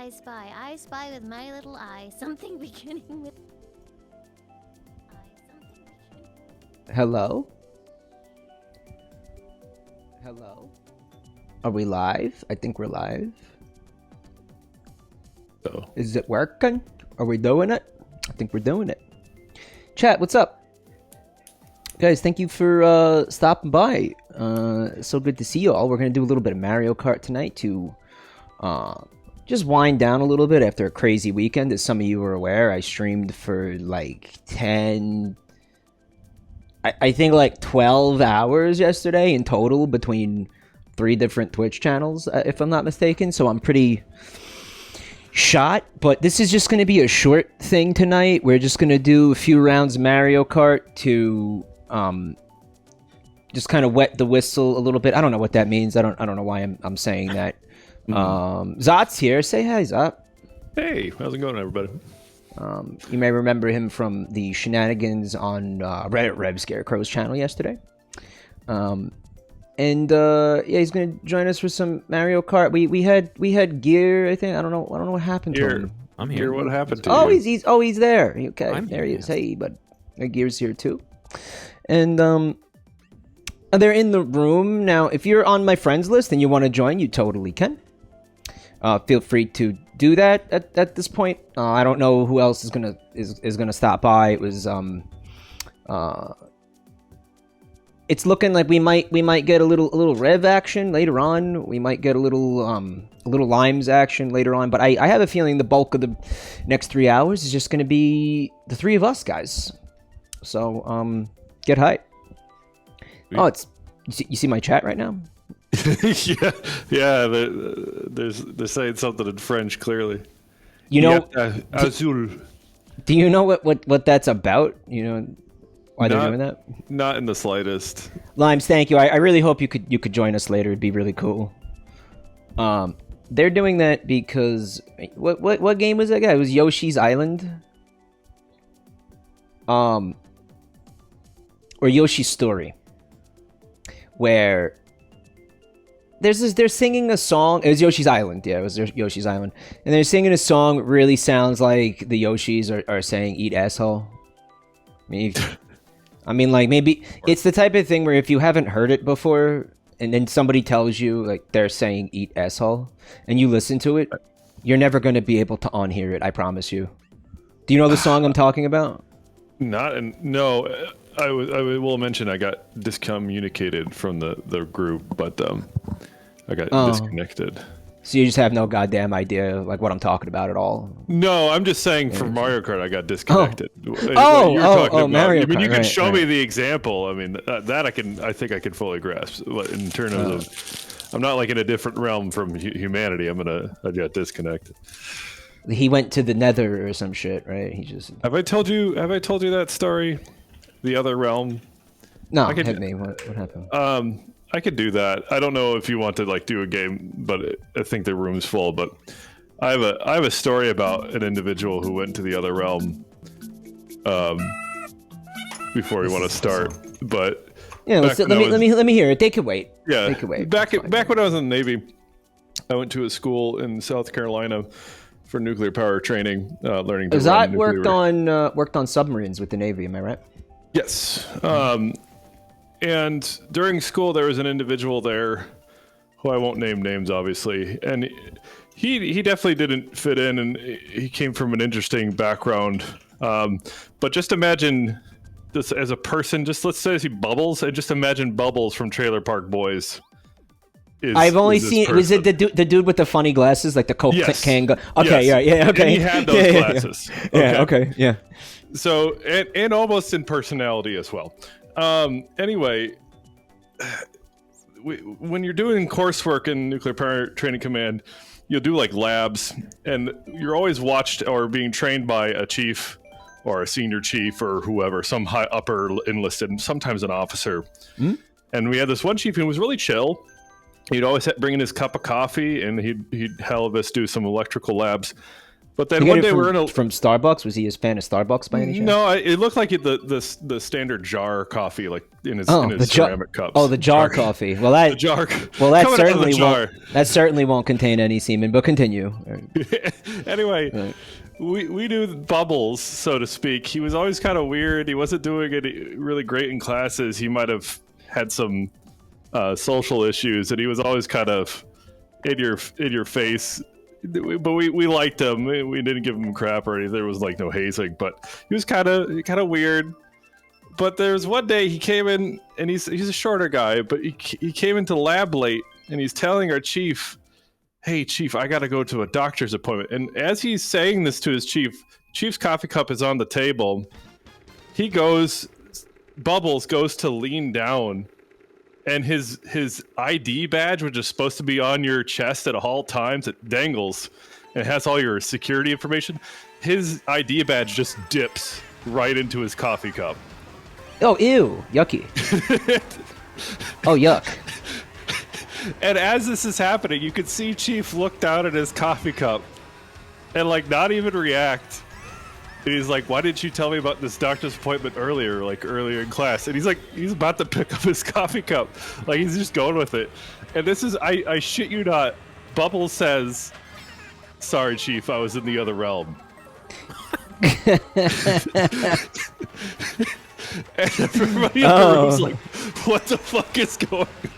I spy with my little eye. Something beginning with Hello? Hello? Are we live? I think we're live. Oh. Is it working? Are we doing it? I think we're doing it. Chat, what's up? Guys, thank you for stopping by. So good to see you all. We're going to do a little bit of Mario Kart tonight to just wind down a little bit after a crazy weekend. As some of you are aware, I streamed for like 10... I think like 12 hours yesterday in total between 3 different Twitch channels, if I'm not mistaken. So I'm pretty shot, but this is just going to be a short thing tonight. We're just going to do a few rounds of Mario Kart to just kind of wet the whistle a little bit. I don't know what that means. I don't know why I'm saying that. Zot's here. Say hi, Zot. Hey, how's it going, everybody? You may remember him from the shenanigans on Reddit RevScarecrow's channel yesterday. Yeah, he's gonna join us for some Mario Kart. We had Gear, I think. I don't know what happened to him. I'm here. What happened to you? He's there. Okay, I'm there he here, is. yes. Hey, but Gear's here too. And they're in the room now. If you're on my friends list and you want to join, you totally can. Feel free to do that at this point. I don't know who else is gonna stop by. It was it's looking like we might get a little Rev action later on. We might get a little Limes action later on. But I have a feeling the bulk of the next 3 hours is just gonna be the 3 of us guys. So get hype. Oh, you see my chat right now? yeah. They're saying something in French clearly. You know, Azul. Do you know what that's about? You know why they're doing that? Not in the slightest. Limes, thank you. I really hope you could join us later. It'd be really cool. They're doing that because what game was that guy? It was Yoshi's Island. Or Yoshi's Story, where they're singing a song. It was Yoshi's Island. Yeah, it was Yoshi's Island. And they're singing a song. Really sounds like the Yoshis are saying "eat asshole." I mean, like, maybe it's the type of thing where if you haven't heard it before, and then somebody tells you like they're saying "eat asshole," and you listen to it, you're never going to be able to unhear it. I promise you. Do you know the song I'm talking about? No. I will mention I got discommunicated from the group, but I got disconnected. So you just have no goddamn idea like what I'm talking about at all? No, I'm just saying for Mario Kart I got disconnected. Mario Kart. You can show me the example. I mean that I think I can fully grasp in terms of. I'm not like in a different realm from humanity. I got disconnected. He went to the Nether or some shit, right? He just. Have I told you that story? The other realm. No, hit me. What happened? I could do that. I don't know if you want to like do a game, but I think the room's full. But I have a story about an individual who went to the other realm. Before we want to start, but yeah, let me hear it. They could wait. Yeah, they could wait. Back when I was in the Navy, I went to a school in South Carolina for nuclear power training, learning to run nuclear. worked on submarines with the Navy. Am I right? Yes. And during school, there was an individual there who I won't name names, obviously. And he definitely didn't fit in, and he came from an interesting background. But just imagine this as a person, let's say he Bubbles, and just imagine Bubbles from Trailer Park Boys. I've only seen. Was it the dude with the funny glasses, like the Coke can? Okay, yes. yeah, okay. And he had those glasses. Yeah, okay, yeah. So and almost in personality as well. Anyway, when you're doing coursework in Nuclear Power Training Command, you'll do like labs, and you're always watched or being trained by a chief or a senior chief or whoever, some high upper enlisted, sometimes an officer. And we had this one chief who was really chill. He'd always bring in his cup of coffee, and he'd have us do some electrical labs. But then Did you one get it day we're in a from Starbucks. Was he a fan of Starbucks by any chance? no, it looked like the standard jar coffee, like in his the ceramic cups. Oh, the jar coffee. Well, the jar. Well, that coming out of certainly the jar. that certainly won't contain any semen. But continue. Anyway, Right. we knew Bubbles, so to speak. He was always kind of weird. He wasn't doing it really great in classes. He might have had some social issues, and he was always kind of in your face. But we liked him. We didn't give him crap or anything. There was like no hazing, but he was kind of weird. But there's one day he came in, and he's a shorter guy, but he came into lab late, and he's telling our chief, "Hey, chief, I got to go to a doctor's appointment." And as he's saying this to his chief's coffee cup is on the table. Bubbles goes to lean down, and his ID badge, which is supposed to be on your chest at all times, it dangles and it has all your security information. His ID badge just dips right into his coffee cup. Oh, ew, yucky. Oh, yuck. And as this is happening, you can see Chief look down at his coffee cup and like not even react. And he's like, "Why didn't you tell me about this doctor's appointment earlier in class?" And he's about to pick up his coffee cup. Like he's just going with it. And this is, I shit you not, Bubbles says, "Sorry, Chief, I was in the other realm." And everybody in the room's like, "What the fuck is going on?"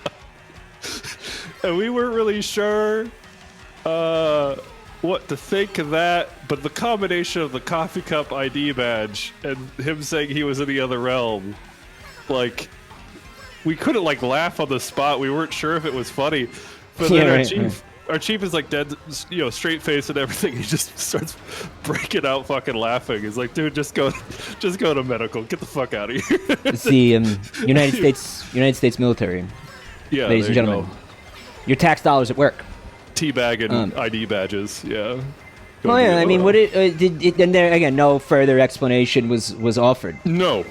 And we weren't really sure what to think of that, but the combination of the coffee cup ID badge and him saying he was in the other realm, like, we couldn't like laugh on the spot. We weren't sure if it was funny, but then our chief is like dead, straight face and everything. He just starts breaking out, fucking laughing. He's like, "Dude, just go to medical. Get the fuck out of here." It's the United States military. Yeah, ladies and gentlemen, your tax dollars at work. Teabagging ID badges, yeah. Well, yeah, I mean, and there again, no further explanation was offered. No,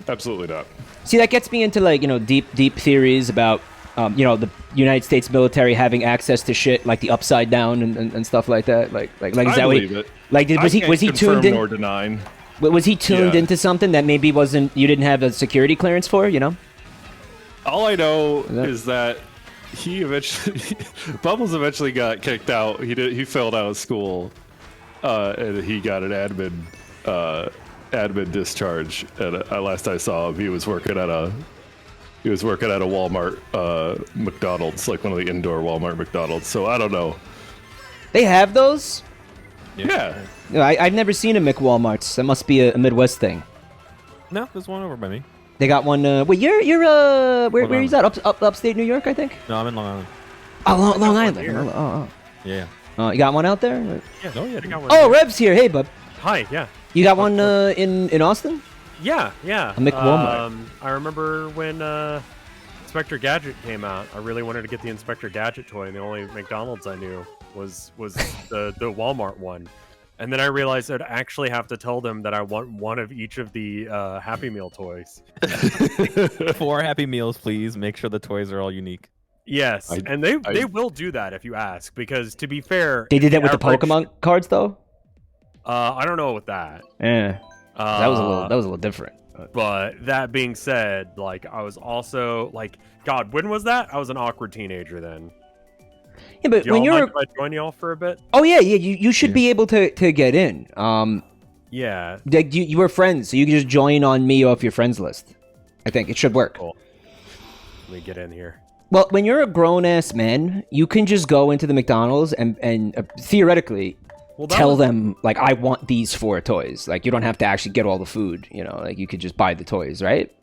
absolutely not. See, that gets me into like deep theories about the United States military having access to shit like the Upside Down and stuff like that. Like is I that believe it. Like was he tuned in? Or deny. Was he tuned into something that maybe you didn't have a security clearance for? All I know is that Bubbles eventually got kicked out. He failed out of school, and he got an admin discharge. And last I saw him, he was working at a Walmart McDonald's, like one of the indoor Walmart McDonald's. So I don't know. They have those? Yeah. I've never seen a McWalmarts. That must be a Midwest thing. No, there's one over by me. They got one. Wait, you're where is that? Upstate New York, I think. No, I'm in Long Island. Oh, Long Island. Oh. Yeah. You got one out there? Yeah. Oh, yeah. I got one. Oh, Rev's here. Hey, bub. Hi. Yeah. You got one in Austin? Yeah. A McWalmart. I remember when Inspector Gadget came out. I really wanted to get the Inspector Gadget toy, and the only McDonald's I knew was the Walmart one. And then I realized I'd actually have to tell them that I want one of each of the Happy Meal toys. 4 Happy Meals, please. Make sure the toys are all unique. Yes, and they will do that if you ask. Because to be fair, they did that with the Pokemon cards, though. I don't know with that. Yeah, that was a little different. But that being said, like I was also like, God, when was that? I was an awkward teenager then. Yeah, but when mind if I join y'all for a bit? Oh yeah, you should be able to get in. Yeah. You were friends, so you can just join on me off your friends list. I think it should work. Cool. Let me get in here. Well, when you're a grown-ass man, you can just go into the McDonald's and theoretically tell them, like, I want these 4 toys. Like, you don't have to actually get all the food, like, you could just buy the toys, right?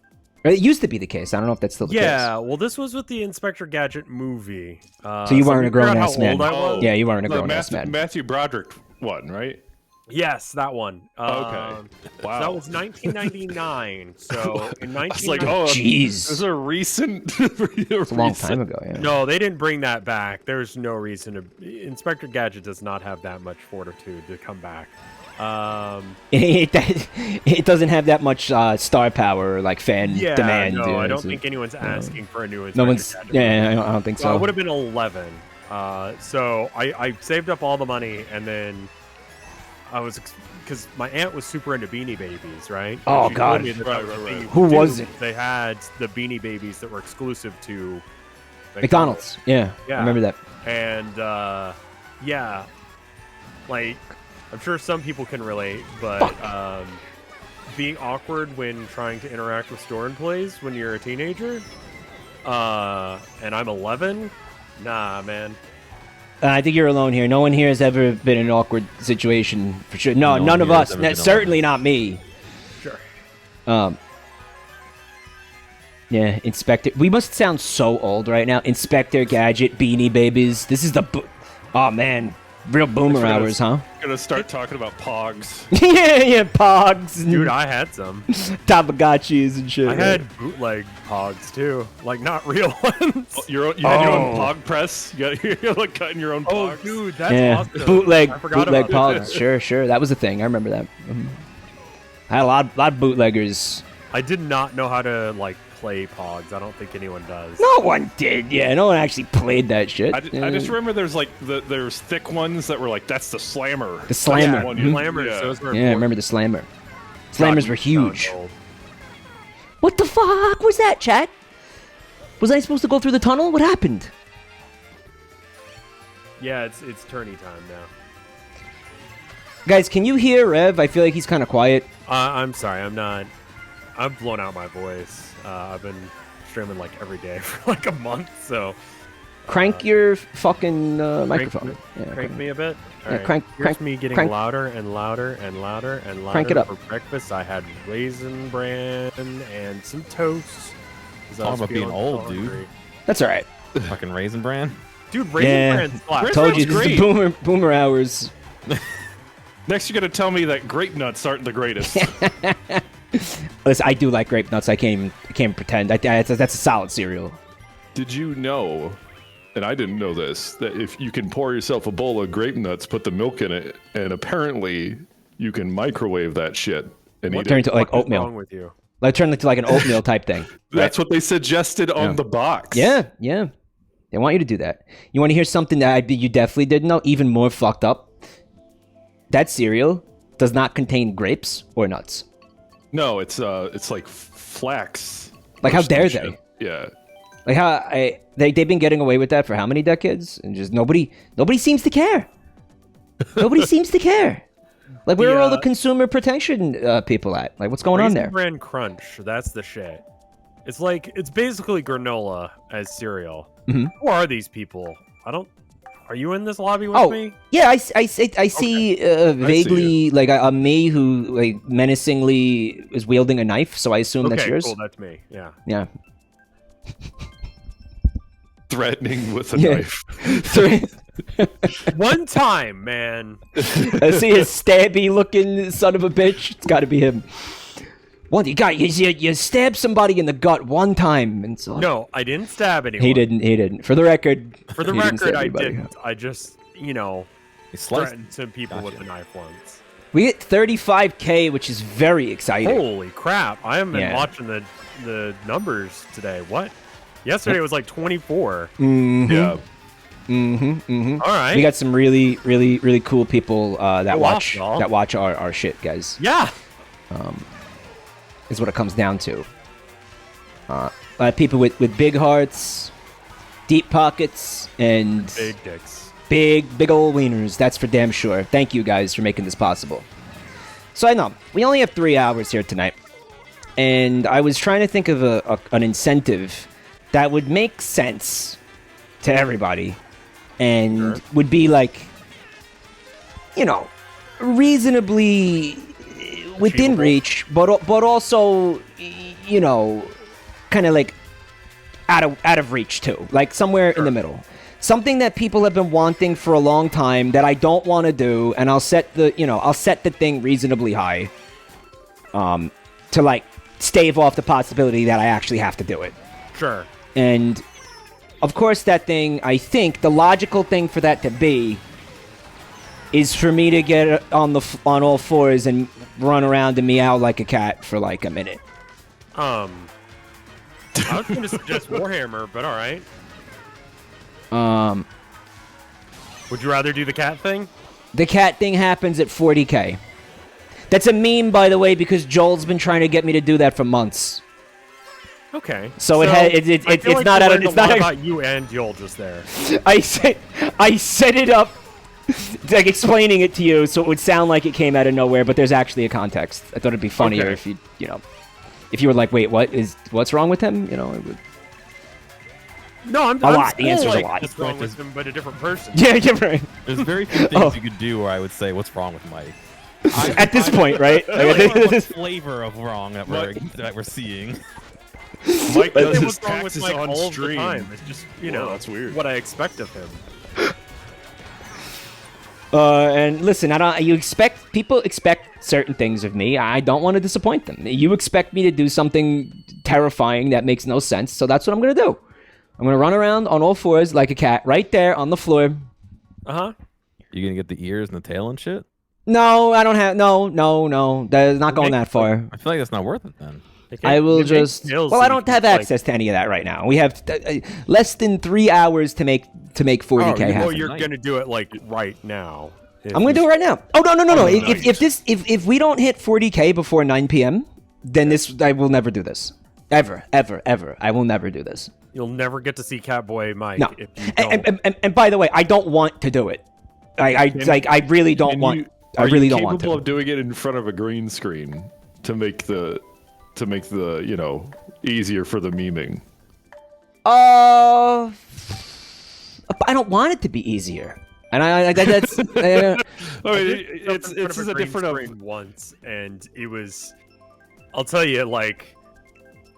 Or it used to be the case. I don't know if that's still the case. Yeah, well, this was with the Inspector Gadget movie. So you weren't a grown-ass man. Oh, yeah, you weren't a grown-ass man. Matthew Broderick one, right? Yes, that one. Okay. Wow. That was 1999. So in 1999, I was like, oh, jeez, this is a recent. It's a long time ago. Yeah. No, they didn't bring that back. There's no reason to. Inspector Gadget does not have that much fortitude to come back. It doesn't have that much star power, like fan demand. No, I don't think anyone's asking for a new Inspector No one's. Gadget. Yeah, I don't think so. It would have been 11. So I saved up all the money and then because my aunt was super into Beanie Babies, right? Oh, She told God. me that that was a Right. thing you Who could do. wasn't? They had the Beanie Babies that were exclusive to McDonald's. Yeah, Yeah. I remember that. And yeah, like I'm sure some people can relate, but being awkward when trying to interact with store employees when you're a teenager, and I'm 11, nah, man. I think you're alone here. No one here has ever been in an awkward situation for sure. No, No one none of here has us. ever been Certainly not me. Sure. Yeah, Inspector. We must sound so old right now. Inspector Gadget, Beanie Babies. This is the. Oh man, real boomer Gonna- hours, huh? Gonna start talking about Pogs. yeah, Pogs, and Dude, I had some. Tamagotchis and shit. I had bootleg pogs too, like not real ones. You had your own Oh. Pog press. You're like cutting your own Oh, Pogs. dude, that's yeah, awesome. bootleg, I forgot bootleg about Pogs. that. Sure, that was a thing. I remember that. I had a lot of bootleggers. I did not know how to like play pogs. I don't think anyone does. No one did. Yeah, no one actually played that shit. I just remember there's like there's thick ones that were like that's the slammer. The slammer. Yeah, One Mhm. you- slammers. yeah. Those were Yeah, I remember the slammer. Slammers were huge. Sound old. What the fuck was that, chat? Was I supposed to go through the tunnel? What happened? Yeah, it's tourney time now. Guys, can you hear Rev? I feel like he's kind of quiet. I'm sorry, I'm not. I've blown out my voice. I've been streaming like every day for like a month, so Crank your fucking microphone. crank me a bit. Yeah, Alright, crank- Here's crank- me getting crank. louder and louder and louder and louder. Crank it up. For breakfast, I had raisin bran and some toast. 'cause I Talking was about being feeling old, dude. hungry. That's all right. Fucking Raisin Bran. Dude, raisin Yeah. bran slaps. Told you, Brand's this is the boomer hours. Next, you're gonna tell me that grape nuts aren't the greatest. Listen, I do like grape nuts. I can't even pretend. That's a solid cereal. Did you know, and I didn't know this, that if you can pour yourself a bowl of grape nuts, put the milk in it, and apparently you can microwave that shit and eat Turn it. into like What's oatmeal. wrong with you? Like turn into like an oatmeal type thing. That's what they suggested on Yeah. the box. Yeah. They want you to do that. You want to hear something that you definitely didn't know? Even more fucked up. That cereal does not contain grapes or nuts. No, it's like flax. Like, or how some dare shit. Yeah. Like how they've been getting away with that for how many decades? And just nobody seems to care. Nobody seems to care. Like, where are all the consumer protection people at? Like, what's going on Raisin there? Bran Crunch, that's the shit. It's basically granola as cereal. Mhm. Who are these people? Are you in this lobby with Oh, me? yeah, I see vaguely like a me who like menacingly is wielding a knife. So I assume that's Okay, yours. cool, that's me. Yeah. Yeah. Threatening with a Yeah. knife. One time, man. I see a stabby looking son of a bitch. It's got to be him. What you stabbed somebody in the gut one time, and so No, I didn't stab anyone. he didn't. For the record, For the he didn't record, stab I anybody. didn't. I just, He sliced. threatened some people with Gotcha. a knife once. We hit 35K, which is very exciting. Holy crap! I haven't been Yeah. watching the numbers today. What? Yesterday it was like 24. Mm-hmm. Yeah. Mm-hmm. All right. We got some really cool people that Go watch off, y'all. our shit, guys. Yeah. Is what it comes down to. People with big hearts, deep pockets, and Big dicks. big old wieners. That's for damn sure. Thank you guys for making this possible. So I know we only have 3 hours here tonight, and I was trying to think of an incentive that would make sense to everybody, and would be like, reasonably within Achievable. reach, but also, kind of like out of reach too, like somewhere in the middle. Something that people have been wanting for a long time that I don't want to do, and I'll set the thing reasonably high, to like stave off the possibility that I actually have to do it. Sure. And of course, that thing, I think the logical thing for that to be is for me to get on all fours and run around and meow like a cat for like a minute. I was going to suggest Warhammer, but all right. Would you rather do the cat thing? The cat thing happens at 40K. That's a meme, by the way, because Joel's been trying to get me to do that for months. Okay. So it's like not you out of learned it's a lot not about you and Joel just there. I set it up like explaining it to you so it would sound like it came out of nowhere, but there's actually a context. I thought it'd be funnier if you were like, wait, what's wrong with him? You know, it would. No, I'm A lot. The still, answer's a like, lot. what's wrong with him, but a different person. Yeah, right. There's very few things you could do where I would say, "What's wrong with Mike?" At this point, right? What flavor of wrong that we're seeing? Mike Say does his what's wrong with taxes Mike on all stream. the time. It's just That's weird. what I expect of him. And listen, people expect certain things of me. I don't want to disappoint them. You expect me to do something terrifying that makes no sense, so that's what I'm going to do. I'm going to run around on all fours like a cat right there on the floor. Uh-huh. You gonna get the ears and the tail and shit? No, I don't have... No. That's not going that far. I feel like that's not worth it then. I will just... Well, I don't have access to any of that right now. We have less than 3 hours to make 40K happen. Oh, you're going to do it, like, right now. I'm going to do it right now. Oh, no. nice. If we don't hit 40K before 9 p.m., then I will never do this. Ever. I will never do this. You'll never get to see Catboy Mike No. if you don't. And by the way, I don't want to do it. I really don't want. I really don't want to. Are you capable of doing it in front of a green screen to make the easier for the memeing? I don't want it to be easier. And that's. I mean, it's a different screen once, and it was. I'll tell you, like.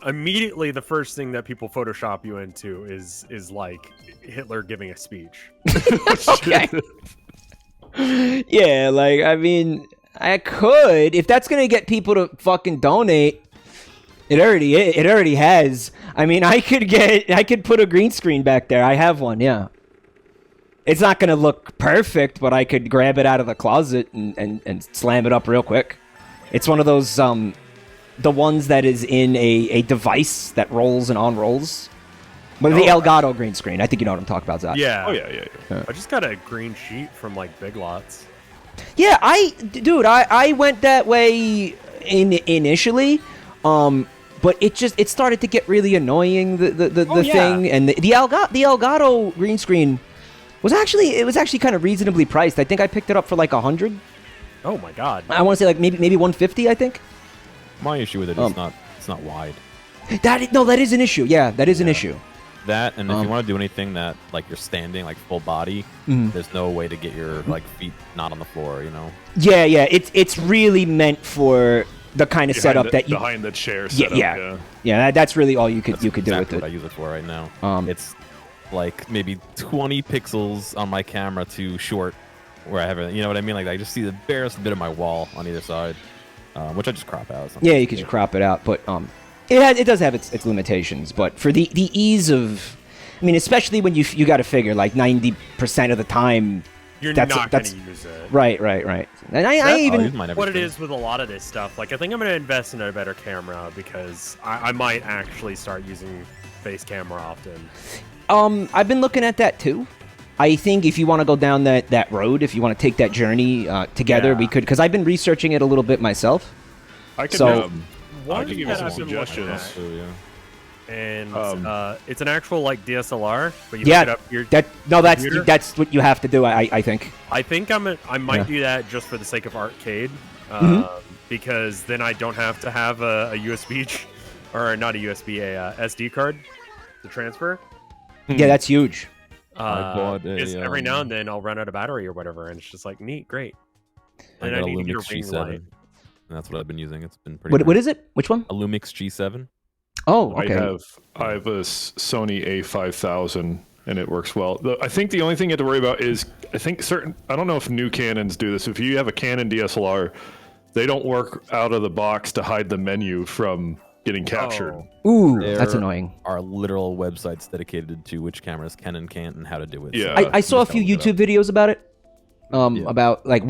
Immediately, the first thing that people Photoshop you into is like Hitler giving a speech. Okay. Yeah, like I mean, I could if that's gonna get people to fucking donate. It already has. I mean, I could put a green screen back there. I have one. Yeah. It's not gonna look perfect, but I could grab it out of the closet and slam it up real quick. It's one of those the ones that is in a device that rolls and on-rolls. But the Elgato green screen. I think you know what I'm talking about, Zach. Yeah. Oh, yeah. I just got a green sheet from, like, Big Lots. Yeah, I went that way initially, but it started to get really annoying, the thing. And the Elgato green screen was actually kind of reasonably priced. I think I picked it up for, like, 100. Oh, my God. I want to say, like, maybe 150, I think. My issue with it is it's not wide. That is an issue. Yeah, that is an issue. That, and if you want to do anything that, like, you're standing, like, full body, there's no way to get your, like, feet not on the floor, you know? Yeah, it's really meant for the kind of setup that you... Behind the chair setup, Yeah, that's really all you could do exactly with it. what I use it for right now. It's, like, maybe 20 pixels on my camera to short where I have it, you know what I mean? Like, I just see the barest bit of my wall on either side. Which I just crop out. Yeah, you could just crop it out, but it does have its limitations. But for the ease of, I mean, especially when you got to figure like 90% of the time, You're not going to use it. Right. And I even what it is with a lot of this stuff. Like, I think I'm going to invest in a better camera because I might actually start using face camera often. I've been looking at that too. I think if you want to go down that road, if you want to take that journey together, we could. Because I've been researching it a little bit myself. I can One give you that some I've been looking suggestions. at, and it's an actual like DSLR, but you Yeah, hook it up your computer. that's what you have to do. I think. I think I might do that just for the sake of arcade, because then I don't have to have a USB or not a USB, a SD card to transfer. Yeah, that's huge. I bought a, every now and then I'll run out of battery or whatever, and it's just like neat, great. I And got a I need to Lumix get a ring G7. light. And that's what I've been using. It's been pretty. What is it? Which one? A Lumix G7. Oh, okay. I have a Sony A5000 and it works well. I think the only thing you have to worry about is I don't know if new Canons do this. If you have a Canon DSLR, they don't work out of the box to hide the menu from getting captured. Ooh, There that's annoying. are literal websites dedicated to which cameras can and can't and how to do it. Yeah. I saw a few YouTube videos about it. About like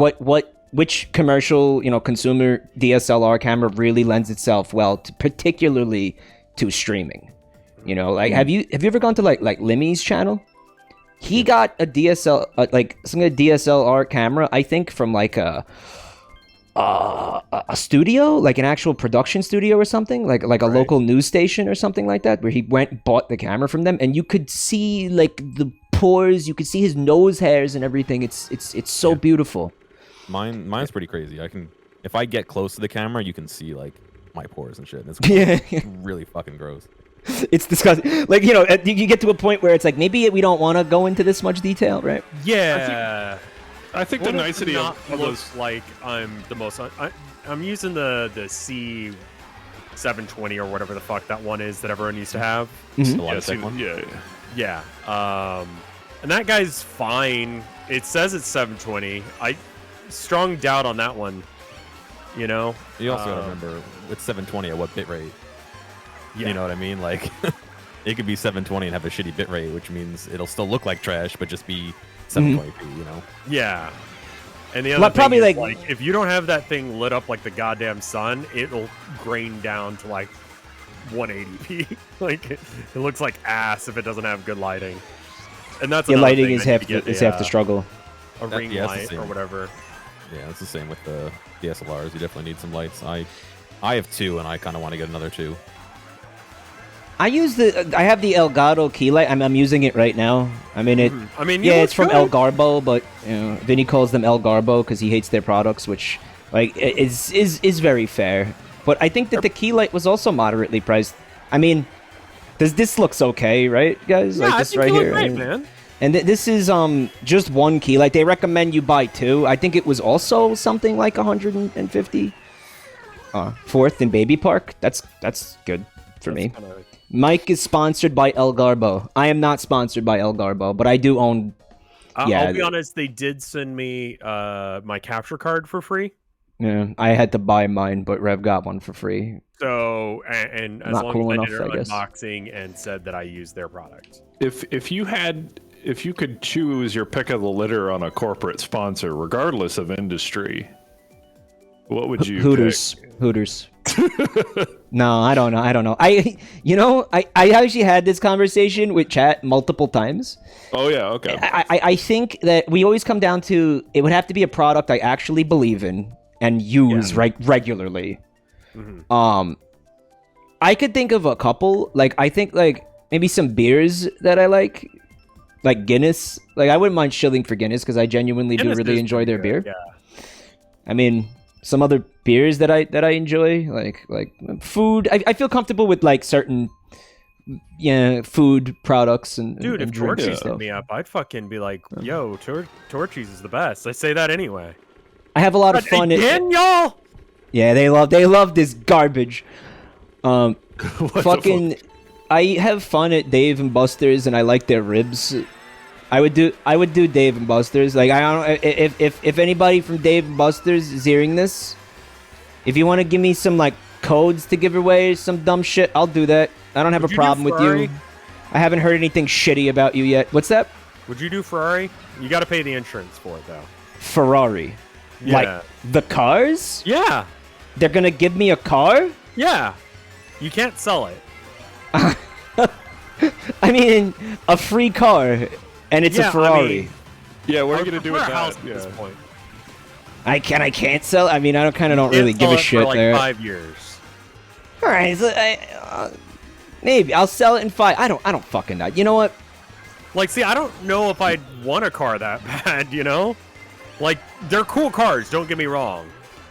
which commercial, consumer DSLR camera really lends itself well to, particularly to streaming. Like have you ever gone to like Limmy's channel? He got a like some kind of DSLR camera, I think, from like a studio, like an actual production studio or something, like a local news station or something like that, where he went and bought the camera from them, and you could see like the pores, you could see his nose hairs and everything. It's so beautiful. Mine's pretty crazy. If I get close to the camera, you can see like my pores and shit. And it's really fucking gross. It's disgusting. Like, you get to a point where it's like, maybe we don't want to go into this much detail, right? Yeah. I think the nicety of those. Looks like I'm the most. I'm using the C720 or whatever the fuck that one is that everyone used to have. Mm-hmm. The Logitech one. Yeah. And that guy's fine. It says it's 720. Strong doubt on that one. You know. You also gotta remember it's 720 at what bit rate. Yeah. You know what I mean? Like, it could be 720 and have a shitty bit rate, which means it'll still look like trash, but just be 720p, you know? Yeah. And the other probably thing is, like if you don't have that thing lit up like the goddamn sun, it'll grain down to like 180p. Like, it looks like ass if it doesn't have good lighting. And that's lighting is half the struggle. A ring light or whatever. Yeah, it's the same with the DSLRs. You definitely need some lights. I have two, and I kind of want to get another two. I have the Elgato key light. I'm using it right now. I mean it. It's from El Garbo, but Vinny calls them El Garbo because he hates their products, which like is very fair. But I think that the key light was also moderately priced. I mean, this looks okay, right, guys? Yeah, like this I think right you look here. great, man. And this is just one key light. They recommend you buy two. I think it was also something like 150. Fourth in Baby Park. That's good for me. Mike is sponsored by El Garbo. I am not sponsored by El Garbo, but I do own. I'll be honest. They did send me my capture card for free. Yeah, I had to buy mine, but Rev got one for free. So and as Not long cool as enough, I did an I guess. unboxing and said that I used their product. If you could choose your pick of the litter on a corporate sponsor, regardless of industry, what would you Hooters. pick? Hooters. No, I don't know. I actually had this conversation with chat multiple times. Oh yeah, okay. I think that we always come down to it would have to be a product I actually believe in and use regularly. Mm-hmm. I could think of a couple. Like I think like maybe some beers that I like Guinness. Like I wouldn't mind shilling for Guinness because I genuinely do really enjoy their beer. Yeah. I mean, some other beers that I enjoy, like food. I feel comfortable with like certain food products and Dude, and if drinks and Torchies hit stuff. me up, I'd fucking be like, yo, Torchies is the best. I say that anyway. I have a lot of fun. Again, y'all? Yeah, they love this garbage. Fucking, I have fun at Dave and Buster's, and I like their ribs. I would do Dave and Buster's. Like I don't know if anybody from Dave and Buster's is hearing this. If you want to give me some like codes to give away some dumb shit, I'll do that. I don't have a problem with you. I haven't heard anything shitty about you yet. What's that? Would you do Ferrari? You got to pay the insurance for it though. Ferrari. Yeah. Like the cars? Yeah. They're gonna give me a car? Yeah. You can't sell it. I mean, a free car, and it's a Ferrari. Yeah, what are I you gonna do with prefer a house that? at this point. I can't sell. I mean, I don't really Can't give sell a it shit for like there. 5 years. All right, so maybe I'll sell it in 5. I don't fucking know. You know what? Like, see, I don't know if I'd want a car that bad, you know? Like, they're cool cars, don't get me wrong.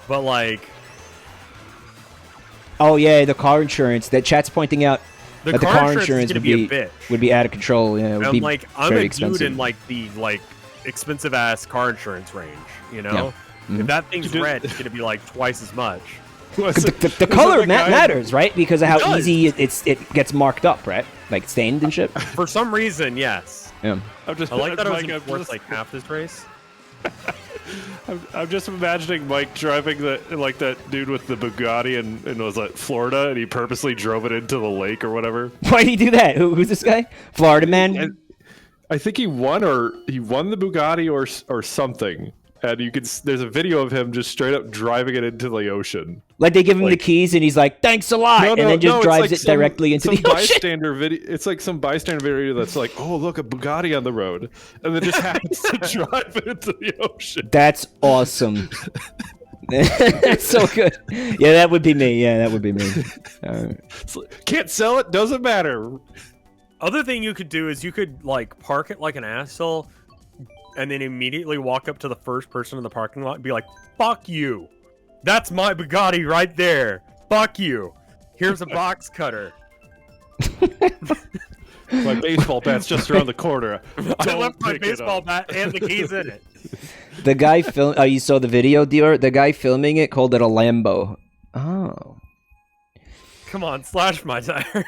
But, like... Oh, yeah, the car insurance. That chat's pointing out that the car insurance would be a bitch. would be out of control. Yeah, it would I'm be like, I'm very a expensive. dude in, like, the, like, expensive-ass car insurance range, you know? Yeah. Mm-hmm. If that thing's red, it's going to be, like, twice as much. The color matters, right? Because of how does. easy it gets marked up, right? Like stained and shit. For some reason, yes. Yeah. I like that it was worth, like, half this race. I'm just imagining Mike driving that dude with the Bugatti and was at Florida, and he purposely drove it into the lake or whatever. Why'd he do that? Who's this guy? Florida man? And I think he won the Bugatti or something. and there's a video of him just straight up driving it into the ocean. Like they give him the keys, and he's like, "Thanks a lot," and then just drives it directly into the ocean. Bystander video. It's like some bystander video that's like, "Oh, look, a Bugatti on the road," and then just happens to drive it into the ocean. That's awesome. That's so good. Yeah, that would be me. Yeah, that would be me. Can't sell it. Doesn't matter. Other thing you could do is you could like park it like an asshole, and then immediately walk up to the first person in the parking lot and be like, "Fuck you! That's my Bugatti right there. Fuck you! Here's a box cutter." My baseball bat's just around the corner. I left my baseball bat and the keys in it. The guy you saw the video, Dior? The guy filming it called it a Lambo. Oh. Come on, slash my tire.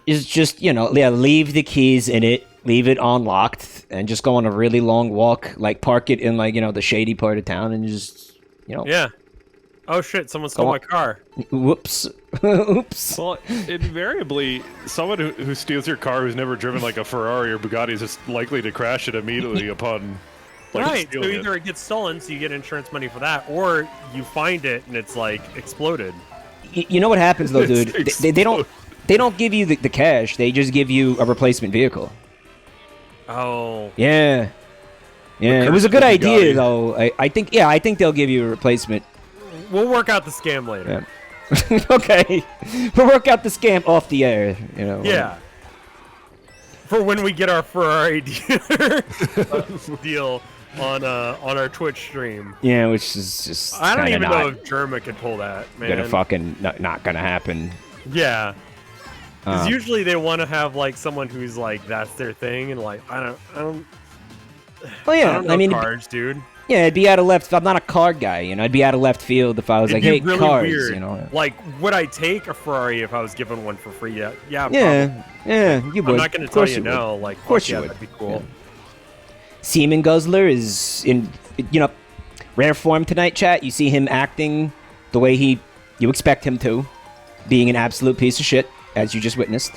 It's just, leave the keys in it, leave it unlocked, and just go on a really long walk. Like, park it in, the shady part of town, and just, Yeah. Oh, shit, someone stole my car. Whoops. Oops. Well, invariably, someone who steals your car who's never driven like a Ferrari or Bugatti is just likely to crash it immediately upon right, so stealing either it gets stolen, so you get insurance money for that, or you find it and it's, exploded. You know what happens, though, dude? They don't give you the cash. They just give you a replacement vehicle. Oh. Yeah. Yeah, it was a good idea, though. I think they'll give you a replacement. We'll work out the scam later. Yeah. Okay. We'll work out the scam off the air, Yeah. For when we get our Ferrari deal on our Twitch stream. Yeah, which is just I don't even know if Germa could pull that, man. Gonna fucking not gonna happen. Yeah. Because usually they want to have someone who's that's their thing, and I don't. Well, yeah, I don't know cards, dude. Yeah, it'd be out of left. I'm not a card guy, I'd be out of left field if I was hey, really cards, weird. Would I take a Ferrari if I was given one for free? Yeah, yeah, you would. I'm not gonna tell you no. Of course you would. That'd be cool. Yeah. Seaman Guzzler is in, rare form tonight, chat. You see him acting the way you expect him to, being an absolute piece of shit, as you just witnessed.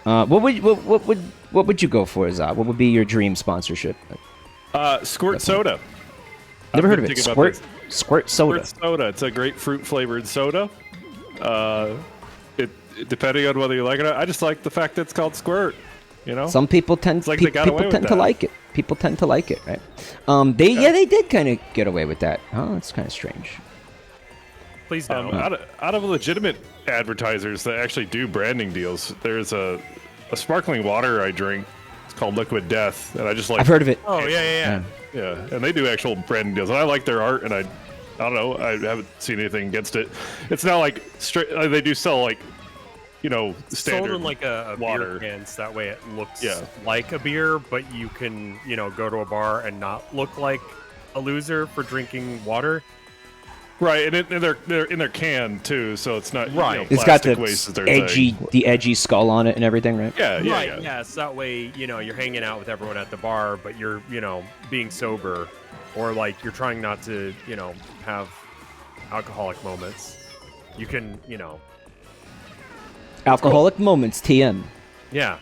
What would you go for, Zah? What would be your dream sponsorship? Squirt soda. Never heard of it. Squirt soda. Squirt soda. It's a grapefruit flavored soda. Depending on whether you like it or not, I just like the fact that it's called Squirt. Some people tend to like it. People tend to like it, right? They did kind of get away with that. Oh, that's kind of strange. Please don't. Out of legitimate advertisers that actually do branding deals, there's a sparkling water I drink. It's called Liquid Death, and I just like. I've heard of it. Oh yeah. Yeah, and they do actual branding deals, and I like their art, and I don't know, I haven't seen anything against it. It's not like straight. They do sell standard sold in a water beer cans. That way it looks like a beer, but you can go to a bar and not look like a loser for drinking water. Right, and they're in their can too, so it's not right. It's got the waste, edgy skull on it and everything, right? Yeah. So that way, you're hanging out with everyone at the bar, but you're being sober, or you're trying not to have alcoholic moments. You can alcoholic moments, TM. Yeah.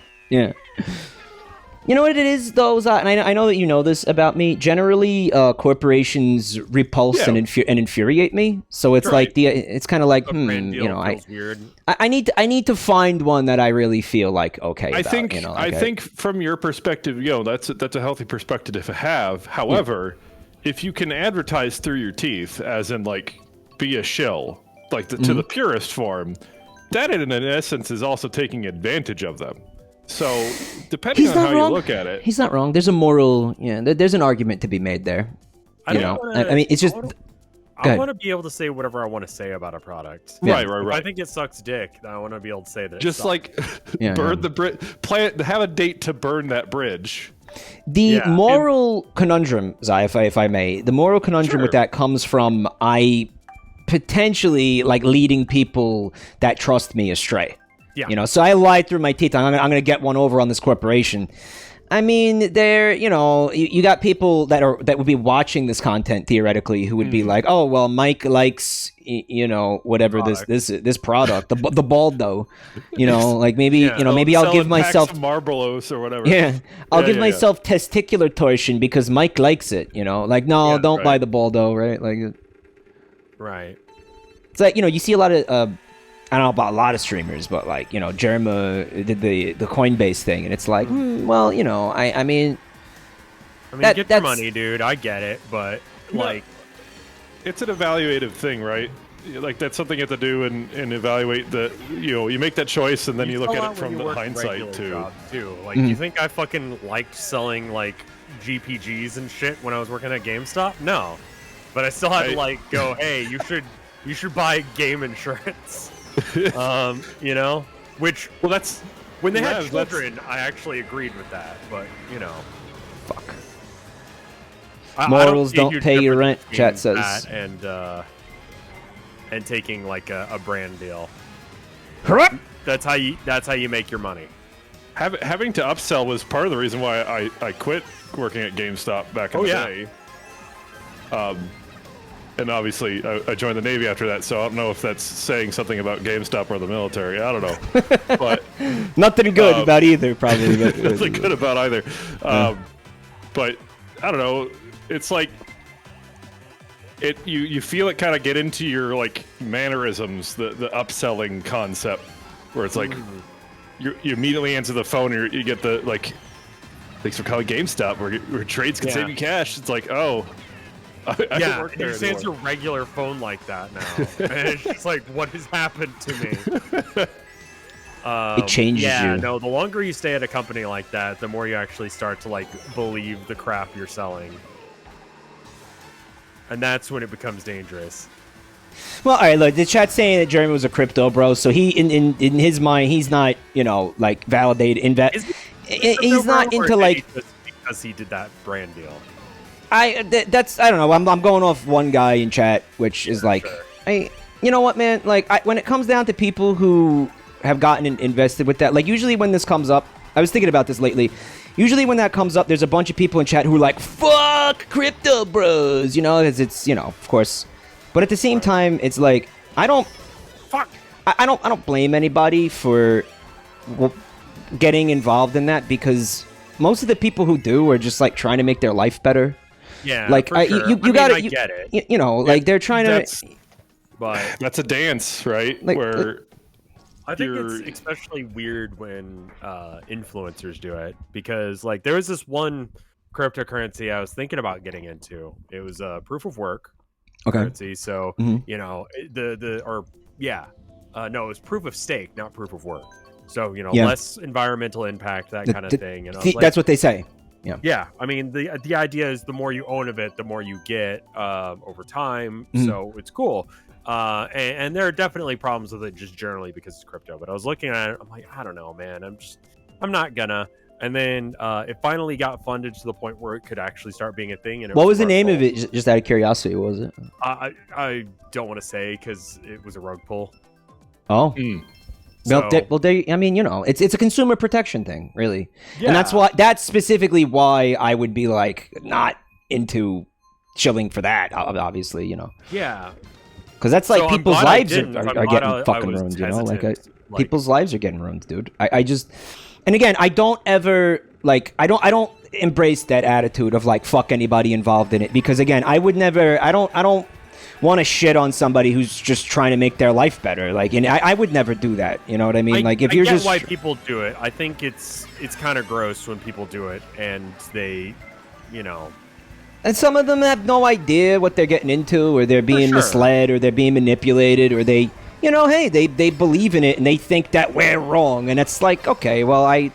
You know what it is, though, Zah? And I know that you know this about me. Generally, corporations repulse and infuriate me. So it's it's kind of like, weird. I need to find one that I really feel okay about. I think from your perspective, that's a healthy perspective to have. However, if you can advertise through your teeth, as in be a shill, to the purest form, that in essence is also taking advantage of them. So, depending on how you look at it, he's not wrong. There's a moral, there's an argument to be made there. I mean, it's just. I want to be able to say whatever I want to say about a product. Right. If I think it sucks dick, then I want to be able to say that. Just burn the bridge. Have a date to burn that bridge. The moral conundrum, Zai, if I may, the moral conundrum with that comes from potentially leading people that trust me astray. Yeah. So I lied through my teeth. I'm gonna get one over on this corporation. I mean, you got people that would be watching this content theoretically who would be like, oh, well, Mike likes, whatever this product, the Baldo, like maybe, maybe I'll give myself Marlboros or whatever. Yeah, I'll give myself testicular torsion because Mike likes it, like, no, don't buy the Baldo, right? Like, right. It's like, you see a lot of, I don't know about a lot of streamers, but like, Jerma did the Coinbase thing, and it's like, well, I mean, get your money, dude. I get it, but like, it's an evaluative thing, right? Like that's something you have to do and evaluate the, you make that choice, and then you look at it from the hindsight too. Like, you think I fucking liked selling like GPGs and shit when I was working at GameStop? No, but I still had to like go, hey, you should buy game insurance. Which, well, that's when they had children. I actually agreed with that, but fuck. Mortals don't pay your rent. Chat says, and taking like a brand deal. Correct. That's how you make your money. Having to upsell was part of the reason why I quit working at GameStop back in the day. And obviously, I joined the Navy after that, so I don't know if that's saying something about GameStop or the military. I don't know. But nothing good about either, probably. Nothing good about either. But I don't know. It's like you feel it kind of get into your like mannerisms, the upselling concept, where it's like you immediately answer the phone, and you get the like, thanks for calling GameStop, where trades can save you cash. It's like, oh. I don't work there you just answer regular phone like that now. And it's just like, what has happened to me? It changes you. Yeah, no, the longer you stay at a company like that, the more you actually start to like believe the crap you're selling. And that's when it becomes dangerous. Well, all right, look, the chat's saying that Jeremy was a crypto bro, so he, in his mind, he's not, like validated. He's not into like... Because he did that brand deal. I don't know. I'm going off one guy in chat, which is like, sure. You know what, man? Like, when it comes down to people who have gotten invested with that, like, usually when this comes up, I was thinking about this lately. Usually when that comes up, there's a bunch of people in chat who are like, fuck crypto bros, because it's, of course. But at the same time, it's like, I don't blame anybody for getting involved in that, because most of the people who do are just like trying to make their life better. Yeah, like sure. you gotta, I get it. Like they're trying to. But that's a dance, right? Like, where I think it's especially weird when influencers do it, because like there was this one cryptocurrency I was thinking about getting into. It was a proof of work currency. So no, it was proof of stake, not proof of work. So less environmental impact, that kind of thing. That's what they say. Yeah. I mean, the idea is the more you own of it, the more you get over time. So it's cool. And there are definitely problems with it just generally because it's crypto. But I was looking at it, I'm like, I don't know, man. I'm not gonna. And then it finally got funded to the point where it could actually start being a thing. And what was the name of it? Just out of curiosity, what was it? I don't want to say because it was a rug pull. Oh. Well, I mean, it's a consumer protection thing, really, and that's specifically why I would be like not into chilling for that. Obviously, Yeah. Because that's like people's lives are getting fucking ruined, Like people's lives are getting ruined, dude. I just, and again, I don't ever like I don't embrace that attitude of like fuck anybody involved in it, because again, I would never. I don't want to shit on somebody who's just trying to make their life better. Like, and I would never do that. You know what I mean? Like, if you're just why people do it. I think it's kind of gross when people do it and they, And some of them have no idea what they're getting into, or they're being misled, or they're being manipulated, or they, hey, they believe in it and they think that we're wrong, and it's like, okay, well, I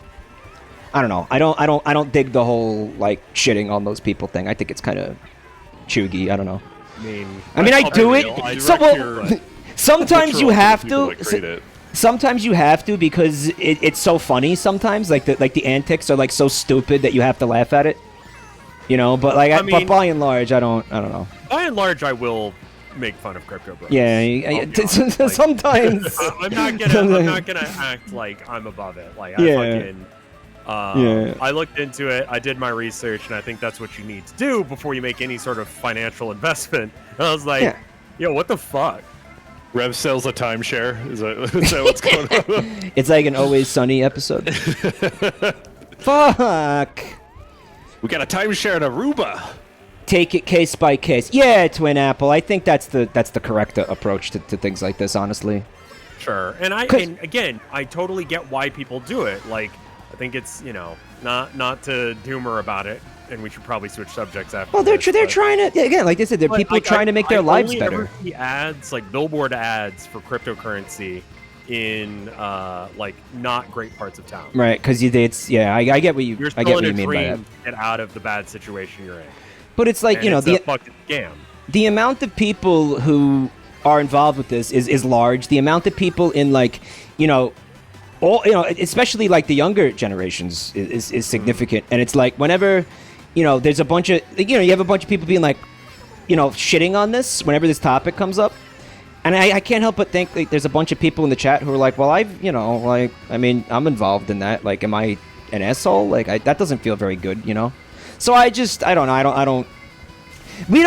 don't know. I don't dig the whole like shitting on those people thing. I think it's kind of chuggy. I don't know. I mean, I do it. Sometimes you have to. Sometimes you have to, because it's so funny. Sometimes, like the antics are like so stupid that you have to laugh at it. But like, but by and large, I don't know. By and large, I will make fun of crypto bros. Yeah, sometimes. I'm not gonna act like I'm above it. Like, I fucking I looked into it. I did my research, and I think that's what you need to do before you make any sort of financial investment. And I was like, yo, what the fuck? Rev sells a timeshare. Is that what's going on? It's like an Always Sunny episode. Fuck. We got a timeshare in Aruba. Take it case by case. Yeah, Twin Apple. I think that's the correct approach to things like this, honestly. Sure. And again, I totally get why people do it. Like, I think it's, not to doomer about it, and we should probably switch subjects after. Well, they're trying to, again, like I said, there are people trying to make their lives better. I see ads, like billboard ads for cryptocurrency in not great parts of town. Right, because I get what you You're I still get what in you a mean by that. dream to get out of the bad situation you're in. But it's like, And it's a fucking scam. The amount of people who are involved with this is large. The amount of people in especially like the younger generations is significant. And it's like whenever, there's a bunch of, you have a bunch of people being like, shitting on this whenever this topic comes up. And I can't help but think like, there's a bunch of people in the chat who are like, well, I'm involved in that. Like, am I an asshole? Like, that doesn't feel very good, So I don't know. We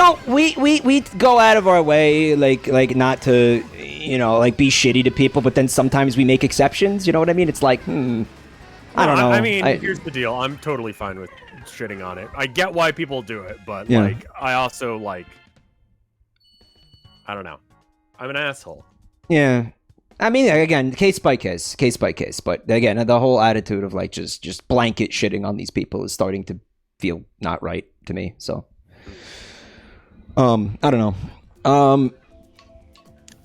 go out of our way, like not to, be shitty to people, but then sometimes we make exceptions. You know what I mean? It's like, I don't know. I mean, here's the deal. I'm totally fine with shitting on it. I get why people do it, but I also I don't know. I'm an asshole. Yeah. I mean, again, case by case. But again, the whole attitude of like just blanket shitting on these people is starting to feel not right to me. So, I don't know.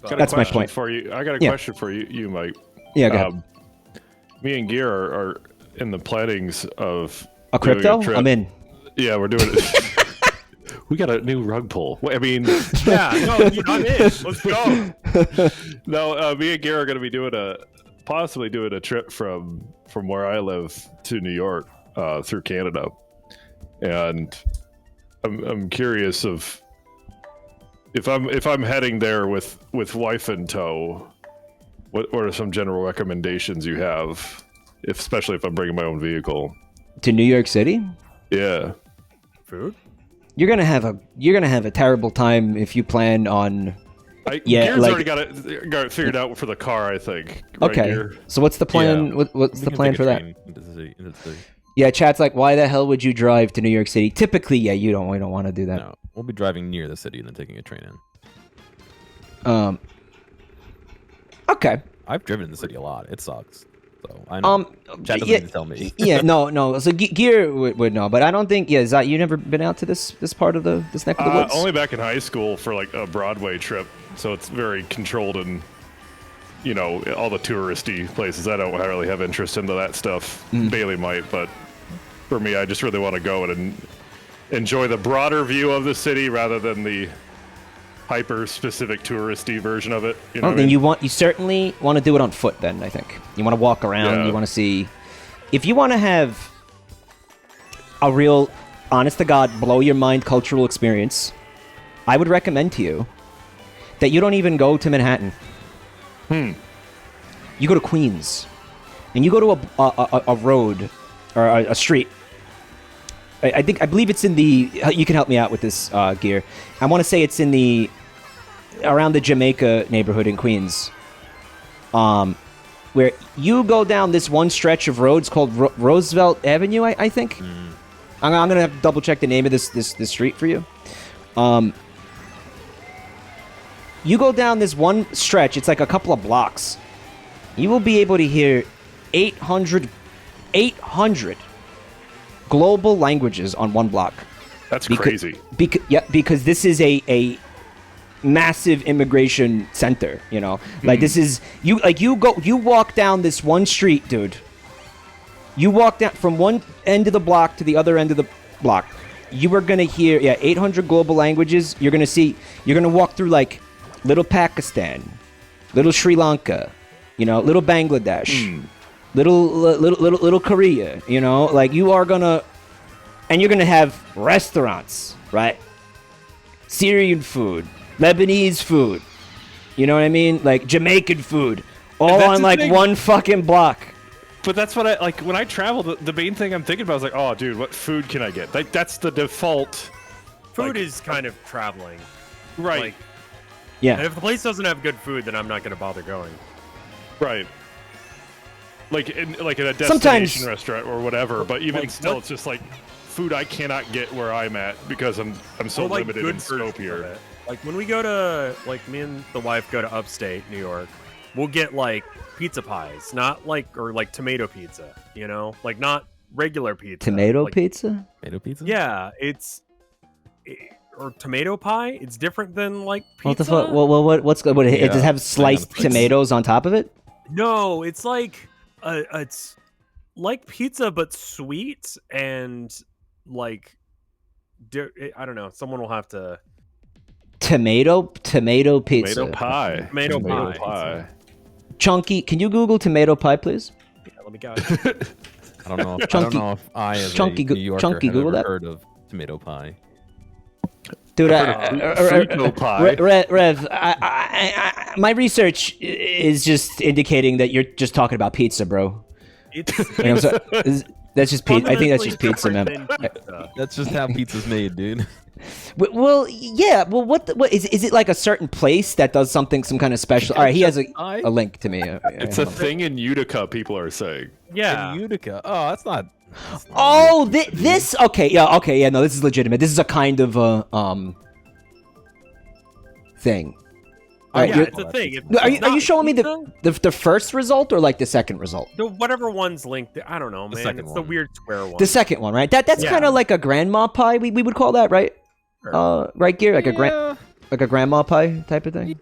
That's my point for you. I got a question for you, Mike. Yeah, go ahead. Me and Gear are in the plannings of a crypto. I'm in. Yeah, we're doing it. We got a new rug pull. I mean, I'm in. Let's go. No, me and Gear are going to be possibly doing a trip from where I live to New York through Canada, and I'm curious if I'm heading there with wife in tow, what are some general recommendations you have, especially if I'm bringing my own vehicle to New York City? Yeah, food. You're gonna have a terrible time if you plan on. Gear's already got it figured out for the car, I think. Right, okay. Gear? So what's the plan? Yeah. What's the plan for that? Into the city. Yeah, chat's like, why the hell would you drive to New York City? Typically, we don't want to do that. No, we'll be driving near the city and then taking a train in. Okay. I've driven in the city a lot. It sucks. So I know. Chat doesn't need to tell me. No. So Gear would know, but I don't think. Yeah, Zot, you never been out to this part of this neck of the woods? Only back in high school for like a Broadway trip. So it's very controlled and all the touristy places. I don't really have interest into that stuff. Bailey might, but for me, I just really want to go and enjoy the broader view of the city rather than the hyper-specific touristy version of it. You certainly want to do it on foot. Then I think you want to walk around. Yeah. You want to see. If you want to have a real, honest to God, blow your mind cultural experience, I would recommend to you that you don't even go to Manhattan. You go to Queens, and you go to a road or a street. I believe it's in the. You can help me out with this, Gear. I want to say it's in around the Jamaica neighborhood in Queens, where you go down this one stretch of roads called Roosevelt Avenue. I think. I'm gonna have to double check the name of this street for you. You go down this one stretch. It's like a couple of blocks. You will be able to hear 800 global languages on one block. That's crazy. Because this is a massive immigration center, Like this is you walk down this one street, dude. You walk down from one end of the block to the other end of the block. You are going to hear 800 global languages. You're going to walk through like little Pakistan, little Sri Lanka, little Bangladesh. Little Korea, like you are gonna, and you're gonna have restaurants, right? Syrian food, Lebanese food, you know what I mean? Like Jamaican food, all on like one fucking block. But that's what I like when I travel. The main thing I'm thinking about is like, oh, dude, what food can I get? Like that's the default. Food is kind of traveling, Right. Like, Yeah. and if the place doesn't have good food, then I'm not going to bother going. Right. Like in a destination Sometimes- restaurant or whatever. But even Like, still, what- it's just like food I cannot get where I'm at because I'm so Or, like, limited good in scope versions of here. it. Like when we go to, like me and the wife go to upstate New York, we'll get like pizza pies, not like or like tomato pizza, you know, like not regular pizza. Tomato like, pizza? Tomato pizza? Yeah, or tomato pie. It's different than like pizza. What the fuck? Well, what's good? What, it does it have sliced pizza. tomatoes on top of it? No, it's like it's like pizza but sweet and like I don't know. Someone will have to Tomato pizza. Tomato pie. Tomato pie. Chunky, can you Google tomato pie, please? Yeah, let me go. I don't know. Chunky- I don't know if I, as Chunky a Go- New Yorker, Chunky, have Google ever that. heard of tomato pie. Dude, Frito pie. Rev, my research is just indicating that you're just talking about pizza, bro. It's Like, I'm sorry, that's just pizza. I think that's just pizza, fundamentally man. different than pizza. That's just how pizza's made, dude. Well, yeah. Well, what is it like a certain place that does something, some kind of special? All right, he has a link to me. It's a thing in Utica. People are saying. Yeah. In Utica. Oh, that's not. Oh, this. Okay, yeah. No, this is legitimate. This is a kind of thing. All right, Yeah, you're- it's a thing. are you showing me the first result or like the second result? whatever one's linked? I don't know, man. second It's the one. weird square one. The second one, right? That's Yeah. kind of like a grandma pie. We would call that, right? Right, Gear, like a grandma pie type of thing.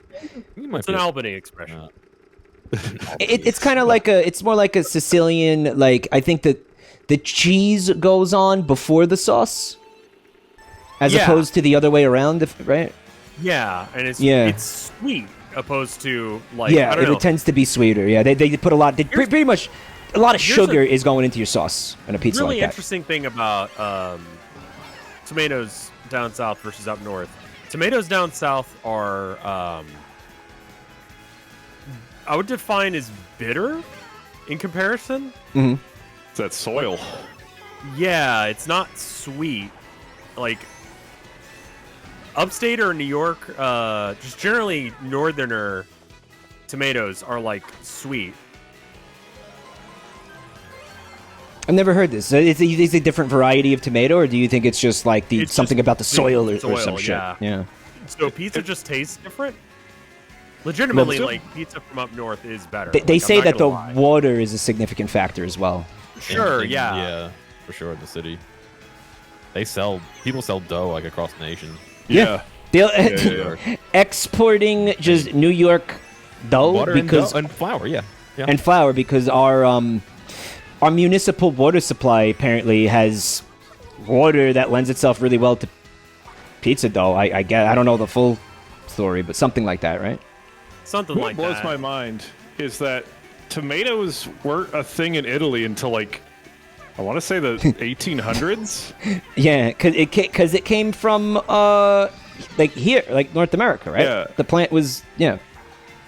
You might It's be an a- Albany expression. It's kind of like it's more like a Sicilian. Like I think that the cheese goes on before the sauce, as Yeah. opposed to the other way around, right? Yeah, and it's Yeah. sweet opposed to like Yeah, I don't know. it tends to be sweeter. Yeah, they put a lot. Pretty much, a lot of here's sugar is going into your sauce in a pizza really like that. interesting thing about tomatoes down south versus up north. Tomatoes down south are I would define as bitter in comparison. It's that soil. Yeah, it's not sweet. Like upstate or New York, just generally northerner tomatoes are like sweet. I've never heard this. Is it a different variety of tomato, or do you think it's just like It's something just about the soil or soil, some shit? yeah. Yeah. So pizza just tastes different. Legitimately, Well, like pizza from up north is better. They Like, I'm say not that the gonna lie. water is a significant factor as well. Sure, yeah. Yeah, for sure. In the city, people sell dough like across the nation. Yeah. They'll exporting just New York dough Water because and flour. Yeah. and flour because our municipal water supply apparently has water that lends itself really well to pizza dough. I get. I don't know the full story, but something like that, right? Something What like blows that. my mind is that tomatoes weren't a thing in Italy until like I want to say the 1800s. Yeah, because it came from like here, like North America, right? Yeah. The plant was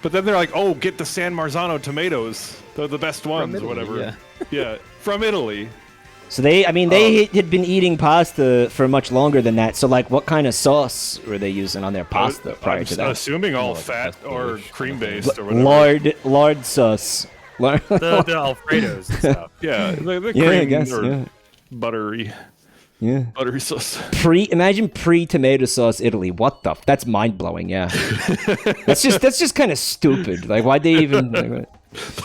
But then they're like, "Oh, get the San Marzano tomatoes. They're the best ones, or Italy, whatever." yeah. Yeah, from Italy. So they had been eating pasta for much longer than that. So like, what kind of sauce were they using on their pasta prior I'm to that? assuming all Like fat pestle or dish cream kind of thing. based or whatever. Lard sauce. the Alfredos and stuff. Yeah, the Yeah, I cream guess, or yeah. buttery Yeah. sauce. Imagine pre-tomato sauce Italy. What the? That's mind blowing. Yeah. that's just kind of stupid. Like, why'd they even? Like,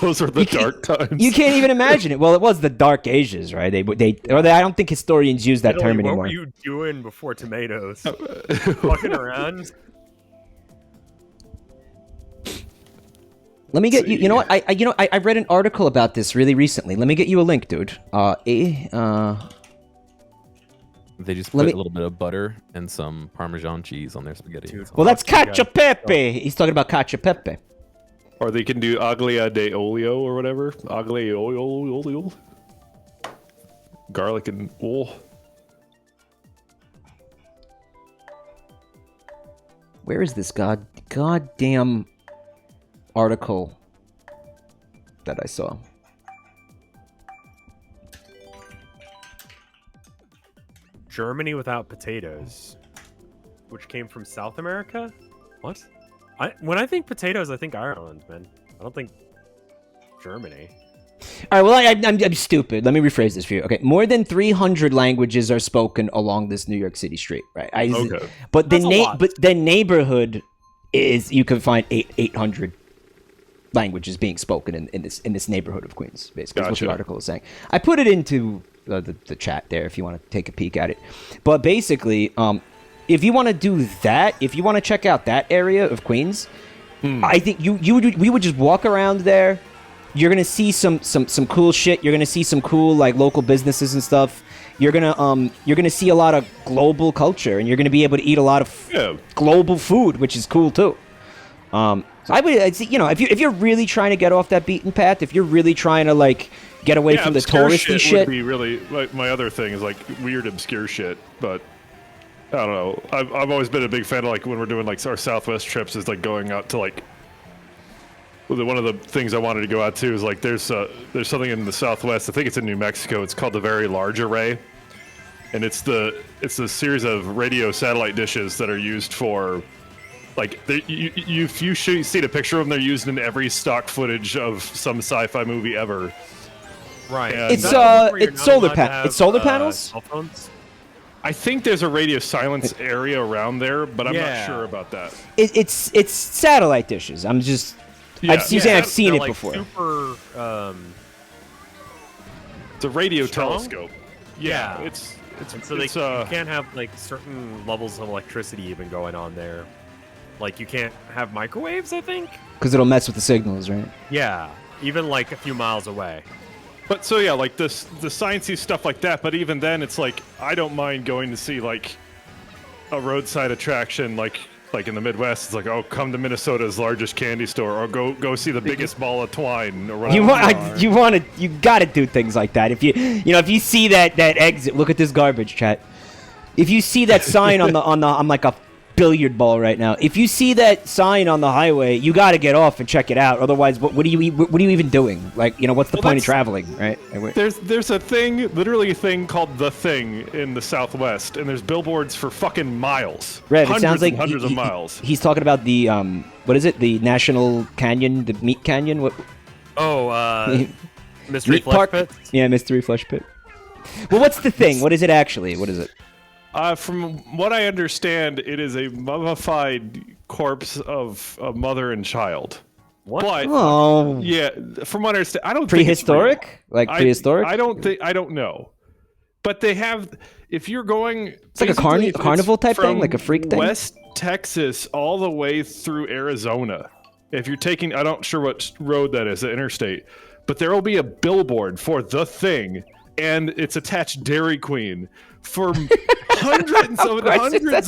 Those are the dark times. you can't even imagine it. Well, it was the Dark Ages, right? I don't think historians use that Italy, term what anymore. were you doing before tomatoes? Fucking around. Let me get you. You know what? I read an article about this really recently. Let me get you a link, dude. They just Let put me- a little bit of butter and some Parmesan cheese on their spaghetti. Dude. That's all. Well, that's Fuck you cacio pepe. He's talking about cacio pepe. Or they can do aglia de olio or whatever. Aglia olio. Garlic and wool. Where is this goddamn article that I saw? Germany without potatoes, which came from South America. What? When I think potatoes, I think Ireland, man. I don't think Germany. All right, well, I'm stupid. Let me rephrase this for you. Okay, more than 300 languages are spoken along this New York City street, right? Okay. But That's a lot. the neighborhood is, you can find 800 languages being spoken in this neighborhood of Queens, basically. Is what the Gotcha. article is saying. I put it into the chat there if you want to take a peek at it. But basically, if you want to do that, if you want to check out that area of Queens, I think we would just walk around there. You're gonna see some cool shit. You're gonna see some cool like local businesses and stuff. You're gonna see a lot of global culture, and you're gonna be able to eat a lot of global food, which is cool too. I'd say, if you're really trying to get off that beaten path, if you're really trying to like get away from the obscure touristy shit, would be really like my other thing is like weird obscure shit, but I don't know. I've always been a big fan of like when we're doing like our Southwest trips is like going out to like. One of the things I wanted to go out to is like there's something in the Southwest. I think it's in New Mexico. It's called the Very Large Array, and it's a series of radio satellite dishes that are used for, like if you see a picture of them, they're used in every stock footage of some sci-fi movie ever. Right. And it's It's solar panels. Cell phones. I think there's a radio silence area around there, but I'm not sure about that. It's satellite dishes. I'm just. Yeah. I've seen They're it like before. Super. It's a radio Strong? telescope. Yeah, Yeah. it's And so you can't have like certain levels of electricity even going on there. Like you can't have microwaves, I think. Because it'll mess with the signals, right? Yeah, even like a few miles away. But so yeah, like the sciencey stuff like that. But even then, it's like I don't mind going to see like a roadside attraction, like in the Midwest. It's like, oh, come to Minnesota's largest candy store, or go see the biggest ball of twine, or whatever. You gotta do things like that. If if you see that exit, look at this garbage, chat. If you see that sign on I'm like a billiard ball right now. If you see that sign on the highway, you got to get off and check it out. Otherwise, what are you even doing? Like, what's the point of traveling, right? There's a thing, literally a thing called The Thing in the Southwest, and there's billboards for fucking miles. Rev, it sounds like hundreds of miles. He's talking about the what is it? The National Canyon, the Meat Canyon. What? Oh, Mystery Meat Flesh Park? Pit. Yeah, Mystery Flesh Pit. Well, what's the thing? What is it actually? What is it? From what I understand, it is a mummified corpse of a mother and child. What? But Oh, yeah, from what I understand, I don't prehistoric? think it's Like real. prehistoric? I don't know. But they have, if you're going, It's like a basically, carnival it's type thing, from like a freak thing? West Texas all the way through Arizona. If you're taking, I'm not sure what road that is, the interstate, but there will be a billboard for The Thing, and it's attached Dairy Queen for hundreds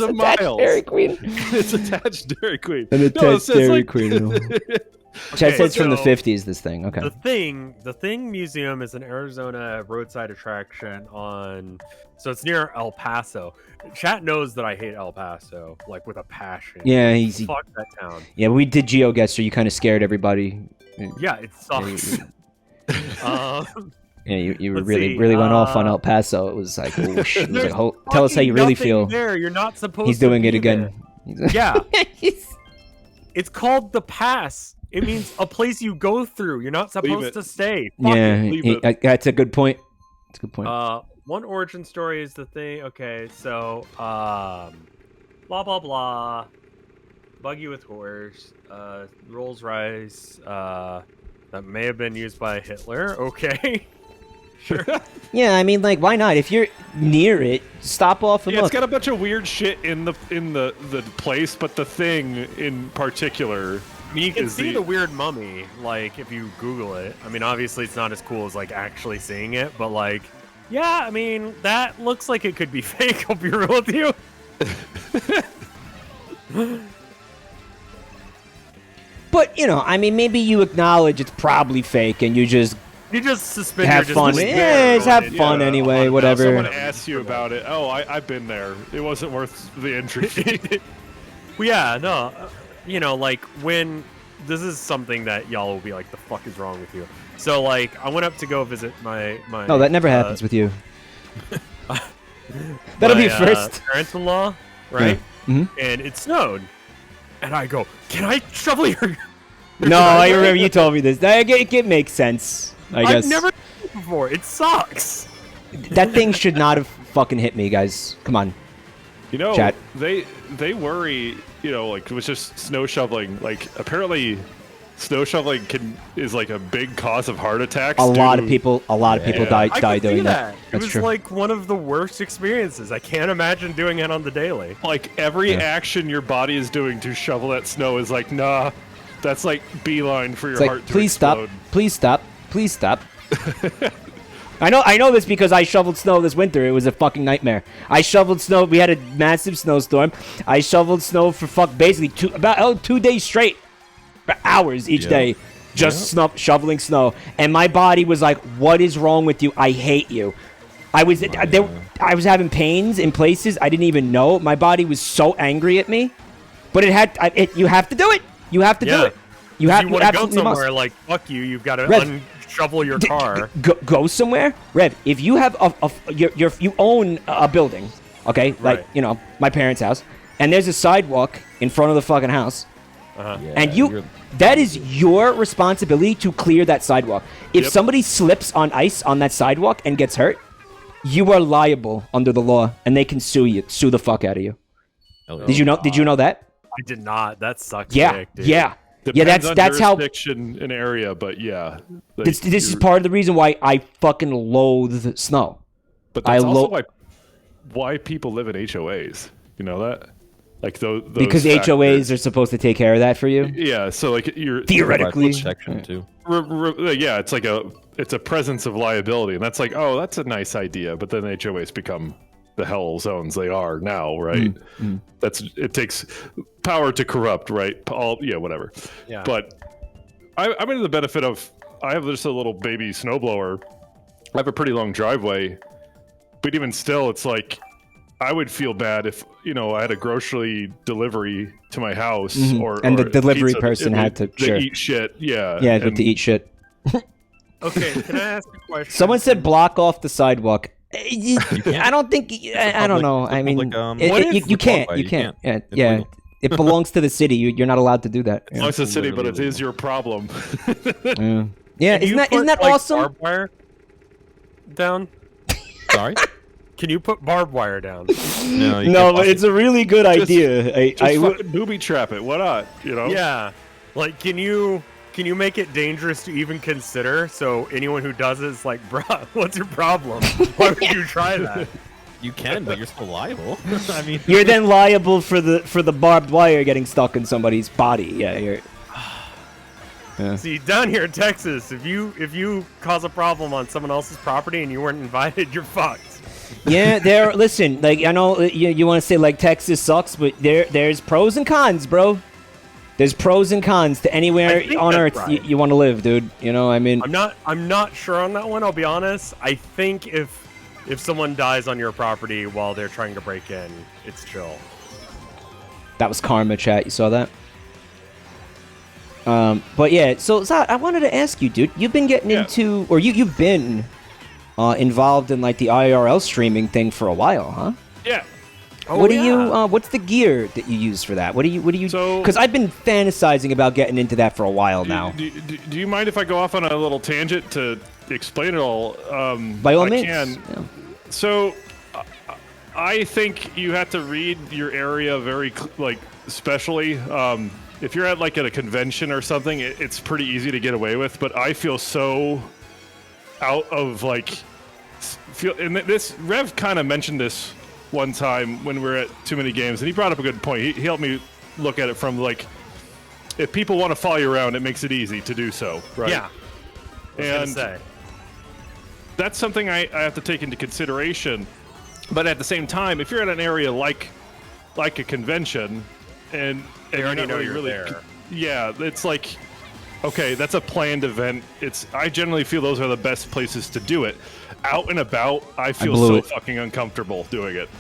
of miles. Dairy Queen. It's attached Dairy Queen. An it attached says, Dairy like- Queen. Chat Okay, said it's from the so 50s, this thing. Okay. The Thing Museum is an Arizona roadside attraction so it's near El Paso. Chat knows that I hate El Paso, like with a passion. Yeah, Fuck that town. yeah, we did GeoGuess, so you kind of scared everybody. Yeah, it sucks. Yeah, you Let's really see, went off on El Paso. It was like, oh, shit. It was there's like, tell us how you really nothing feel. There, you're not supposed. He's to doing it be again. there. Yeah, it's called the Pass. It means a place you go through. You're not supposed it. to stay. Fuck Yeah, it. Leave it. that's a good point. That's a good point. One origin story is the thing. Okay, so blah blah blah. Buggy with horse. Rolls Royce. That may have been used by Hitler. Okay. Sure. Yeah, I mean, like, why not? If you're near it, stop off and Yeah, look. it's got a bunch of weird shit in the place, but The Thing in particular. I mean, you can is see the weird mummy, like, if you Google it. I mean, obviously it's not as cool as, like, actually seeing it, but, like, yeah, I mean, that looks like it could be fake, I'll be real with you. But, I mean, maybe you acknowledge it's probably fake and you just You just suspend have your fun. disbelief. Yeah, just have Yeah, fun anyway, Now whatever. someone asks you about it. Oh, I've been there. It wasn't worth the entry fee. Well, yeah, no, like, when this is something that y'all will be like, the fuck is wrong with you? So, like, I went up to go visit my No, that never happens with you. That'll my, be a first. Parents-in-law, right? Mhm. And it snowed, and I go, "Can I shovel your?" No, I remember you told me this. It makes sense, I guess. I've never done it before. It sucks. That thing should not have fucking hit me, guys. Come on. You know, Chat. they worry, like it was just snow shoveling. Like apparently, snow shoveling is like a big cause of heart attacks. A lot of people die I could doing see that. It That's was true. like one of the worst experiences. I can't imagine doing it on the daily. Like every action your body is doing to shovel that snow is like, nah, that's like beeline for your It's like, heart to please stop, explode. please stop, please stop. I know this because I shoveled snow this winter. It was a fucking nightmare. I shoveled snow. We had a massive snowstorm. I shoveled snow for basically about 2 days straight, for hours each day, just shoveling snow. And my body was like, "What is wrong with you? I hate you." I was having pains in places I didn't even know. My body was so angry at me, but you have to do it. You have to do it. You want to go absolutely somewhere must. like fuck you. You've got to Rev, unshovel your car. Go somewhere, Rev. If you have you own a building, okay, like Right. My parents' house, and there's a sidewalk in front of the fucking house, and that is your responsibility to clear that sidewalk. If somebody slips on ice on that sidewalk and gets hurt, you are liable under the law, and they can sue the fuck out of you. Did you know that? I did not. That sucks. Yeah, dick, dude. yeah. Depends on That's how. jurisdiction and area, but yeah. Like, This is part of the reason why I fucking loathe snow. But that's also why people live in HOAs. You know that? Like those because HOAs are supposed to take care of that for you. Yeah, so like you're theoretically protection too. Yeah, it's like it's a presence of liability, and that's like, oh, that's a nice idea. But then HOAs become the hell zones they are now, right? It takes power to corrupt, right? Whatever. Yeah. But I'm into the benefit of I have just a little baby snowblower. I have a pretty long driveway, but even still, it's like I would feel bad if I had a grocery delivery to my house, and the delivery person had to eat shit. Yeah, to eat shit. Okay, can I ask a question? Someone said block off the sidewalk. I don't think. I don't know. I mean, you can't. You can't. Yeah. It belongs to the city. You're not allowed to do that. It belongs to the city, but it is your problem. Yeah, isn't that awesome? Barbed wire down. Sorry. Can you put barbed wire down? No, but it's a really good idea. Just fucking booby trap it. Why not? Yeah. Like, can you make it dangerous to even consider? So anyone who does it is like, bruh, what's your problem? Why would you try that? You can, but you're still liable. I mean, you're then liable for the barbed wire getting stuck in somebody's body. Yeah, you're. Yeah. See, down here in Texas, if you cause a problem on someone else's property and you weren't invited, you're fucked. Yeah, listen, like I know you want to say like Texas sucks, but there's pros and cons, bro. There's pros and cons to anywhere on Earth you want to live, dude. I mean, I'm not sure on that one. I'll be honest. I think if someone dies on your property while they're trying to break in, it's chill. That was karma, chat. You saw that? But yeah, so Zod, I wanted to ask you, dude. You've been getting into, or you've been involved in like the IRL streaming thing for a while, huh? Yeah. What's the gear that you use for that? What do you? Because I've been fantasizing about getting into that for a while now. Do you mind if I go off on a little tangent to explain it all? By all means. Yeah. So, I think you have to read your area very specially. If you're at a convention or something, it's pretty easy to get away with. But I feel so out of and this Rev kind of mentioned this one time when we were at Too Many Games, and he brought up a good point. He helped me look at it from if people want to follow you around, it makes it easy to do so, right? Yeah. And that's something I have to take into consideration. But at the same time, if you're at an area like a convention, and they already know you're really there. Yeah, it's like, okay, that's a planned event. I generally feel those are the best places to do it. Out and about, I feel so fucking uncomfortable doing it.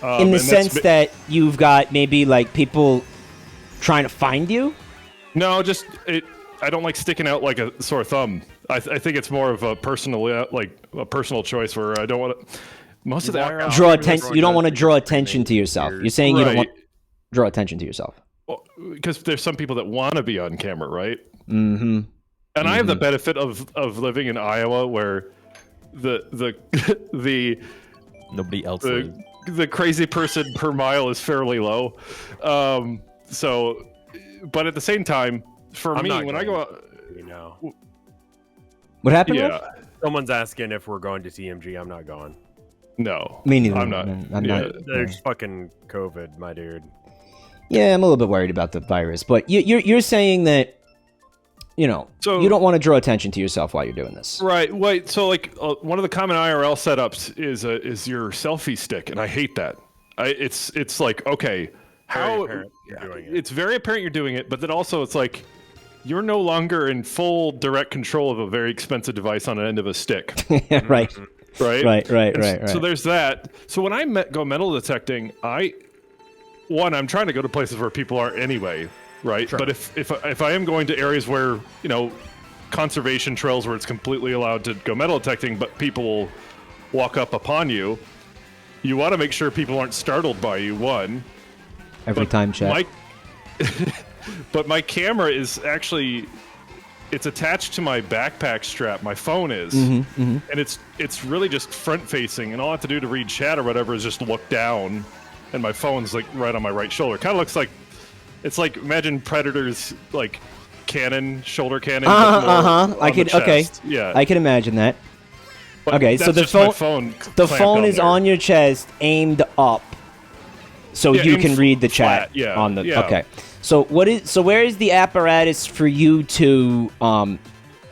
In the sense that you've got maybe people trying to find you? No, just I don't like sticking out like a sore thumb. I think it's more of a personal choice where I don't want to. Most of the IRL Draw streamers attention. You don't want to draw attention to yourself. You're saying you don't want draw attention to yourself. because there's some people that want to be on camera, right? Mm-hmm. And I have the benefit of living in Iowa, where the Nobody else. the crazy person per mile is fairly low. So, but at the same time, for me, when I go out, What happened? yeah, Rick? Someone's asking if we're going to TMG. I'm not going. no, Me neither. I'm not. I'm Yeah. not. There's fucking COVID, my dude. Yeah, I'm a little bit worried about the virus, but you're saying that, So- you don't want to draw attention to yourself while you're doing this. Right. Wait. So, like, one of the common IRL setups is your selfie stick, and I hate that. It's like, okay, how apparent you're doing it. it's very apparent you're doing it, but then also it's like you're no longer in full direct control of a very expensive device on the end of a stick. Right. Right. Right. So there's that. So when I go metal detecting, I'm trying to go to places where people aren't anyway. Right. Sure. But if I am going to areas where, conservation trails where it's completely allowed to go metal detecting, but people will walk up upon you, you want to make sure people aren't startled by you, one. Every time, chat. But my camera is actually, it's attached to my backpack strap. My phone is. And it's really just front facing, and all I have to do to read chat or whatever is just look down, and my phone's like right on my right shoulder. Kind of looks like, it's like, imagine Predator's like cannon, shoulder cannon. I could. Okay. Yeah. I can imagine that. But Okay, so that's the just phone, my phone the clamped phone is there. on your chest, aimed up, so Yeah, you aimed can read the flat, chat yeah, on the. yeah. Okay. So where is the apparatus for you to like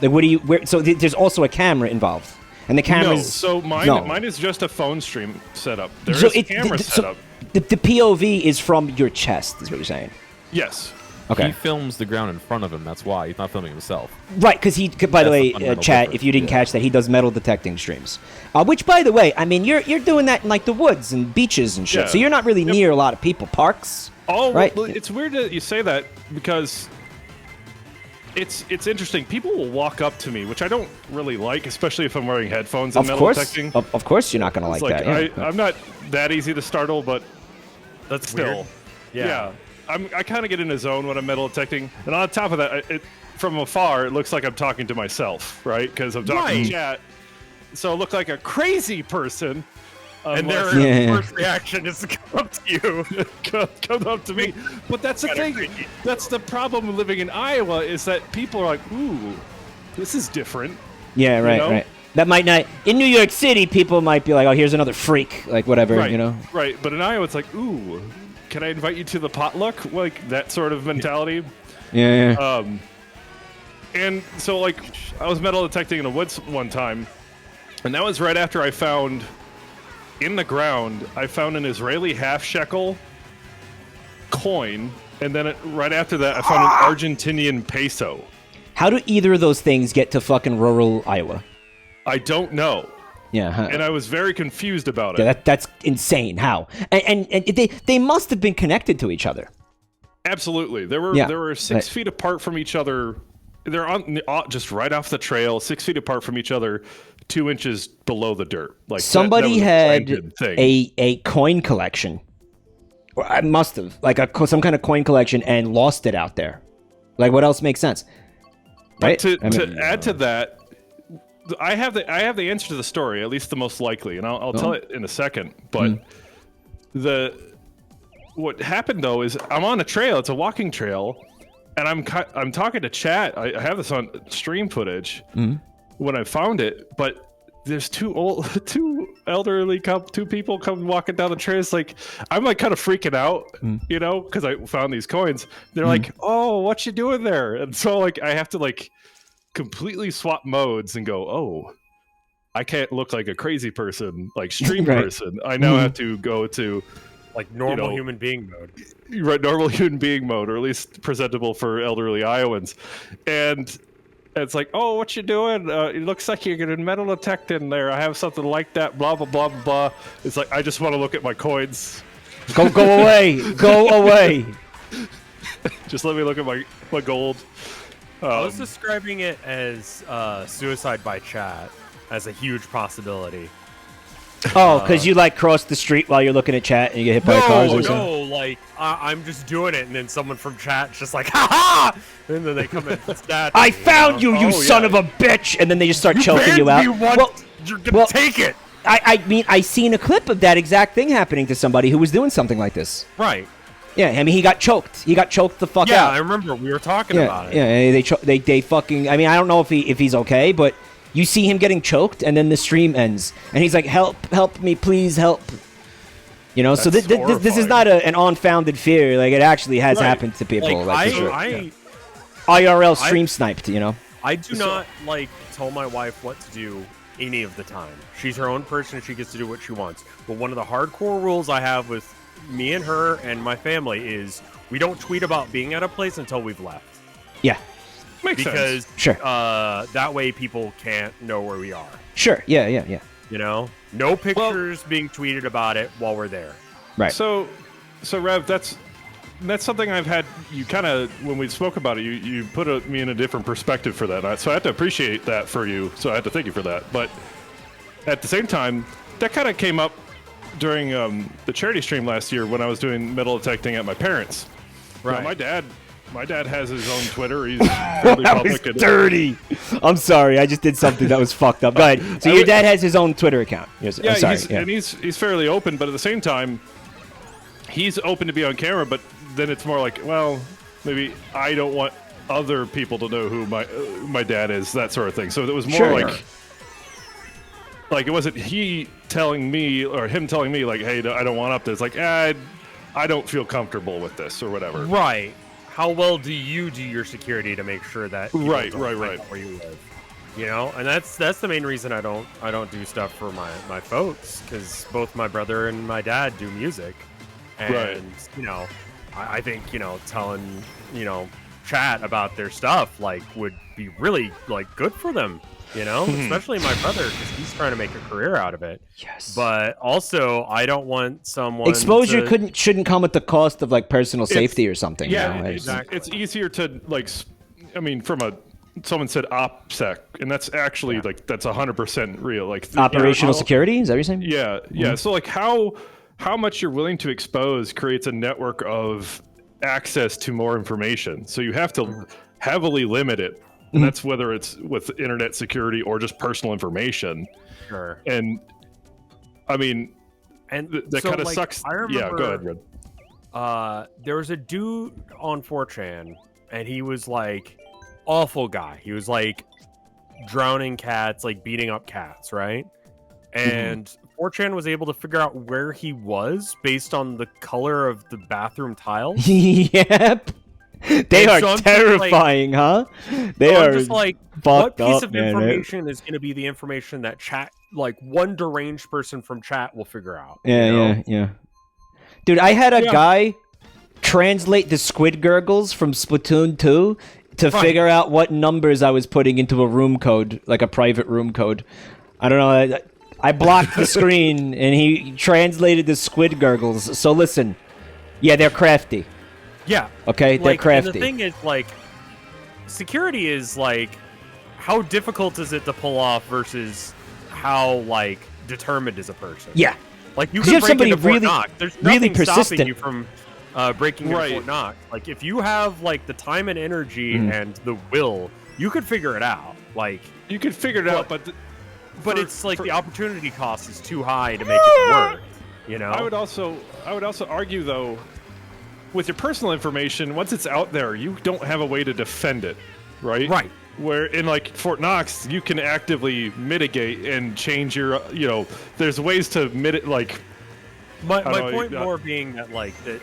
what do you where? So there's also a camera involved, and the No, camera's so mine is just a phone stream setup. There is a camera setup. The POV is from your chest, is what you're saying. Yes. Okay. He films the ground in front of him. That's why he's not filming himself. Right, because by the That's way, the fundamental chat, difference, if you didn't yeah. catch that, he does metal detecting streams. Which, by the way, I mean, you're doing that in like the woods and beaches and shit, Yeah. so you're not really near a lot of people. Parks. Oh, right. well, it's weird that you say that because it's interesting. People will walk up to me, which I don't really like, especially if I'm wearing headphones and Of metal course, detecting. of course, you're not gonna like It's like that. Yeah. I'm not that easy to startle, but That's still, weird. yeah. I kind of get in a zone when I'm metal detecting, and on top of that, from afar it looks like I'm talking to myself, right? Because I'm talking to chat, so I look like a crazy person. And unless- their Yeah. first reaction is to come up to you. come up to me. But that's the thing. That's the problem living in Iowa is that people are like, ooh, this is different. Yeah, right, know? right. That might not in New York City. People might be like, "Oh, here's another freak," like whatever, Right. you know. Right. But in Iowa, it's like, ooh, can I invite you to the potluck? Like that sort of mentality. Yeah. And so, like, I was metal detecting in the woods one time, and that was right after I found in the ground, I found an Israeli half shekel coin, and then right after that, I found an Argentinian peso. How do either of those things get to fucking rural Iowa? I don't know, Yeah. Huh. and I was very confused about it. Yeah, that's insane. How? And they must have been connected to each other. Absolutely, there were Yeah, 6 right. feet apart from each other. They're on just right off the trail, 6 feet apart from each other, 2 inches below the dirt. Like Somebody that was had planted thing. a coin collection. Or I must have like some kind of coin collection and lost it out there. Like what else makes sense? Right? To I mean, add to that, I have the answer to the story, at least the most likely, and I'll tell it in a second. But what happened though is I'm on a trail. It's a walking trail, and I'm talking to chat. I have this on stream footage when I found it, but there's two people come walking down the trail. It's like I'm like kind of freaking out, you know, because I found these coins. They're like, "Oh, what you doing there?" And so like I have to like completely swap modes and go, "Oh, I can't look like a crazy person, like stream Right. person. I now have to go to Like normal know, human being mode. right normal human being mode, or at least presentable for elderly Iowans." And it's like, "Oh, what you doing? It looks like you're getting metal detect in there. I have something like that. Blah blah blah blah blah." It's like I just want to look at my coins. go away. Go away. Just let me look at my gold. I was describing it as suicide by chat as a huge possibility. Oh, because you like cross the street while you're looking at chat and you get hit by cars or something? No, like I'm just doing it, and then someone from chat's just like, ha ha, and then they come in and stab I me, found you, you son of a bitch! And then they just start choking you out. You're gonna take it. I mean, I seen a clip of that exact thing happening to somebody who was doing something like this. Right. Yeah, I mean, he got choked. He got choked the fuck out. Yeah, I remember we were talking about it. Yeah, they fucking. I mean, I don't know if he's okay, but you see him getting choked, and then the stream ends, and he's like, "Help me, please help." You know, so this is not an unfounded fear. Like, it actually has happened to people. IRL stream sniped. You know. I do not tell my wife what to do any of the time. She's her own person. She gets to do what she wants. But one of the hardcore rules I have with me and her and my family is we don't tweet about being at a place until we've left. Yeah. Makes sense. Sure. That way people can't know where we are. Sure. Yeah. You know? No pictures being tweeted about it while we're there. Right. So Rev, that's something I've had. You kind of, when we spoke about it, you put me in a different perspective for that. So I have to appreciate that for you. So I have to thank you for that. But at the same time, that kind of came up during the charity stream last year when I was doing metal detecting at my parents'. Right. Now, my dad has his own Twitter. He's fairly That public. was dirty. I'm sorry. I just did something that was fucked up. Go ahead. So your dad has his own Twitter account. Yes, Yeah, I'm sorry. and he's fairly open, but at the same time, he's open to be on camera. But then it's more like, well, maybe I don't want other people to know who my dad is, that sort of thing. So it was more like it wasn't he telling me or him telling me like, hey, I don't want up this. Like, I don't feel comfortable with this or whatever. Right. How well do you do your security to make sure that right where you live? You know, and that's the main reason I don't do stuff for my folks, because both my brother and my dad do music, and you know, I think telling chat about their stuff would be really good for them. You know, especially my brother, because he's trying to make a career out of it. Yes. But also, I don't want someone exposure shouldn't come at the cost of personal safety or something. Yeah, exactly. It's easier to I mean, someone said OPSEC, and that's actually that's 100% real. Operational security. Is that what you're saying? Yeah, yeah. So how much you're willing to expose creates a network of access to more information. So you have to heavily limit it. And that's whether it's with internet security or just personal information. Sure. And I mean, that kind of sucks. I remember, yeah, go ahead, Red. There was a dude on 4chan, and he was awful guy. He was drowning cats, beating up cats, right? And 4chan was able to figure out where he was based on the color of the bathroom tiles. Yep. They are terrifying, huh? They are just what piece of information is going to be the information that chat, one deranged person from chat will figure out? Yeah. Dude, I had a guy translate the squid gurgles from Splatoon 2 to figure out what numbers I was putting into a room code, a private room code. I don't know. I blocked the screen, and he translated the squid gurgles. So listen, yeah, they're crafty. Yeah. Okay, they're crafty. And the thing is, security is, how difficult is it to pull off versus how, determined is a person? Yeah. You can break into Fort really, Knox. There's really nothing persistent. stopping you from breaking into Fort Knox. If you have, the time and energy and the will, you could figure it out. You could figure it out, but it's the opportunity cost is too high to make it work. You know. I would also argue though, with your personal information, once it's out there, you don't have a way to defend it, right? Right. Where in Fort Knox, you can actively mitigate and change your, there's ways to mitigate. My point more being that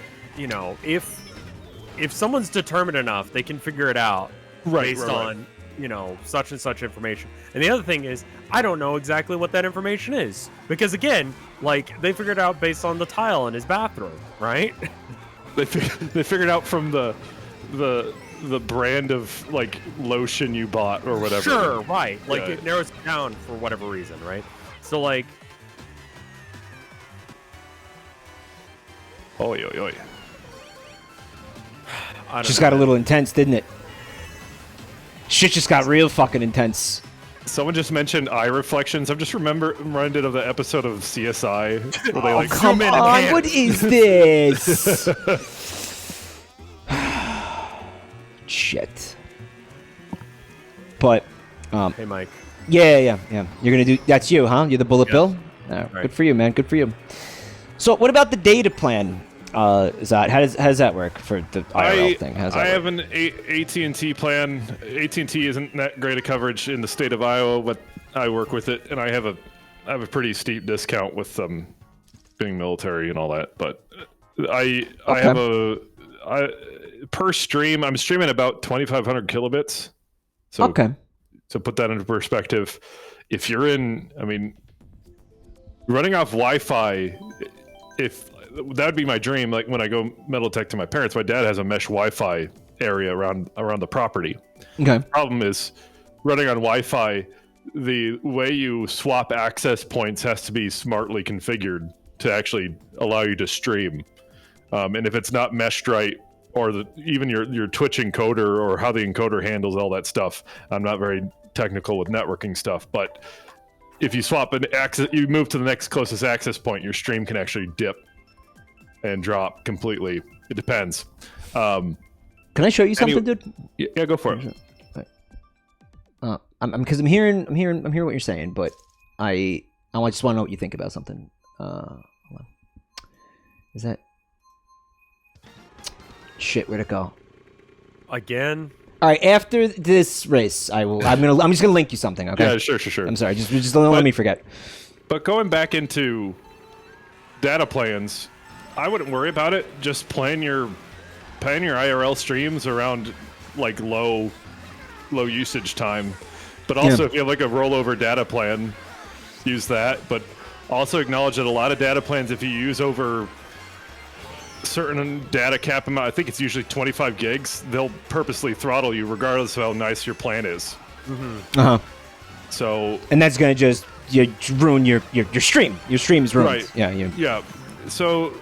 if someone's determined enough, they can figure it out based on such and such information. And the other thing is, I don't know exactly what that information is, because again, they figured it out based on the tile in his bathroom, right? They figured out from the brand of lotion you bought or whatever. Sure, right. It narrows it down for whatever reason, right? So Oi. Just got a little intense, didn't it? Shit just got real fucking intense. Someone just mentioned eye reflections. I'm just reminded of the episode of CSI where they like Come zoom in on, and what is this? Shit. But, Hey, Mike. yeah. You're gonna do. That's you, huh? You're the bullet bill. Right. Good for you, man. Good for you. So, what about the data plan? Zod, how does that work for the IRL thing? How's that I work? have an AT&T plan. AT&T isn't that great a coverage in the state of Iowa, but I work with it, and I have a pretty steep discount with being military and all that. But I have per stream. I'm streaming about 2,500 kilobits. So Okay. To put that into perspective, if you're running off Wi-Fi, that would be my dream. Like when I go metal tech to my parents, my dad has a mesh Wi-Fi area around the property. Okay. The problem is running on Wi-Fi, the way you swap access points has to be smartly configured to actually allow you to stream. And if it's not meshed right, or even your Twitch encoder or how the encoder handles all that stuff, I'm not very technical with networking stuff, but if you swap you move to the next closest access point, your stream can actually dip and drop completely. It depends. Can I show you something, dude? Yeah, go for it. Because I'm hearing what you're saying, but I just want to know what you think about something. Hold on. Is that shit? Where'd it go? Again? All right. After this race, I'm just gonna link you something. Okay. Yeah, sure. I'm sorry. Just don't let me forget. But going back into data plans, I wouldn't worry about it. Just plan your IRL streams around like low usage time. But also, if you have like a rollover data plan, use that. But also acknowledge that a lot of data plans, if you use over certain data cap amount, I think it's usually 25 gigs, they'll purposely throttle you regardless of how nice your plan is. So, and that's gonna just ruin your stream. Your stream is ruined. Right. Yeah. So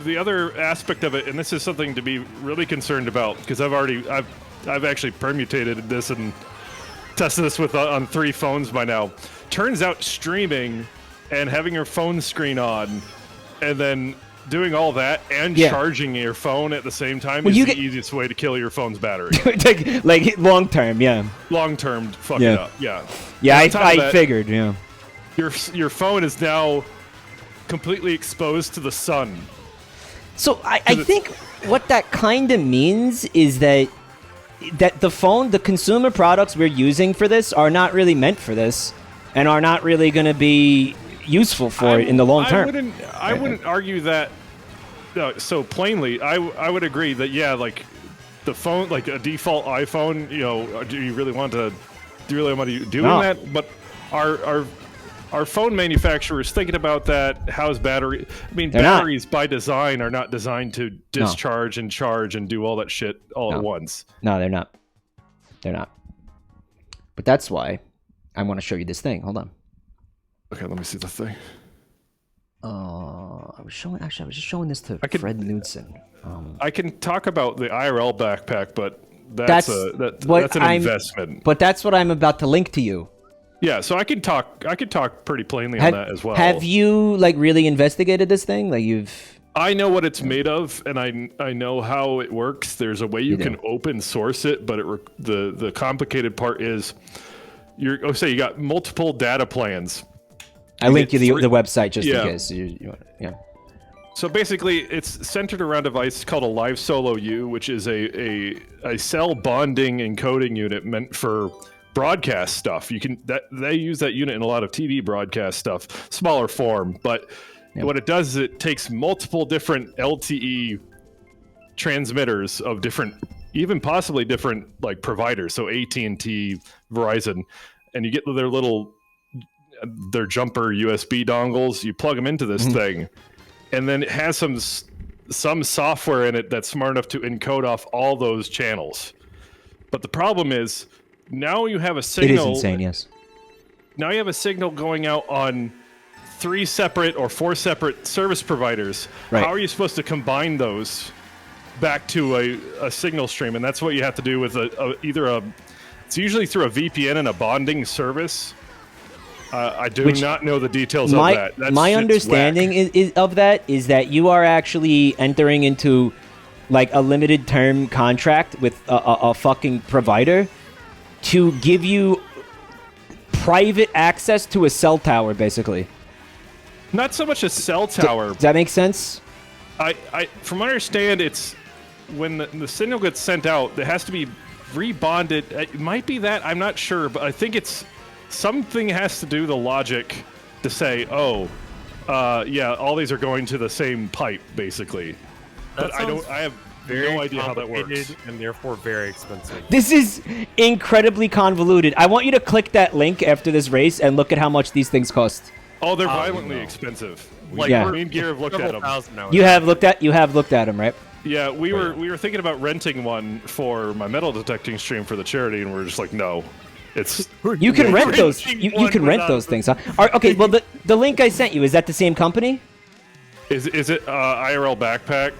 the other aspect of it, and this is something to be really concerned about, because I've actually permutated this and tested this with on 3 phones by now. Turns out streaming and having your phone screen on and then doing all that and charging your phone at the same time is the easiest way to kill your phone's battery. like long term, yeah. Long term, fuck it up, yeah. Yeah, I figured, yeah. Your phone is now completely exposed to the sun. So I think what that kind of means is that the consumer products we're using for this are not really meant for this, and are not really going to be useful for it in the long term. I wouldn't argue that so plainly. I would agree that like the phone, like a default iPhone, do you really want to be doing that? But our phone manufacturers thinking about that. How's battery? I mean, batteries by design are not designed to discharge and charge and do all that shit at once. No, they're not. They're not. But that's why I want to show you this thing. Hold on. Okay, let me see the thing. I was just showing this to Fred Knudsen. I can talk about the IRL backpack, but that's an investment. But that's what I'm about to link to you. Yeah, so I could talk pretty plainly on that as well. Have you really investigated this thing? I know what it's made of, and I know how it works. There's a way you can open source it, but the complicated part is you got multiple data plans. I linked you the website just in case. Yeah. So basically, it's centered around a device called a Live Solo U, which is a cell bonding encoding unit meant for broadcast stuff. They use that unit in a lot of TV broadcast stuff, smaller form, but what it does is it takes multiple different LTE transmitters of different, even possibly different providers. So AT&T, Verizon, and you get their jumper USB dongles. You plug them into this thing, and then it has some software in it that's smart enough to encode off all those channels. But the problem is, now you have a signal. It is insane, yes. Now you have a signal going out on 3 separate or 4 separate service providers. Right. How are you supposed to combine those back to a signal stream? And that's what you have to do with either a It's usually through a VPN and a bonding service. I do not know the details of that. My understanding of that is that you are actually entering into like a limited term contract with a fucking provider to give you private access to a cell tower, basically. Not so much a cell tower. Does that make sense? From what I understand, it's when the signal gets sent out, it has to be rebonded. It might be that, I'm not sure, but I think it's something has to do the logic to say, yeah, all these are going to the same pipe, basically. But I have no idea how that works. And therefore very expensive. This is incredibly convoluted. I want you to click that link after this race and look at how much these things cost. Oh, they're violently expensive. Like, Yeah. Me and Gear have looked at them. You have looked at them, right? Yeah, we were thinking about renting one for my metal detecting stream for the charity, and we're just like, no. You can rent those. You can rent those things, huh? Okay, well, the link I sent you, is that the same company? Is it IRL Backpack?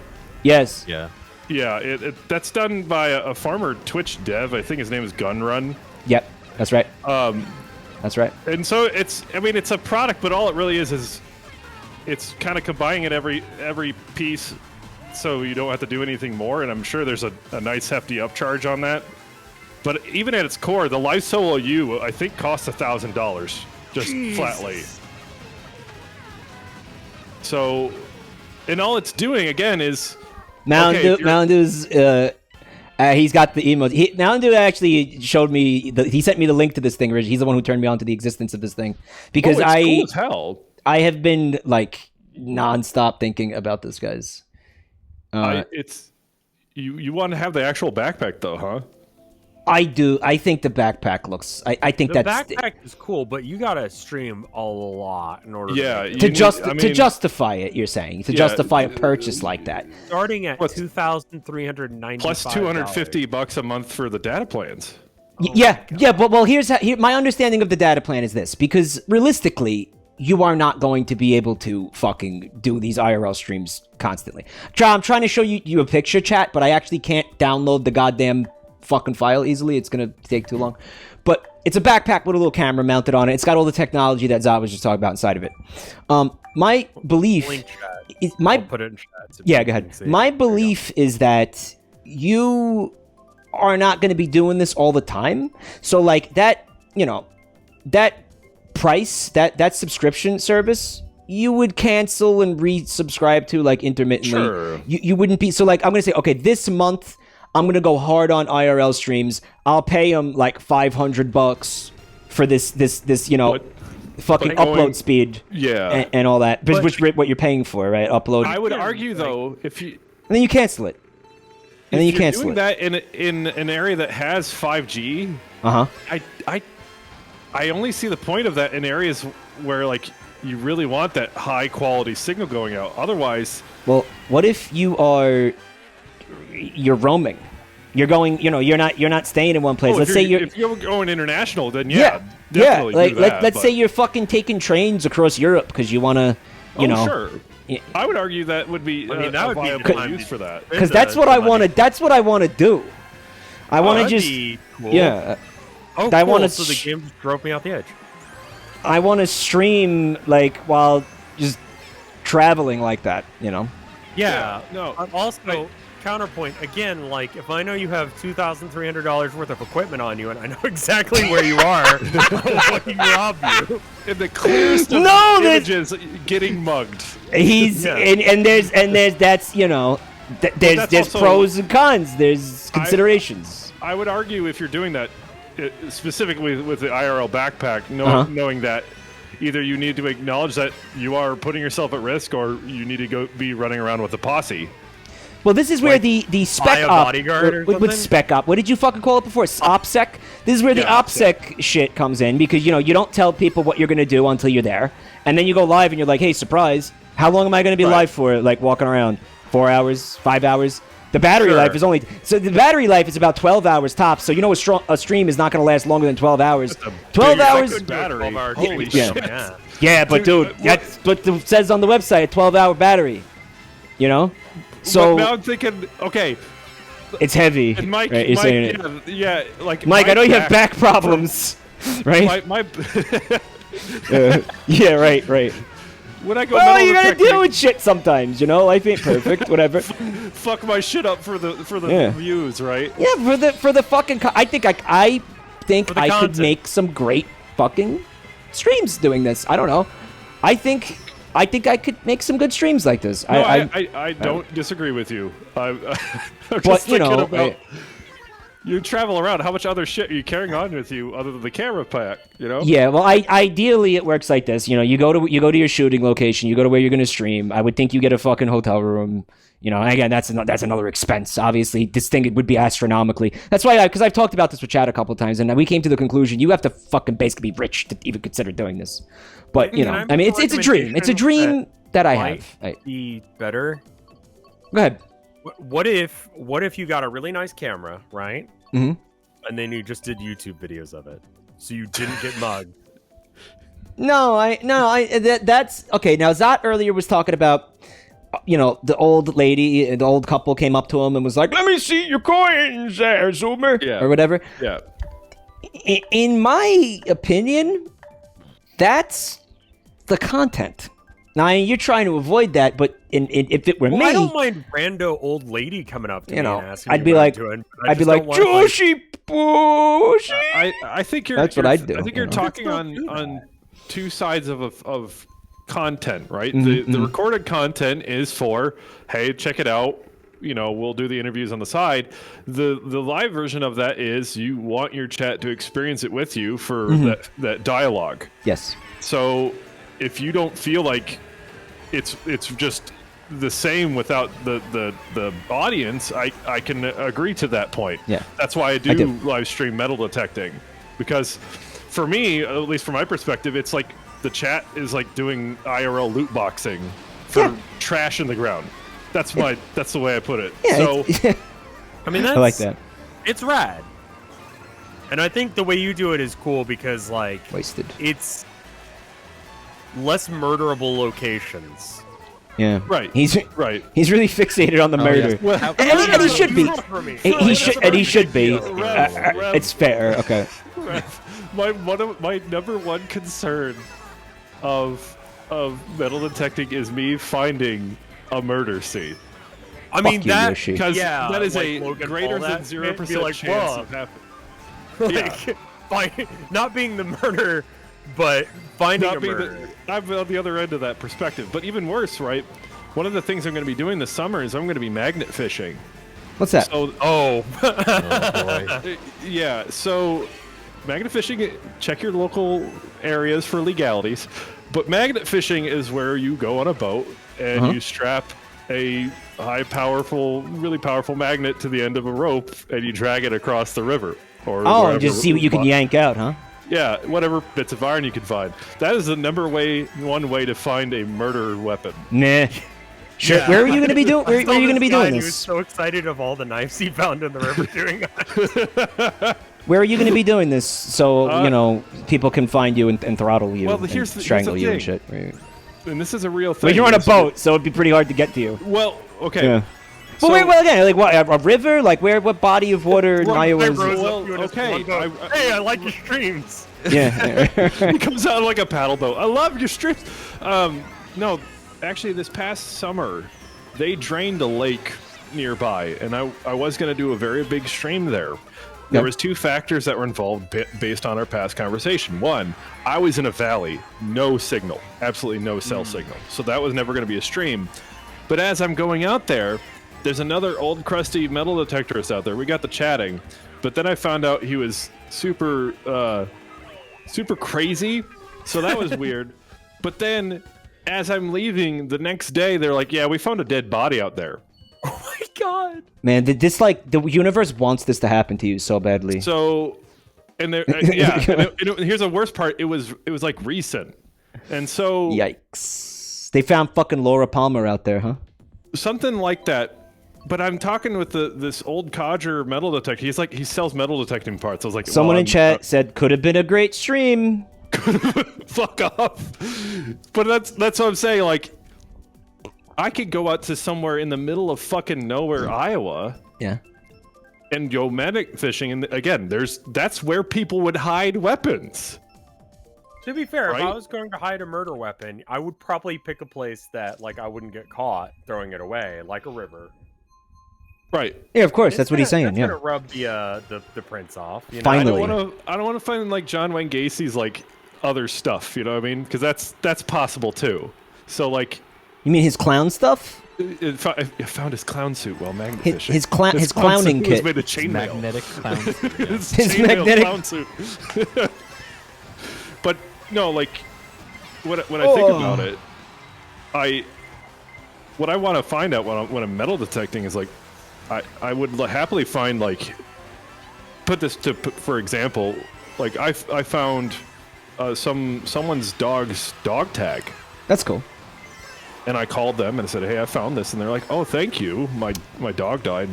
Yes. Yeah. Yeah, that's done by a farmer Twitch dev. I think his name is Gunrun. Yep, that's right. That's right. And so it's a product, but all it really is it's kind of combining it every piece, so you don't have to do anything more. And I'm sure there's a nice hefty upcharge on that. But even at its core, the Live Solo U I think costs $1,000 just flatly. So, and all it's doing again is Mountain Dew's he's got the emote. Mountain Dew actually showed me he sent me the link to this thing, Rich. He's the one who turned me on to the existence of this thing because it's cool as hell. I have been like nonstop thinking about this, guys. It's you want to have the actual backpack though, huh? I do. I think the backpack looks. I think the that's backpack is cool, but you gotta stream a lot in order. To justify it. You're saying to justify a purchase like that. Starting at $2,390 plus $250 a month for the data plans. Yeah. But here's my understanding of the data plan is this, because realistically, you are not going to be able to fucking do these IRL streams constantly. I'm trying to show you a picture, chat, but I actually can't download the goddamn fucking file easily. It's gonna take too long. But it's a backpack with a little camera mounted on it. It's got all the technology that Zod was just talking about inside of it. My belief is I'll put it in chat. Yeah, go ahead. My belief is that you are not going to be doing this all the time. So like that, that price, that subscription service, you would cancel and resubscribe to like intermittently. Sure. You wouldn't be. So like I'm going to say, okay, this month I'm going to go hard on IRL streams. I'll pay them like $500 for this fucking upload speed. Yeah. And all that. Which what you're paying for, right? Upload. I would argue though, if you and then you cancel it. And then you cancel doing it. that in an area that has 5G, I only see the point of that in areas where like you really want that high quality signal going out. Otherwise, well, what if you're roaming? You're going, you're not staying in one place. Let's say if you're going international, then definitely like do that, let's say you're fucking taking trains across Europe because you want to, sure. I would argue that would be that would be viable use for that. Because that's what I want to. That's what I want to do. I want to just, cool. yeah. Oh, I cool. want to. So the game just drove me off the edge. I want to stream like while just traveling like that. Yeah. No. Also, counterpoint again. Like, if I know you have $2,300 worth of equipment on you, and I know exactly where you are, I'll fucking rob you. In the clearest of images, getting mugged. He's and there's that's there's also, pros and cons. There's considerations. I would argue if you're doing that specifically with the IRL backpack, knowing that either you need to acknowledge that you are putting yourself at risk, or you need to be running around with a posse. Well, this is where the spec op with spec op. What did you fucking call it before? OPSEC. This is where the OPSEC shit comes in, because you don't tell people what you're gonna do until you're there, and then you go live and you're like, hey, surprise! How long am I gonna be live for? Like walking around 4 hours, 5 hours. The battery life is the battery life is about 12 hours tops. So a stream is not going to last longer than 12 hours. 12 hours battery. Holy shit. Yeah. Yeah, but dude, that's what it says on the website. A 12-hour battery. So but now I'm thinking, okay, It's heavy. And Mike, right? You're Mike, saying it. yeah, like Mike, I know you have back problems, right? My Yeah, right. when I go Well, you metal gotta deal detecting, with shit sometimes, you know. Life ain't perfect, whatever. fuck my shit up for the Yeah. views, right? Yeah, for the fucking. I think I For the could content. make some great fucking streams doing this. I don't know. I think I could make some good streams like this. No, I don't disagree with you. I'm But, just you thinking know, about you travel around. How much other shit are you carrying on with you other than the camera pack? You know? Yeah, well, ideally it works like this. You know, you go to your shooting location, you go to where you're gonna stream. I would think you get a fucking hotel room. You know, and again, that's another expense. Obviously, this thing would be astronomically. That's why, because I've talked about this with Chad a couple times, and we came to the conclusion you have to fucking basically be rich to even consider doing this. But you know, Can I mean, it's a dream. It's a dream that I might have. be better. Go ahead. What if you got a really nice camera, right? Mhm. And then you just did YouTube videos of it, so you didn't get mugged. That's okay. Now Zot earlier was talking about, you know, the old lady, the old couple came up to him and was like, "Let me see your coins, there, Zoomer," Yeah. or whatever. Yeah. In my opinion, that's the content. Now you're trying to avoid that, but if it were Well, me, I don't mind rando old lady coming up to you me know, and asking I'd me be what I'm like, doing, but I I'd be just like, don't want, Joshi, Boshi. I think you're. That's what I'd do, I think you you're know? talking Let's not do on two sides of content, right? Mm-hmm, The recorded content is for, hey, check it out. You know, we'll do the interviews on the side. The live version of that is you want your chat to experience it with you for that dialogue. Yes. So if you don't feel like it's just the same without the audience, I can agree to that point. Yeah. That's why I do. live stream metal detecting, because for me, at least from my perspective, it's like the chat is like doing IRL loot boxing for Yeah. trash in the ground. That's the way I put it. Yeah. So I mean, that's, I like that. It's rad, and I think the way you do it is cool because like Wasted. it's less murderable locations. Yeah. right, He's right. He's really fixated on the murder. Well, And he should be. For me. He should be. Rev. It's fair. Okay. my number one concern of metal detecting is me finding a murder scene, I mean Fuck you, that Yoshi. because yeah, that is like a Logan greater Paul, than that 0% be like, chance "Whoa." of happening. Like, not being the murder, but finding a Not being murder. I'm on the other end of that perspective. But even worse, right? One of the things I'm going to be doing this summer is I'm going to be magnet fishing. What's that? So Oh, Oh boy. yeah, so magnet fishing, check your local areas for legalities. But magnet fishing is where you go on a boat and you strap a really powerful magnet to the end of a rope and you drag it across the river. Or Oh, wherever and just see what you can yank out, huh? Yeah, whatever bits of iron you can find. That is the one way to find a murder weapon. Nah. Sure. Yeah. Where are you going to be doing? Where I are saw you going to this be guy doing and He was this? so excited of all the knives he found in the river doing that. Where are you going to be doing this so you know people can find you and throttle you? Well, and here's the strangle you and thing. shit. Right. And this is a real thing. But you're on a It's- boat, so it'd be pretty hard to get to you. Well, okay. Yeah. But So- well, again, like what? A river? Like where? What body of water in Iowa Guy is? rose Well, up to you in his okay, one boat. Hey, I like your streams. Yeah. He comes out like a paddle boat. I love your strips. No, actually, this past summer, they drained a lake nearby, and I was going to do a very big stream there. There Yep. was two factors that were involved based on our past conversation. One, I was in a valley, no signal, absolutely no cell signal, so that was never going to be a stream. But as I'm going out there, there's another old crusty metal detectorist out there. We got the chatting, but then I found out he was super crazy, so that was weird. But then, as I'm leaving the next day, they're like, "Yeah, we found a dead body out there." Oh my god. Man, this like the universe wants this to happen to you so badly. So, and there, yeah. And here's the worst part: it was like recent, and so Yikes! They found fucking Laura Palmer out there, huh? something like that. But I'm talking with this old codger metal detector. He sells metal detecting parts. I was like, Someone well, in chat said could have been a great stream. fuck off. But that's what I'm saying. Like, I could go out to somewhere in the middle of fucking nowhere, Iowa, Yeah. and nomadic fishing, and again, that's where people would hide weapons. To be fair, Right? if I was going to hide a murder weapon, I would probably pick a place that like I wouldn't get caught throwing it away, like a river. Right. Yeah, of course. That's what he's saying. That's Yeah. gonna rub the prince off. You know? Finally. I don't want to find like John Wayne Gacy's like other stuff. You know what I mean? Because that's possible too. So like, You mean his clown stuff? I found his clown suit while magnet His, fishing. his clowning suit was kit. made of chainmail. Magnetic clown. His His chainmail magnetic- clown suit. But no, like when I think about it, what I want to find out when I'm metal detecting is like, I would happily find like, for example, like I found someone's dog's dog tag, That's cool. and I called them and I said, hey, I found this, and they're like, oh, thank you, my dog died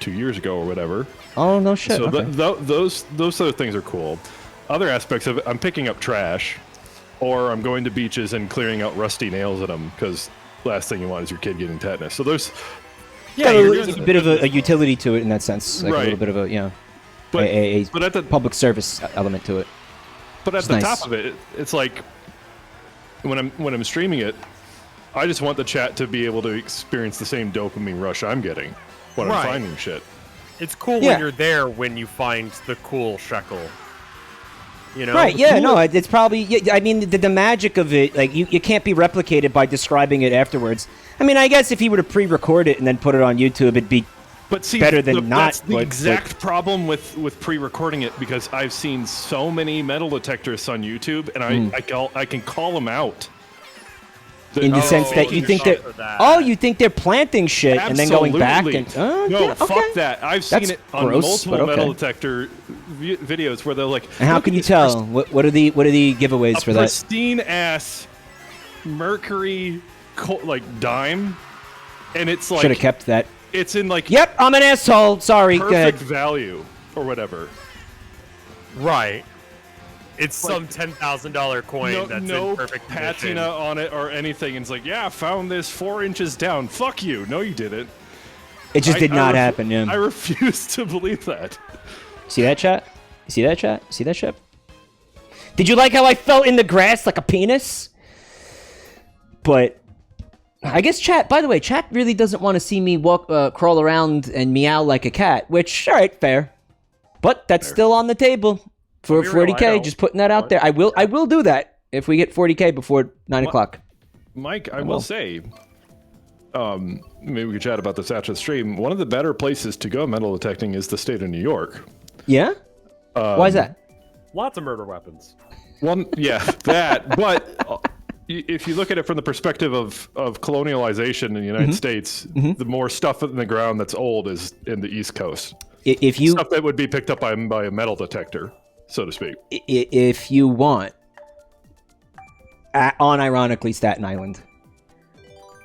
2 years ago or whatever. Oh, no shit. So Okay. those sort of things are cool. Other aspects of it, I'm picking up trash, or I'm going to beaches and clearing out rusty nails in them, because last thing you want is your kid getting tetanus. So there's Yeah, you're there's doing a bit of a utility to it in that sense. Like Right. a little bit of a, but a but at the public service element to it. but at It's the nice. top of it, it's like when I'm streaming it, I just want the chat to be able to experience the same dopamine rush I'm getting when Right. I'm finding shit. It's cool Yeah. when you're there when you find the cool shekel. You know? Right, yeah, no, it's probably, yeah, I mean, the magic of it, like, you can't be replicated by describing it afterwards. I mean, I guess if he were to pre-record it and then put it on YouTube, it'd be But see, better than not, That's the but- exact problem with pre-recording it, because I've seen so many metal detectors on YouTube, and I can call them out. in the Oh, sense that you you're think sorry that, for that. oh, you think they're planting shit and then going back and, no, yeah, okay. fuck that. I've seen That's it on gross, multiple but okay. metal detector videos where they're like, And how "Look can at you this tell? What are the giveaways a for that? pristine ass mercury like dime, and it's like Should have kept that. it's in like Yep, I'm an asshole. Sorry, go ahead. perfect value or whatever. Right. It's some $10,000 coin that's no in perfect patina condition. on it or anything. And it's like, yeah, I found this 4 inches down. Fuck you. No, you didn't. It just did not I happen, yeah. I refuse to believe that. See that, chat? You see that, chat? See that, chat? Did you like how I fell in the grass like a penis? But I guess chat, by the way, chat really doesn't want to see me crawl around and meow like a cat, which, all right, fair. But that's still on the table for I'll be real, 40K, I know. just putting that out there. I will do that if we get 40K before 9 o'clock. Mike, I will say, maybe we could chat about this after the stream. One of the better places to go metal detecting is the state of New York. Yeah? Why is that? Lots of murder weapons. One, yeah, that. But if you look at it from the perspective of colonialization in the United States, the more stuff in the ground that's old is in the East Coast. If you Stuff that would be picked up by a metal detector, so to speak. if you want, unironically Staten Island.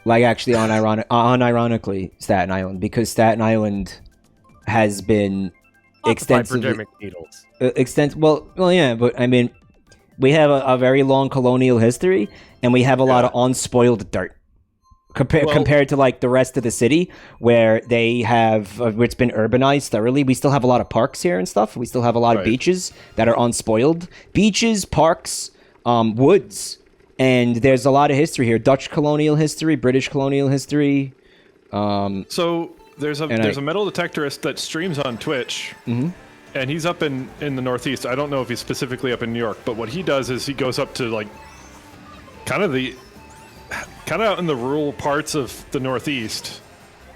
Like actually unironically Staten Island, because Staten Island has been extensively Hypodermic needles. well yeah, but I mean we have a very long colonial history and we have a lot of unspoiled dirt. Compared to like the rest of the city where they have where it's been urbanized thoroughly, we still have a lot of parks here and stuff. We still have a lot of Right. beaches that are unspoiled. Beaches, parks, woods, and there's a lot of history here. Dutch colonial history, British colonial history. So there's a metal detectorist that streams on Twitch, and he's up in the Northeast. I don't know if he's specifically up in New York, but what he does is he goes up to like kind of out in the rural parts of the Northeast,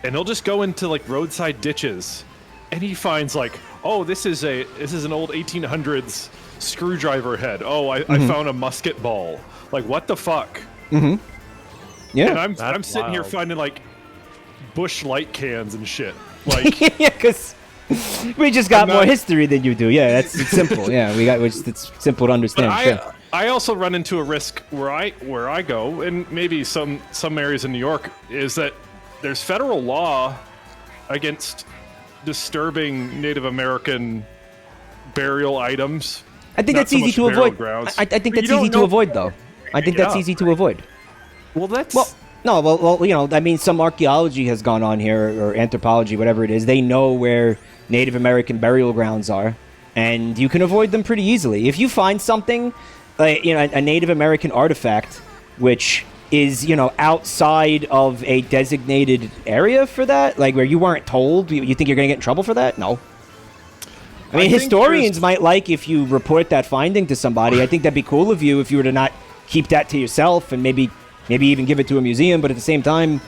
and he'll just go into like roadside ditches, and he finds like, oh, this is an old 1800s screwdriver head. Oh, I found a musket ball. Like, what the fuck? Yeah, And I'm That's sitting here wild. finding like Bush light cans and shit. Like, yeah, because we just got I'm more not- history than you do. Yeah, it's simple. Yeah, it's simple to understand. Sure. I also run into a risk where I go, and maybe some areas in New York, is that there's federal law against disturbing Native American burial items. I think not that's so easy much to burial avoid. grounds. I think But that's you don't easy to know- avoid, though. I think that's Yeah. easy to avoid. Well, that's Well, no, well, you know, I mean, some archaeology has gone on here, or anthropology, whatever it is. They know where Native American burial grounds are, and you can avoid them pretty easily. If you find something, like, you know, a Native American artifact, which is, you know, outside of a designated area for that, like where you weren't told, you think you're going to get in trouble for that? No. I mean, historians might like if you report that finding to somebody. I think that'd be cool of you if you were to not keep that to yourself and maybe even give it to a museum. But at the same time,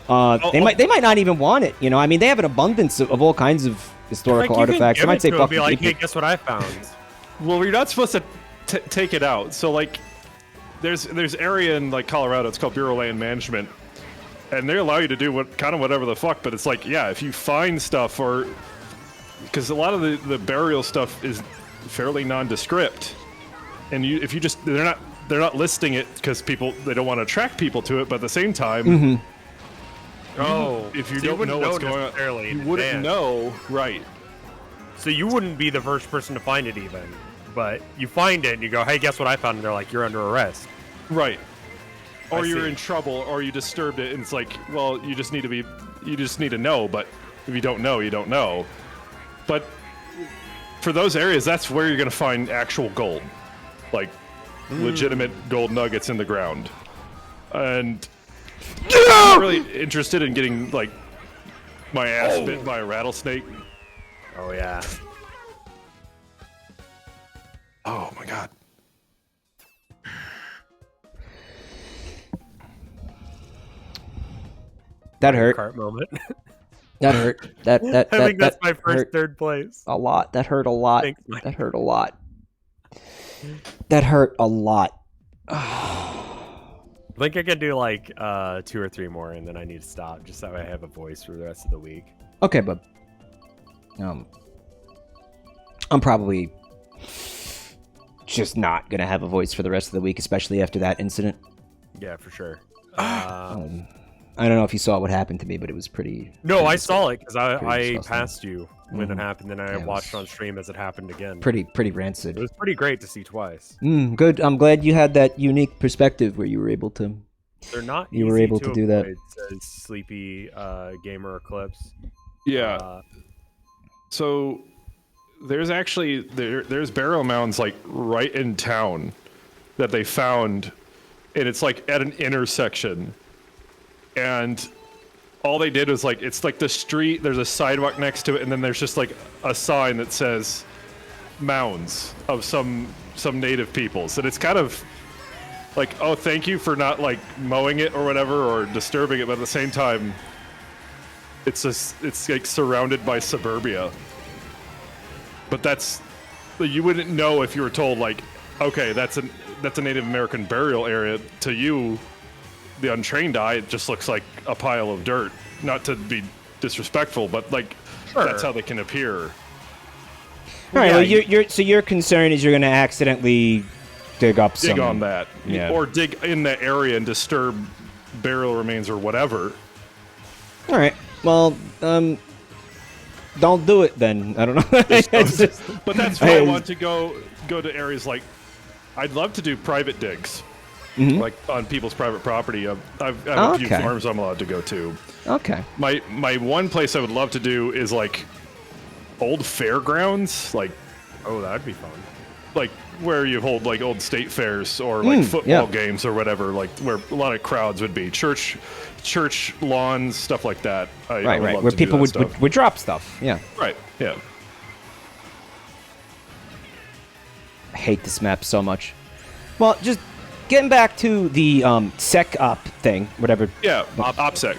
they might not even want it. You know, I mean, they have an abundance of all kinds of historical artifacts. I might say, fuck, be like, hey, guess what I found? Well, you're not supposed to take it out. So like, there's area in like Colorado. It's called Bureau of Land Management, and they allow you to do whatever the fuck. But it's like, yeah, if you find stuff or because a lot of the burial stuff is fairly nondescript, and they're not listing it because they don't want to attract people to it, but at the same time, if you don't know what's going on, you wouldn't know, right? So you wouldn't be the first person to find it even, but you find it and you go, hey, guess what I found? And they're like, you're under arrest, right? Or you're in trouble, or you disturbed it, and it's like, well, you just need to know, but if you don't know, you don't know. But for those areas, that's where you're going to find actual gold, like legitimate gold nuggets in the ground. And I'm really interested in getting like my ass bit by a rattlesnake. Oh yeah. Oh my god. That hurt. Kart moment. That hurt. That I think that's my first hurt third place. a lot. That hurt a lot. Thanks, Mike. That hurt a lot. That hurt a lot. I think I can do like 2 or 3 more, and then I need to stop just so I have a voice for the rest of the week. Okay, bub. I'm probably just not gonna have a voice for the rest of the week, especially after that incident. Yeah, for sure. I don't know if you saw what happened to me, but it was pretty. No, I saw it because I disgusting. passed you when it happened, and I Yeah, watched on stream as it happened again. Pretty rancid. It was pretty great to see twice. Good. I'm glad you had that unique perspective where you were able to. They're not. You were able to do that. Says Sleepy Gamer Eclipse. Yeah. So there's actually there's burial mounds like right in town that they found, and it's like at an intersection. And all they did was like, it's like the street, there's a sidewalk next to it, and then there's just like a sign that says mounds of some native peoples. And it's kind of like, oh, thank you for not like mowing it or whatever or disturbing it, but at the same time, it's like surrounded by suburbia. But you wouldn't know if you were told like, okay, that's a Native American burial area. To you, the untrained eye, it just looks like a pile of dirt. Not to be disrespectful, but like that's how they can appear. All right. Well, so your concern is you're going to accidentally dig on that, yeah, or dig in that area and disturb burial remains or whatever. All right. Well, don't do it then. I don't know. But that's why I want to go to areas like. I'd love to do private digs. Mm-hmm. Like on people's private property. I have a few farms I'm allowed to go to. Okay. My one place I would love to do is like old fairgrounds, like that'd be fun. Like where you hold like old state fairs or like football games or whatever, like where a lot of crowds would be. Church lawns, stuff like that. Right. Where people would drop stuff. Yeah. Right. Yeah. I hate this map so much. Well, just getting back to the sec op thing, whatever. Yeah, OPSEC.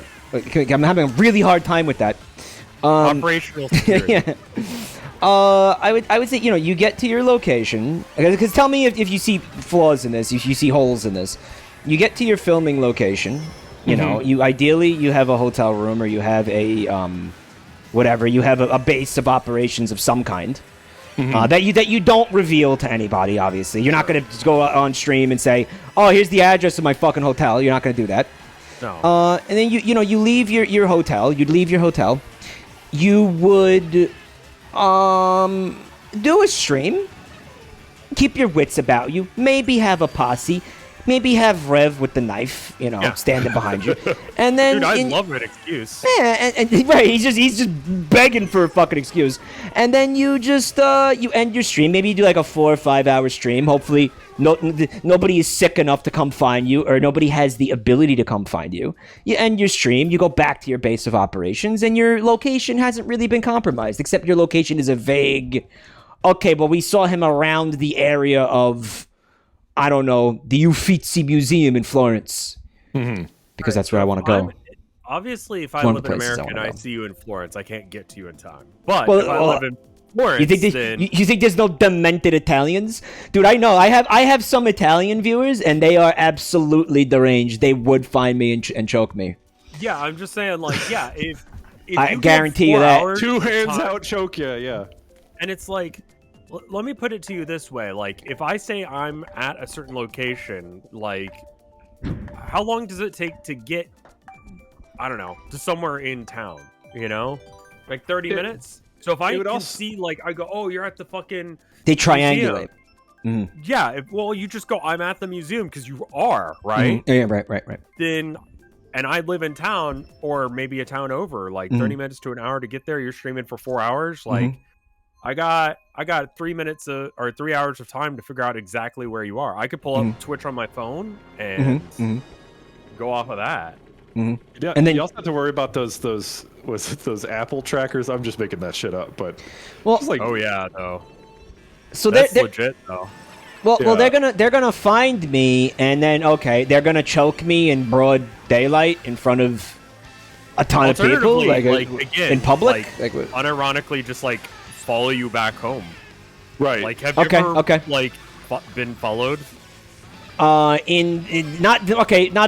I'm having a really hard time with that. Operational security. Yeah. I would say, you get to your location, because tell me if you see flaws in this, if you see holes in this. You get to your filming location, you know, you have a hotel room, or you have a whatever, you have a base of operations of some kind. That you don't reveal to anybody, obviously. You're not going to just go on stream and say, oh, here's the address of my fucking hotel. You're not going to do that. No. And then you leave your hotel. You'd leave your hotel. You would do a stream. Keep your wits about you. Maybe have a posse. maybe have Rev with the knife, standing behind you, and then Dude, I love an excuse. yeah, and right, he's just begging for a fucking excuse, and then you just you end your stream. Maybe you do like a 4 or 5 hour stream. Hopefully, nobody is sick enough to come find you, or nobody has the ability to come find you. You end your stream. You go back to your base of operations, and your location hasn't really been compromised, except your location is a vague. Okay, but we saw him around the area of, I don't know, the Uffizi Museum in Florence. Mm-hmm. Because that's where I want to go. Obviously, if I One of live the in places I America and wanna I go. see you in Florence, I can't get to you in time. But Well, if I live in Florence, you think there's no demented Italians? Dude, I know. I have some Italian viewers, and they are absolutely deranged. They would find me and choke me. yeah, I'm just saying, like, yeah, if I you guarantee you get 4 that. hours 2 hands time- out, choke you. Yeah. And it's like, let me put it to you this way. Like, if I say I'm at a certain location, like, how long does it take to get, I don't know, to somewhere in town, Like 30 minutes? So if I can see, like, I go, oh, you're at the fucking They triangulate. museum. Yeah, you just go, I'm at the museum, because you are, right? Yeah, right. Then, and I live in town, or maybe a town over, like 30 minutes to an hour to get there. You're streaming for 4 hours. Like, I got 3 minutes or 3 hours of time to figure out exactly where you are. I could pull up Twitch on my phone and go off of that. Yeah, And then you also have to worry about those Apple trackers. I'm just making that shit up, but well, it's like, Oh yeah, though. so That's they're legit though. well, Yeah. they're gonna find me, and then they're gonna choke me in broad daylight in front of a ton of people, Alternatively, again, in public. like, unironically, just like follow you back home. right. Like, have you Okay. ever like been followed? Not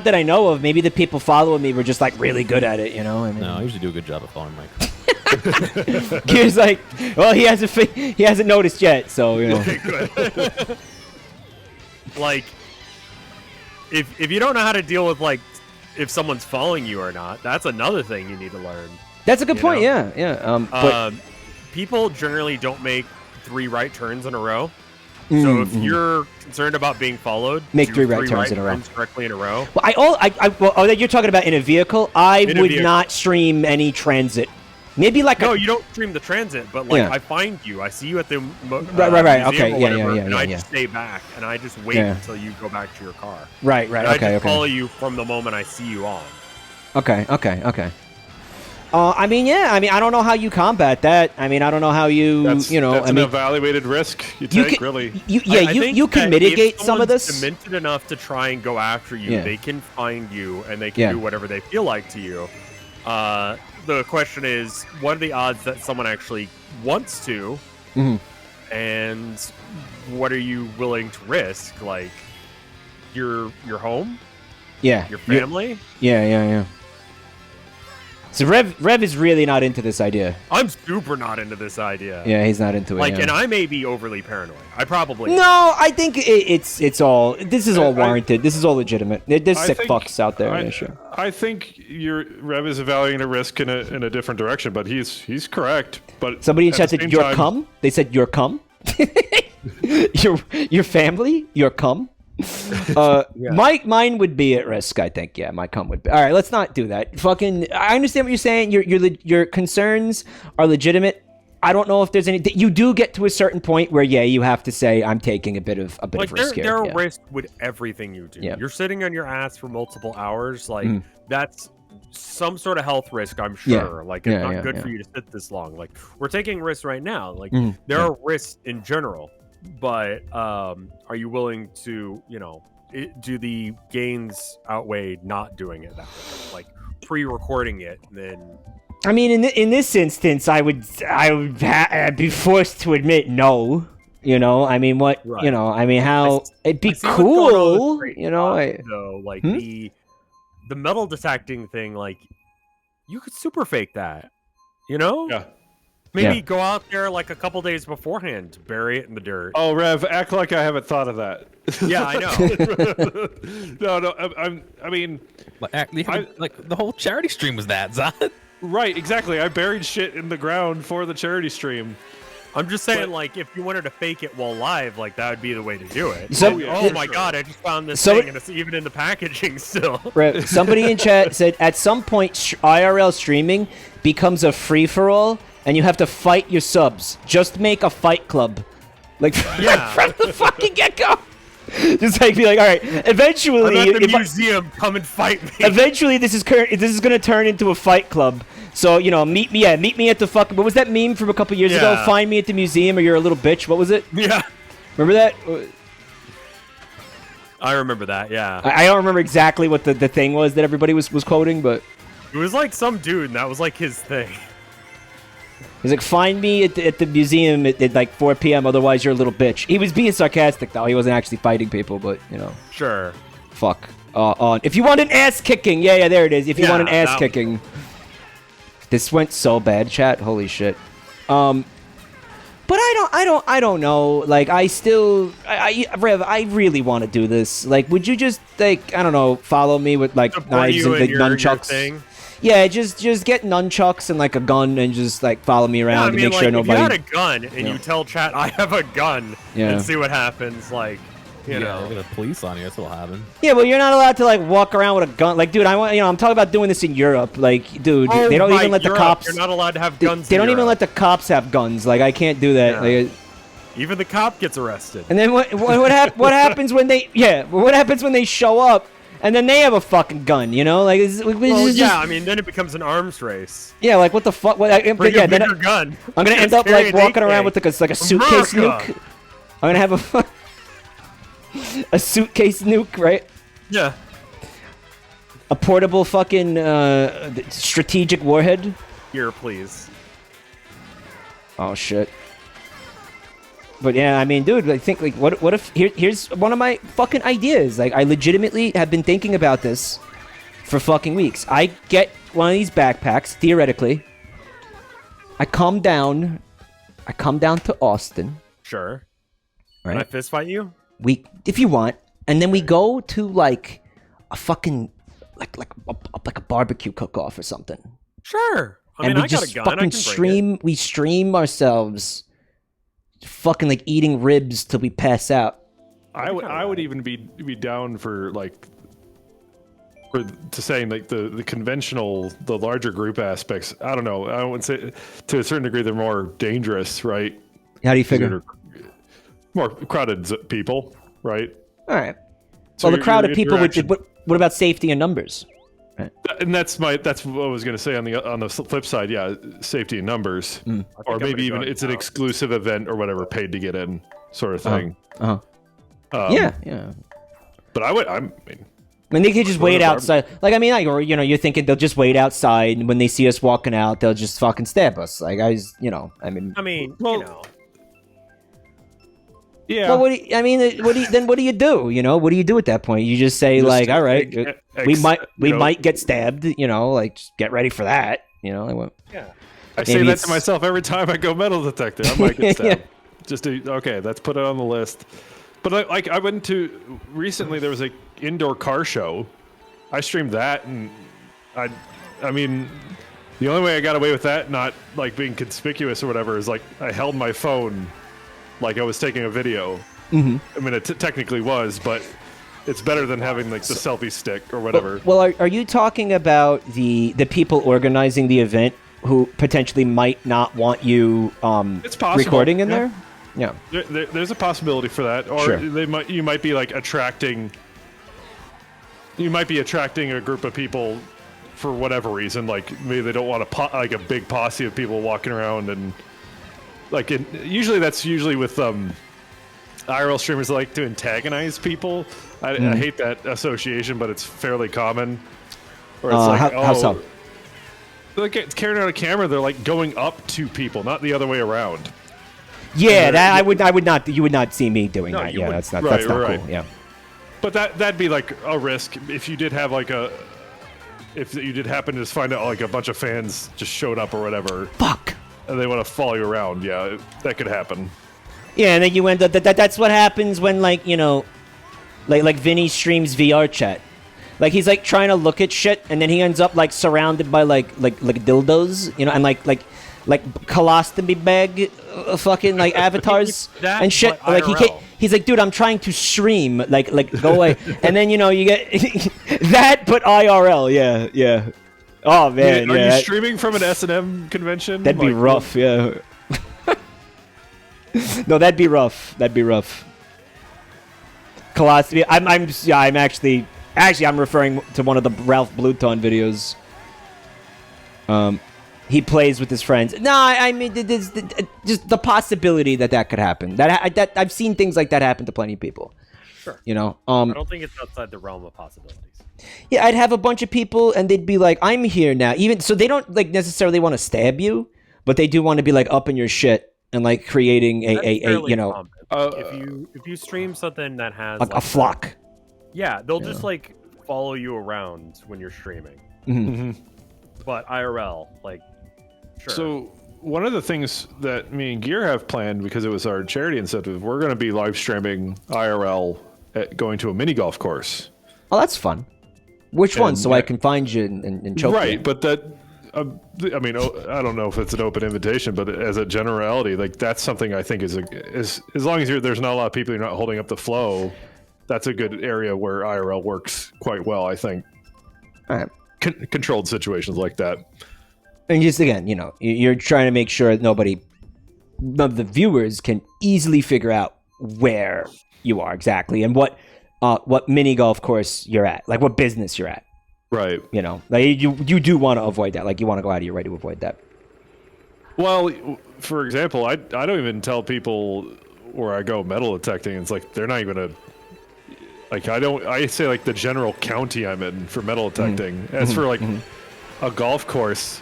that I know of. Maybe the people following me were just like really good at it, I mean, No, I usually do a good job of following Mike. He's like, well, he hasn't noticed yet, so Okay, good. Like, if you don't know how to deal with, like, if someone's following you or not, that's another thing you need to learn. That's a good You point. know? Yeah. But People generally don't make 3 right turns in a row. So if you're concerned about being followed, Make do 3 right turns in a row. turns correctly in a row. well, you're talking about in a vehicle. I In a would vehicle. not stream any transit. Maybe like No, you don't stream the transit, but like Yeah. I find you, I see you at the Right. museum Okay, or yeah, whatever, yeah, and I yeah. just stay back and I just wait Yeah. until you go back to your car. right. And I Okay. just follow you from the moment I see you on. Okay. I mean, I don't know how you combat that. I mean, I don't know how you, That's I an mean, evaluated risk you you take, can, really. you think can that mitigate if some of someone's this. demented enough to try and go after you, Yeah. they can find you and they can Yeah. do whatever they feel like to you. The question is, what are the odds that someone actually wants to, and what are you willing to risk? Like your home, Yeah. your family. Yeah. So Rev is really not into this idea. I'm super not into this idea. Yeah, he's not into it. Like, yeah. and I may be overly paranoid. I probably am. No, I think it's all. This is all warranted. This is all legitimate. There's I sick think- fucks out there. Yeah, sure. I think your Rev is evaluating a risk in a different direction, but he's correct. But Somebody in at chat the said same your time- cum. They said your cum. your family. Your cum. Mine would be at risk. I think. Yeah, my cum would be. All right, let's not do that. Fucking. I understand what you're saying. Your concerns are legitimate. I don't know if there's any. You do get to a certain point where you have to say I'm taking a bit of risk here. There are yeah. risks with everything you do. Yeah. You're sitting on your ass for multiple hours. Like that's some sort of health risk, I'm Yeah. sure. Like it's Yeah, not yeah, good yeah. for you to sit this long. Like we're taking risks right now. Like Mhm. there are risks in general, but are you willing to, do the gains outweigh not doing it that way? Like pre-recording it, then I mean, in this instance, I would be forced to admit no. I mean, what? Right. I mean, how it'd be I see what's going on with cool. Great though, like the metal detecting thing, like you could super fake that, Yeah. Maybe Yeah. go out there like a couple days beforehand, bury it in the dirt. Oh, Rev, act like I haven't thought of that. Yeah, I know. No, I mean, Like the whole charity stream was that, Zod. right, exactly. I buried shit in the ground for the charity stream. I'm just saying, like, if you wanted to fake it while live, like, that would be the way to do it. So- Like, oh my god, I just found this So- thing, and it's even in the packaging still. Right. Somebody in chat said at some point IRL streaming becomes a free for all, and you have to fight your subs. Just make a fight club, like Yeah. from the fucking get go. Just like be like, all right. Eventually, I'm at the if I- museum. Come and fight me. eventually this is gonna turn into a fight club. So meet me at the fucking. What was that meme from a couple years ago? Yeah. Find me at the museum, or you're a little bitch. What was it? Yeah. Remember that? I remember that, yeah. I don't remember exactly what the thing was that everybody was quoting, but It was like some dude, and that was like his thing. he's like, find me at the museum at like 4 p.m. Otherwise, you're a little bitch. He was being sarcastic though. He wasn't actually fighting people, but Sure. fuck. If you want an ass kicking, yeah, there it is. If you want an Yeah, ass that- kicking, this went so bad, chat. Holy shit. But I don't know. Like, Rev, I really want to do this. Like, would you just like, I don't know, follow me with like Support knives you and in like your nunchucks? thing. Yeah, just get nunchucks and like a gun and just like follow me Yeah, around I to mean, make like, sure if you nobody. had a gun and you tell chat, I have a gun, Yeah. and see what happens, like, you Yeah, know. look at the police on you. That's what'll happen. Yeah, well, you're not allowed to like walk around with a gun. Like, dude, I'm talking about doing this in Europe. Like, dude, Oh, they don't right, even let the Europe, cops. You're not allowed to have They, guns. they in don't even let Europe. the cops have guns. Like, I can't do that. Yeah. Like, Even the cop gets arrested. and then what happens when they? Yeah, what happens when they show up and then they have a fucking gun? Like, it's Well, just, yeah, I mean, then it becomes an arms race. yeah, like what the fuck? Bring Yeah, a then bigger gun. I'm gonna end up Carry like an walking AK. around with like a suitcase America! nuke. I'm gonna have a suitcase nuke, right? Yeah. A portable fucking strategic warhead. Here, please. Oh shit. But yeah, I mean, dude, I think like, what if here's one of my fucking ideas. Like, I legitimately have been thinking about this for fucking weeks. I get one of these backpacks, theoretically. I come down to Austin, Sure. Can I right? fist fight you? If you want, and then we go to like a fucking like a barbecue cook-off or something. Sure. I And mean, we I got just a gun. I fucking can bring it. we stream ourselves fucking like eating ribs till we pass out. I would even be down for like to saying like the conventional, the larger group aspects. I don't know. I would say to a certain degree they're more dangerous, right? How do you figure? They're more crowded people, right? All right. So Well, the your crowd of people. interaction- What about safety and numbers? And that's what I was going to say on the flip side. Yeah, safety in numbers, or I'm maybe gonna even go it's an now. exclusive event or whatever, paid to get in, sort of thing. Uh-huh. Yeah. But I mean, I mean, they could just Go to wait the outside. Like, I mean, or you're thinking they'll just wait outside, and when they see us walking out, they'll just fucking stab us. Like, I mean. I mean, Well, you know. yeah. Well, what do you do? What do you do at that point? You just say Just like, all right, we you know, might get stabbed. Like, just get ready for that. Like, what? I say maybe that it's- to myself every time I go metal detector. I might get stabbed. Yeah. Okay, let's put it on the list. But I went to recently. There was a indoor car show. I streamed that, and I mean, the only way I got away with that, not like being conspicuous or whatever, is like I held my phone like I was taking a video. Mm-hmm. I mean, it technically was, but it's better than having like the selfie stick or whatever. Well, are you talking about the people organizing the event who potentially might not want you It's possible, recording in yeah. there? Yeah. There's a possibility for that, or Sure. you might be like attracting. You might be attracting a group of people for whatever reason, like maybe they don't want like a big posse of people walking around, and like usually with IRL streamers that like to antagonize people. I hate that association, but it's fairly common. Where it's like, how so? Like it's carrying out a camera, they're like going up to people, not the other way around. Yeah, that I would not. You would not see me doing No, that. you Yeah, wouldn't. that's not Right. cool. Yeah. But that'd be like a risk if you did have like if you did happen to just find out like a bunch of fans just showed up or whatever, Fuck. and they want to follow you around. Yeah, that could happen. Yeah, and then you end up. That's what happens when like Vinny streams VR chat. Like he's like trying to look at shit, and then he ends up like surrounded by like dildos, and like like colostomy bag fucking like avatars that, and shit. but Like IRL. he's like, dude, I'm trying to stream. Like go away. And then you get that, but IRL. Yeah. Oh man, Are yeah. you streaming from an S&M convention? That'd be rough. Yeah. No, that'd be rough. Colostomy. I'm actually I'm referring to one of the Ralph Bluton videos. He plays with his friends. No, I mean, there's just the possibility that could happen. That I've seen things like that happen to plenty of people. Sure. You know. I don't think it's outside the realm of possibilities. Yeah, I'd have a bunch of people, and they'd be like, "I'm here now." Even so, they don't like necessarily want to stab you, but they do want to be like up in your shit and like creating a fairly you know common. If you stream something that has a flock. Yeah, they'll just like follow you around when you're streaming. Mm-hmm. But IRL, like, sure. So one of the things that me and Gear have planned, because it was our charity incentive, we're going to be live streaming IRL going to a mini golf course. Oh, that's fun. Which one? And, So I can find you and choke you. Right, but that, I mean, I don't know if it's an open invitation, but as a generality, like that's something I think is as long as there's not a lot of people, you're not holding up the flow. That's a good area where IRL works quite well, I think. All right. Controlled situations like that. And just again, you're trying to make sure none of the viewers can easily figure out where you are exactly and what mini golf course you're at, like what business you're at. Right. Like you do want to avoid that. Like you want to go out of your way to avoid that. Well, for example, I don't even tell people where I go metal detecting. It's like they're not even gonna. Like I say like the general county I'm in for metal detecting. As for like a golf course,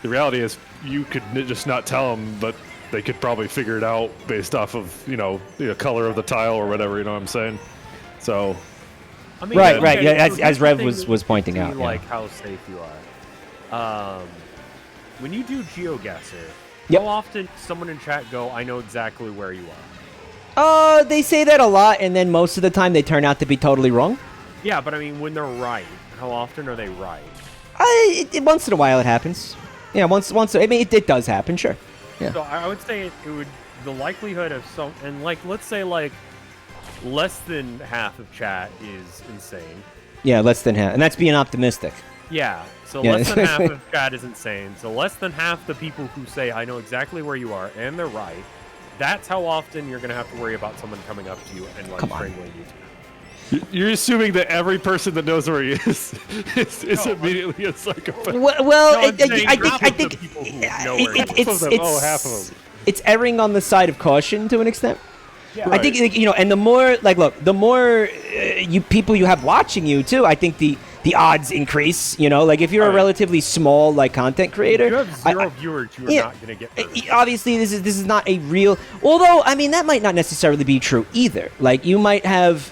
the reality is you could just not tell them, but they could probably figure it out based off of the color of the tile or whatever. You know what I'm saying? So. I mean, Right. okay, Yeah, so as here's Rev the was thing pointing to out. Yeah. like how safe you are. When you do GeoGuessr, Yep. how often someone in chat go, "I know exactly where you are"? They say that a lot, and then most of the time they turn out to be totally wrong. Yeah, but I mean, when they're right, how often are they right? Once in a while it happens. Yeah, once. I mean, it does happen, sure. Yeah. So I would say it would the likelihood of and like let's say like less than half of chat is insane. Yeah, less than half, and that's being optimistic. Yeah, so Yeah. less than half of chat is insane. So less than half the people who say I know exactly where you are and they're right. That's how often you're going to have to worry about someone coming up to you and like strangling you. You're assuming that every person that knows where he is immediately a psychopath. Well, I'm saying I half think of the people who know where you are. Half of them. It's erring on the side of caution to an extent. Yeah. I think and the more the more people you have watching you too, I think the odds increase. Like if you're a relatively small like content creator, If you have zero viewers, you're not going to get hurt. Obviously, this is not a real. Although I mean that might not necessarily be true either. Like you might have,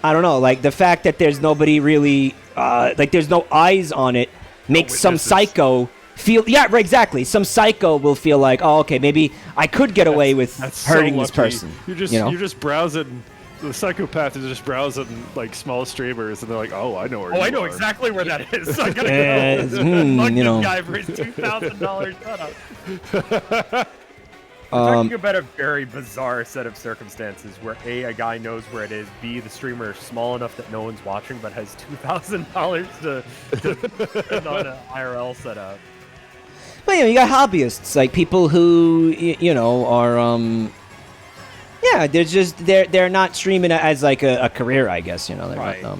I don't know, like the fact that there's nobody really like there's no eyes on it makes some psycho feel. Yeah, right, exactly. Some psycho will feel like, oh, okay, maybe I could get away with hurting this person. You're just browsing. The psychopath is just browsing like small streamers, and they're like, "Oh, I know where." Oh, you I know are. exactly where that is. I gotta go. Fuck this guy for his $2,000 setup. Talking about a very bizarre set of circumstances where a guy knows where it is, B, the streamer is small enough that no one's watching, but has $2,000 to spend on an IRL setup. But you got hobbyists, like people who are yeah, they're just they're not streaming it as like a career, I guess. They're Right. not,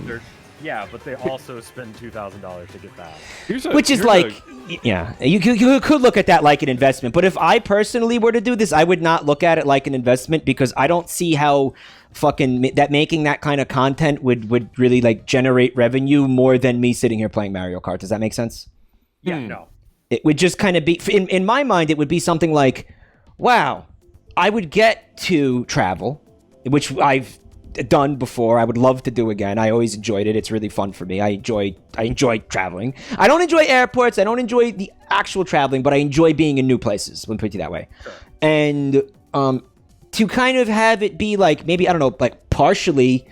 Yeah, but they also spend $2,000 to get that. which is like, yeah, you could look at that like an investment. But if I personally were to do this, I would not look at it like an investment because I don't see how fucking that making that kind of content would really like generate revenue more than me sitting here playing Mario Kart. Does that make sense? Yeah, no. It would just kind of be, in my mind, it would be something like, wow, I would get to travel, which I've done before. I would love to do again. I always enjoyed it. It's really fun for me. I enjoy traveling. I don't enjoy airports. I don't enjoy the actual traveling, but I enjoy being in new places. Let me put it that way. Sure. And to kind of have it be like, maybe, I don't know, like partially,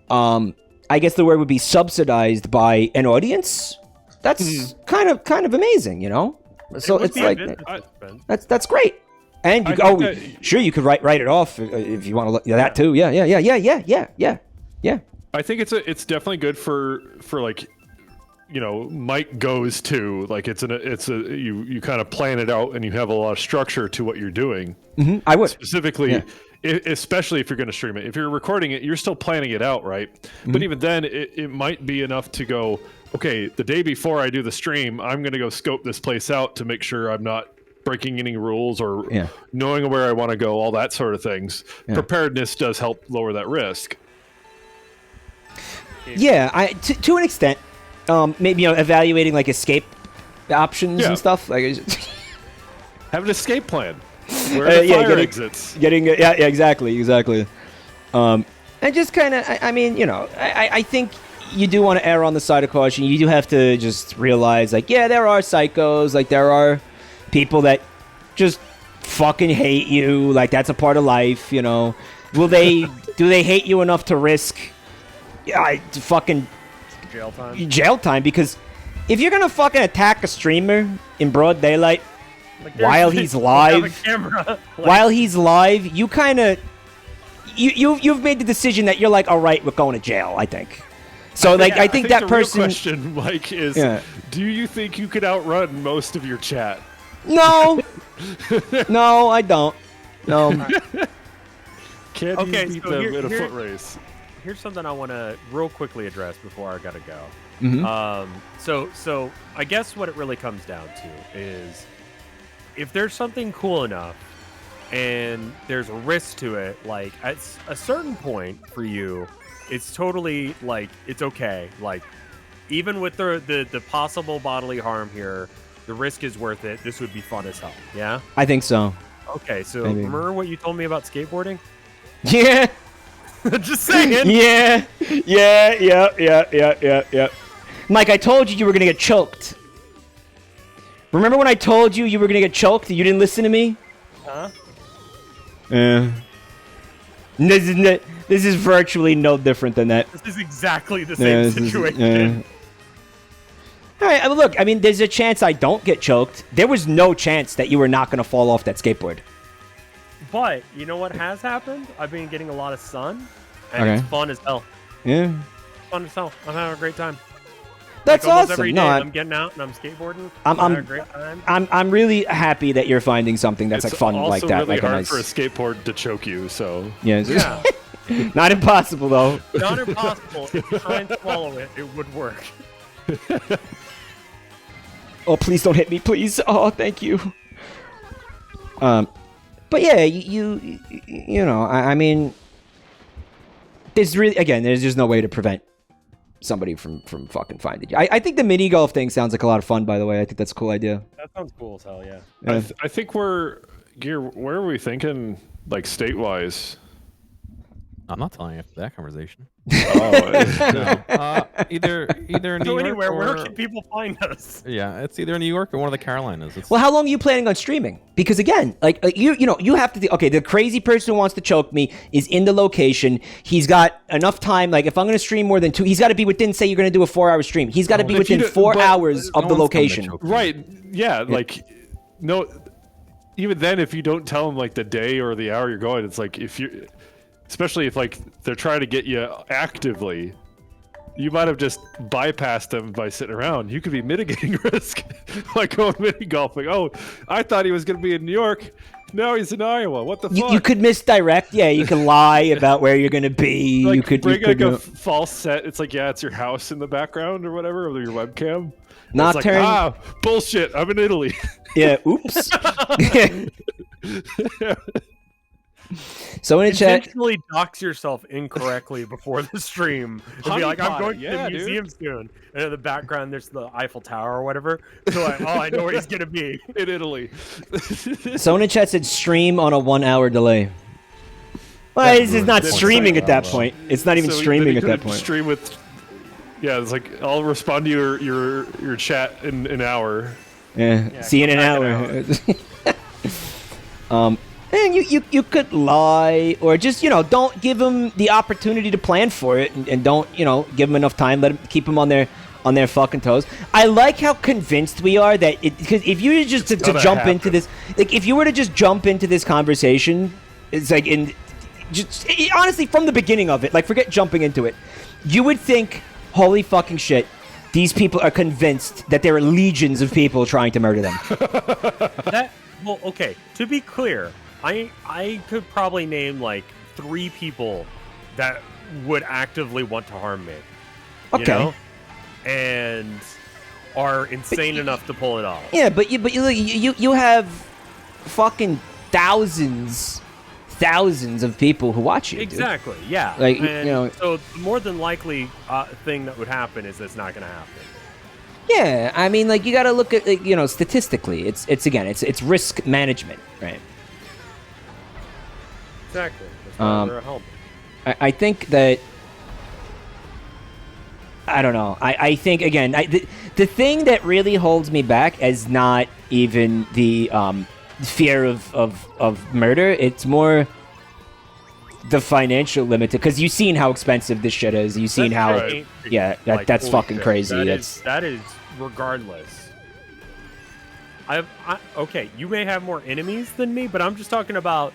I guess the word would be subsidized by an audience. That's kind of amazing, So would it's be a like business expense. that's great. And you I think that- sure you could write it off if you want to look that too. Yeah. I think it's definitely good for like, you know, Mike goes to like you kind of plan it out and you have a lot of structure to what you're doing. I would. Specifically, especially if you're going to stream it. If you're recording it, you're still planning it out, right? But even then, it might be enough to go, okay, the day before I do the stream, I'm going to go scope this place out to make sure I'm not breaking any rules or knowing where I want to go, all that sort of things. Preparedness does help lower that risk. Yeah, to an extent, maybe evaluating like escape options and stuff. Like have an escape plan. Where are the fire exits? Exactly. And just kind of, I mean, I think you do want to err on the side of caution. You do have to just realize, like, there are psychos, like there are people that just fucking hate you. Like that's a part of life, do they hate you enough to risk fucking jail time? Because if you're gonna fucking attack a streamer in broad daylight while he's live, you kind of you've made the decision that you're like, all right, we're going to jail. I think. So I think that the person. Real question, Mike, is: do you think you could outrun most of your chat? No, no, I don't. No. Can you beat them in a foot race? Here's something I want to real quickly address before I gotta go. So I guess what it really comes down to is if there's something cool enough and there's a risk to it, like at a certain point for you, it's totally like it's okay. Like even with the possible bodily harm here, the risk is worth it. This would be fun as hell. Yeah? I think so. Okay, so remember what you told me about skateboarding? Yeah. Just saying. Yeah. Mike, I told you were gonna get choked. Remember when I told you were gonna get choked and you didn't listen to me? Huh? Yeah. This is virtually no different than that. This is exactly the same situation. All right, look, I mean, there's a chance I don't get choked. There was no chance that you were not gonna fall off that skateboard. But you know what has happened? I've been getting a lot of sun, and it's fun as hell. Yeah. Fun as hell. I'm having a great time. That's like almost awesome. Every day I'm getting out and I'm skateboarding. I'm having a great time. I'm really happy that you're finding something that's like fun like that. It's also really like hard for a skateboard to choke you. So yeah. Not impossible though. Not impossible. If you try and swallow it, it would work. Oh, please don't hit me, please. Oh, thank you. But yeah, you know, I mean, there's just no way to prevent somebody from fucking finding you. I think the mini golf thing sounds like a lot of fun, by the way. I think that's a cool idea. That sounds cool as hell, yeah. I think where are we thinking, like, state-wise? I'm not telling you after that conversation. Oh, Either New So York anywhere, or, where can people find us? Yeah, it's either New York or one of the Carolinas. Well, how long are you planning on streaming? Because again, like you have to. Okay, the crazy person who wants to choke me is in the location. He's got enough time. Like if I'm going to stream more than 2, he's got to be within. Say you're going to do a 4-hour stream. He's got to be within 4 hours of the location. Right? Yeah. Like no. Even then, if you don't tell them like the day or the hour you're going, it's like especially if like they're trying to get you actively, you might have just bypassed them by sitting around. You could be mitigating risk, like going mini golfing. Oh, I thought he was going to be in New York. Now he's in Iowa. What the fuck? You could misdirect. Yeah, you can lie about where you're going to be. Like, you could bring a false set. It's like, it's your house in the background or whatever, or your webcam. Not it's turn. Like, bullshit. I'm in Italy. Yeah. Oops. So in the chat, Intentionally dox yourself incorrectly before the stream. And be like, I'm going to the museum soon. And in the background, there's the Eiffel Tower or whatever. So I know where he's going to be. In Italy. So in the chat said stream on a 1-hour delay. Well, it's not streaming at that point. It's not even streaming at that point. Stream with, it's like I'll respond to your chat in an hour. Yeah, see you in an hour. And you could lie or just don't give them the opportunity to plan for it and don't give them enough time. Keep them on their on their fucking toes. I like how convinced we are that because if you were just to jump into this, like if you were to just jump into this conversation, it's like honestly from the beginning of it, like forget jumping into it, you would think, holy fucking shit, these people are convinced that there are legions of people trying to murder them. Well, okay. To be clear, I could probably name like 3 people that would actively want to harm me. Okay. You know? And are insane enough to pull it off. Yeah, but you have fucking thousands of people who watch you. Exactly. Dude. Yeah. Like and so the more than likely thing that would happen is it's not going to happen. Yeah, I mean, like you got to look at statistically. It's risk management, right? Exactly. That's why we're a help. I think that. I don't know. I think again, the thing that really holds me back is not even the fear of murder. It's more the financial limit, because you've seen how expensive this shit is. You've seen how, that's fucking shit. crazy. That is regardless. Okay, you may have more enemies than me, but I'm just talking about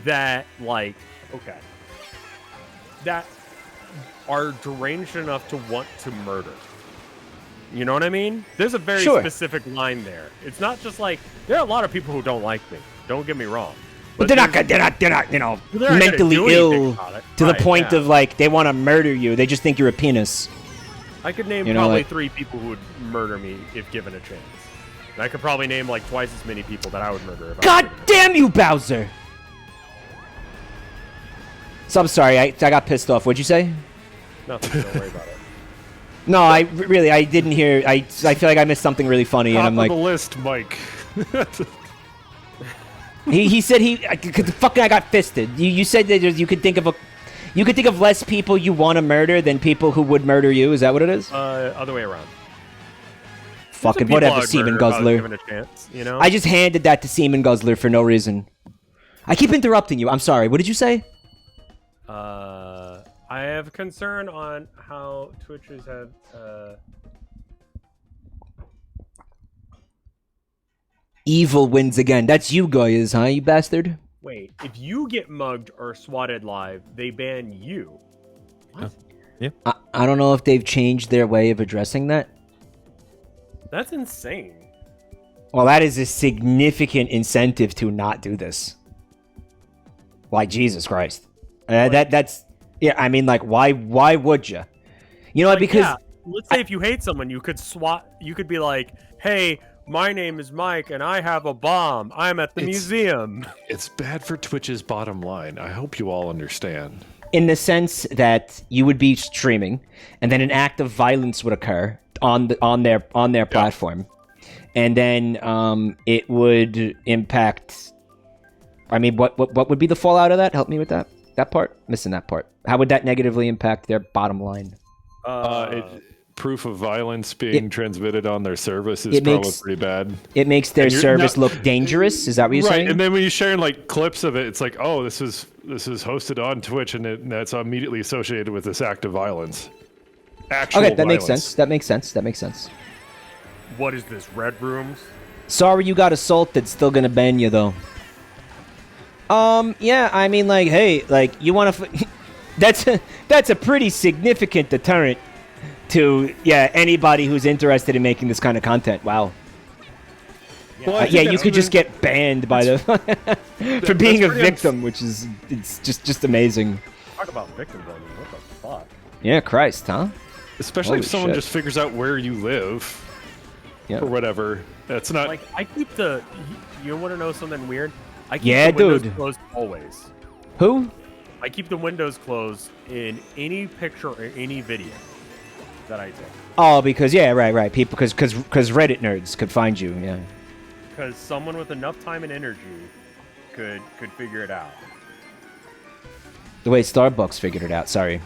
that. Like, okay, that are deranged enough to want to murder. You know what I mean? There's a very specific line there. It's not just like, there are a lot of people who don't like me. Don't get me wrong. But they're not, mentally ill to the point of like they want to murder you. They just think you're a penis. I could name probably 3 people who would murder me if given a chance. And I could probably name like twice as many people that I would murder. If God damn you, Bowser! So I'm sorry, I got pissed off. What'd you say? Nothing. Don't worry about it. No, I didn't hear. I feel like I missed something really funny, and I'm like, top of the list, Mike. he said fucking I got fisted. You said that you could think of less people you want to murder than people who would murder you. Is that what it is? Other way around. Fucking whatever, Seaman Guzzler. Given a chance, you know? I just handed that to Seaman Guzzler for no reason. I keep interrupting you. I'm sorry. What did you say? I have concern on how Twitches have. Evil wins again. That's you guys, huh, you bastard? Wait, if you get mugged or swatted live, they ban you. What? Yeah. I don't know if they've changed their way of addressing that. That's insane. Well, that is a significant incentive to not do this. Like, Jesus Christ. That's... Yeah, I mean, like, why would you? You know what, because... Yeah, let's say if you hate someone, you could be like, hey, my name is Mike, and I have a bomb. I'm at the museum. It's bad for Twitch's bottom line. I hope you all understand. In the sense that you would be streaming, and then an act of violence would occur on their platform, and then it would impact. I mean, what would be the fallout of that? Help me with that. That part, missing that part. How would that negatively impact their bottom line? Proof of violence being transmitted on their service is probably pretty bad. It makes their service look dangerous. Is that what you're saying? And then when you're sharing like clips of it, it's like, oh, this is hosted on Twitch, and that's immediately associated with this act of violence. Actual that violence. makes sense. That makes sense. What is this, Red Rooms? Sorry you got assaulted. Still gonna ban you though. Yeah, I mean, like, hey, like, you want to... that's a pretty significant deterrent to, anybody who's interested in making this kind of content. Wow. Well, you could just get banned by the... for being a victim, which is... It's just amazing. Talk about victim blaming. What the fuck? Yeah, Christ, huh? Especially if someone just figures out where you live. Yeah. Or whatever. That's not... Like, I keep the... You want to know something weird? I keep the windows closed always. Who? I keep the windows closed in any picture or any video that I take. Oh, because right. People, because Reddit nerds could find you. Yeah. Because someone with enough time and energy could figure it out. The way Starbucks figured it out. Sorry.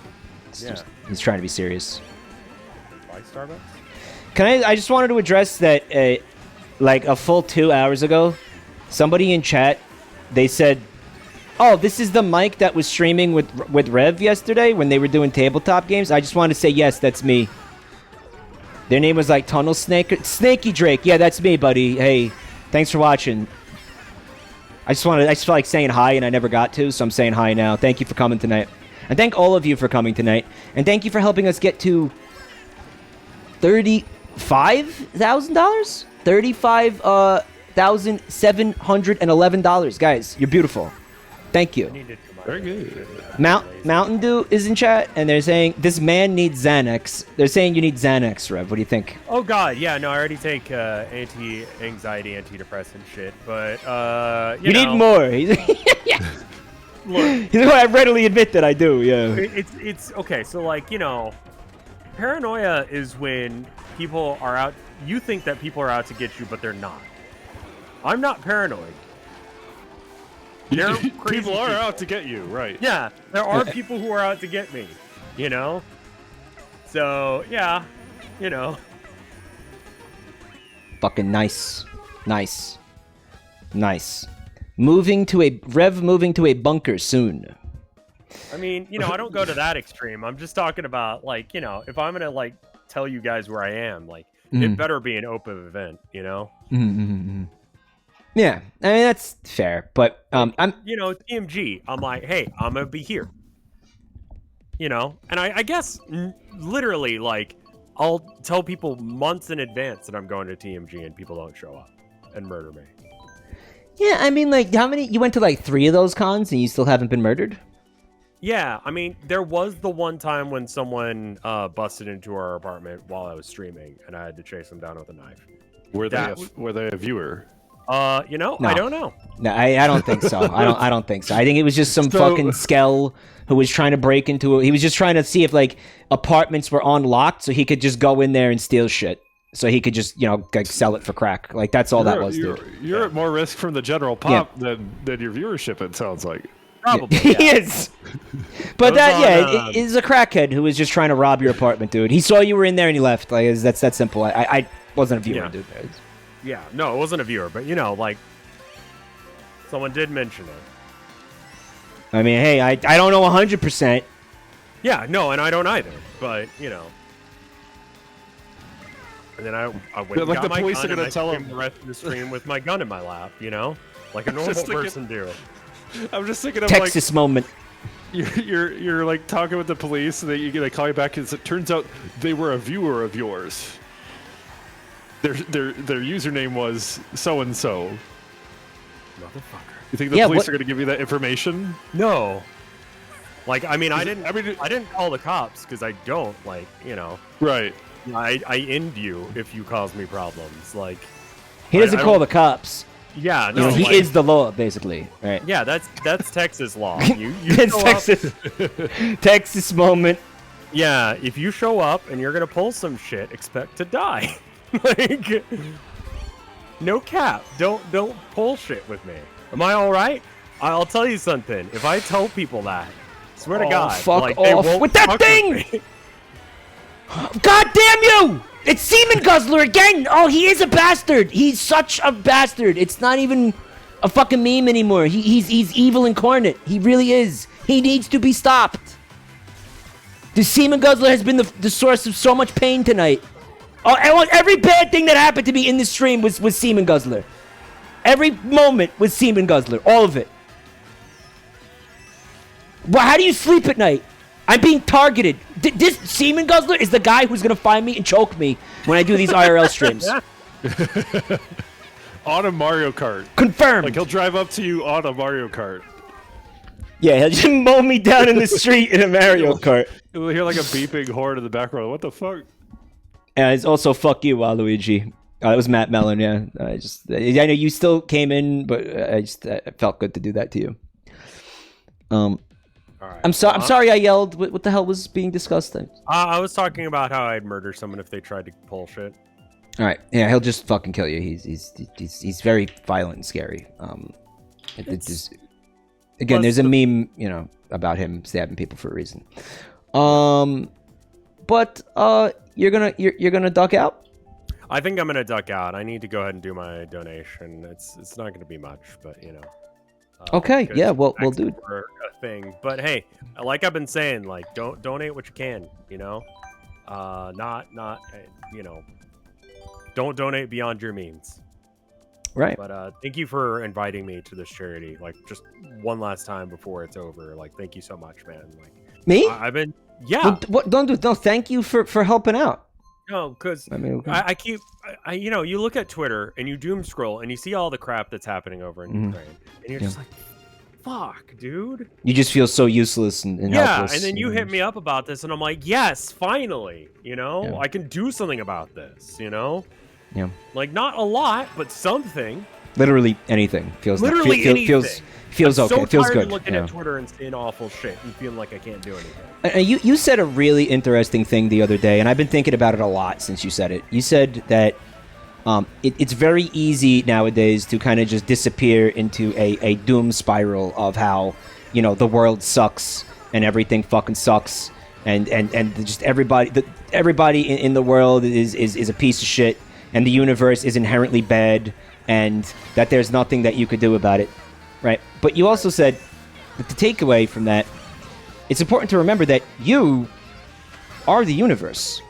He's trying to be serious. Why Starbucks? I just wanted to address that. Like a full 2 hours ago, somebody in chat, they said, oh, this is the mic that was streaming with Rev yesterday when they were doing tabletop games. I just wanted to say, yes, that's me. Their name was like Tunnel Snake. Snaky Drake. Yeah, that's me, buddy. Hey, thanks for watching. I just felt like saying hi and I never got to, so I'm saying hi now. Thank you for coming tonight. And thank all of you for coming tonight. And thank you for helping us get to $35,000? $35,711. Guys, you're beautiful. Thank you. Very good. Mountain Dew is in chat, and they're saying this man needs Xanax. They're saying you need Xanax, Rev. What do you think? Oh God, yeah, no, I already take anti-anxiety, antidepressant shit, but You need more. He's look, like, I readily admit that I do. Yeah. it's okay. So like, paranoia is when people are out. You think that people are out to get you, but they're not. I'm not paranoid. People are out to get you, right? Yeah, there are people who are out to get me, So, yeah, Fucking nice. Moving to a bunker soon. I mean, I don't go to that extreme. I'm just talking about, like, if I'm going to, like, tell you guys where I am, like, it better be an open event, Yeah, I mean, that's fair, but, I'm... TMG, I'm like, hey, I'm going to be here. And I guess, literally, like, I'll tell people months in advance that I'm going to TMG and people don't show up and murder me. Yeah, I mean, like, how many... You went to, like, 3 of those cons and you still haven't been murdered? Yeah, I mean, there was the one time when someone busted into our apartment while I was streaming, and I had to chase them down with a knife. Were they a viewer? No. I don't know. No, I don't think so. I don't think so. I think it was just some fucking skell who was trying to break into he was just trying to see if, like, apartments were unlocked so he could just go in there and steal shit. So he could just, like, sell it for crack. Like, that's all that was, dude. You're at more risk from the general pop than your viewership, it sounds like. Probably. Yeah. He is. But it is a crackhead who was just trying to rob your apartment, dude. He saw you were in there and he left. Like, that's that simple. I wasn't a viewer, dude. Yeah, no, it wasn't a viewer, but, like, someone did mention it. I mean, hey, I don't know 100%. Yeah, no, and I don't either, but, And then I went and like got the my police gun are gonna and I tell streamed him the rest of the stream with my gun in my lap, like a normal person do. I'm just thinking of Texas moment. You're like talking with the police, and they call you back, and it turns out they were a viewer of yours. Their username was so and so. Motherfucker. You think the police are going to give you that information? No. Like, I mean, I didn't call the cops because I don't, like, Right. I end you if you cause me problems. Like, he doesn't call the cops. Yeah, no, he is the law, basically. Right. Yeah, that's Texas law. You Texas, Texas moment. Yeah, if you show up and you're gonna pull some shit, expect to die. Like, no cap. Don't pull shit with me. Am I all right? I'll tell you something. If I tell people that, swear to God, fuck like, off they won't with that fuck thing! with me. God damn you! It's Semen Guzzler again! Oh, he is a bastard! He's such a bastard! It's not even a fucking meme anymore. He's evil incarnate. He really is. He needs to be stopped. The Semen Guzzler has been the source of so much pain tonight. Oh, every bad thing that happened to me in this stream was Semen Guzzler. Every moment was Semen Guzzler. All of it. Well, how do you sleep at night? I'm being targeted. This Semen Guzzler is the guy who's going to find me and choke me when I do these IRL streams. On a Mario Kart. Confirmed. Like, he'll drive up to you on a Mario Kart. Yeah, he'll just mow me down in the street in a Mario Kart. You'll hear like a beeping horn in the background. What the fuck? And it's also fuck you, Waluigi. That was Matt Mellon, yeah. I know you still came in, but I felt good to do that to you. All right. I'm sorry I yelled. What the hell was being discussed then? I was talking about how I'd murder someone if they tried to pull shit. All right, yeah, he'll just fucking kill you. He's very violent and scary. Again, there's a meme, about him stabbing people for a reason. But you're gonna duck out? I think I'm gonna duck out. I need to go ahead and do my donation. It's not gonna be much, but okay, yeah, well, dude. A thing, but hey, like I've been saying, like, don't donate what you can. you know, don't donate beyond your means. Right. But thank you for inviting me to this charity. Like, just one last time before it's over. Like, thank you so much, man. Like, Me? I've been, yeah. Well, what? Don't do. No, thank you for helping out. No, because I mean, okay. I keep, you know, you look at Twitter and you doom scroll and you see all the crap that's happening over in Ukraine, and you're just like, fuck, dude. You just feel so useless and helpless. And then you hit me up about this, and I'm like, yes, finally, you know, I can do something about this, you know. Yeah. Like, not a lot, but something. Literally anything feels anything. Feels I'm okay. so Feels tired good. Of looking at Twitter and seeing awful shit and feeling like I can't do anything. You said a really interesting thing the other day, and I've been thinking about it a lot since you said it. You said that it's very easy nowadays to kind of just disappear into a doom spiral of how, you know, the world sucks and everything fucking sucks, and just everybody in the world is a piece of shit, and the universe is inherently bad, and that there's nothing that you could do about it, right? But you also said that the takeaway from that, it's important to remember that you are the universe.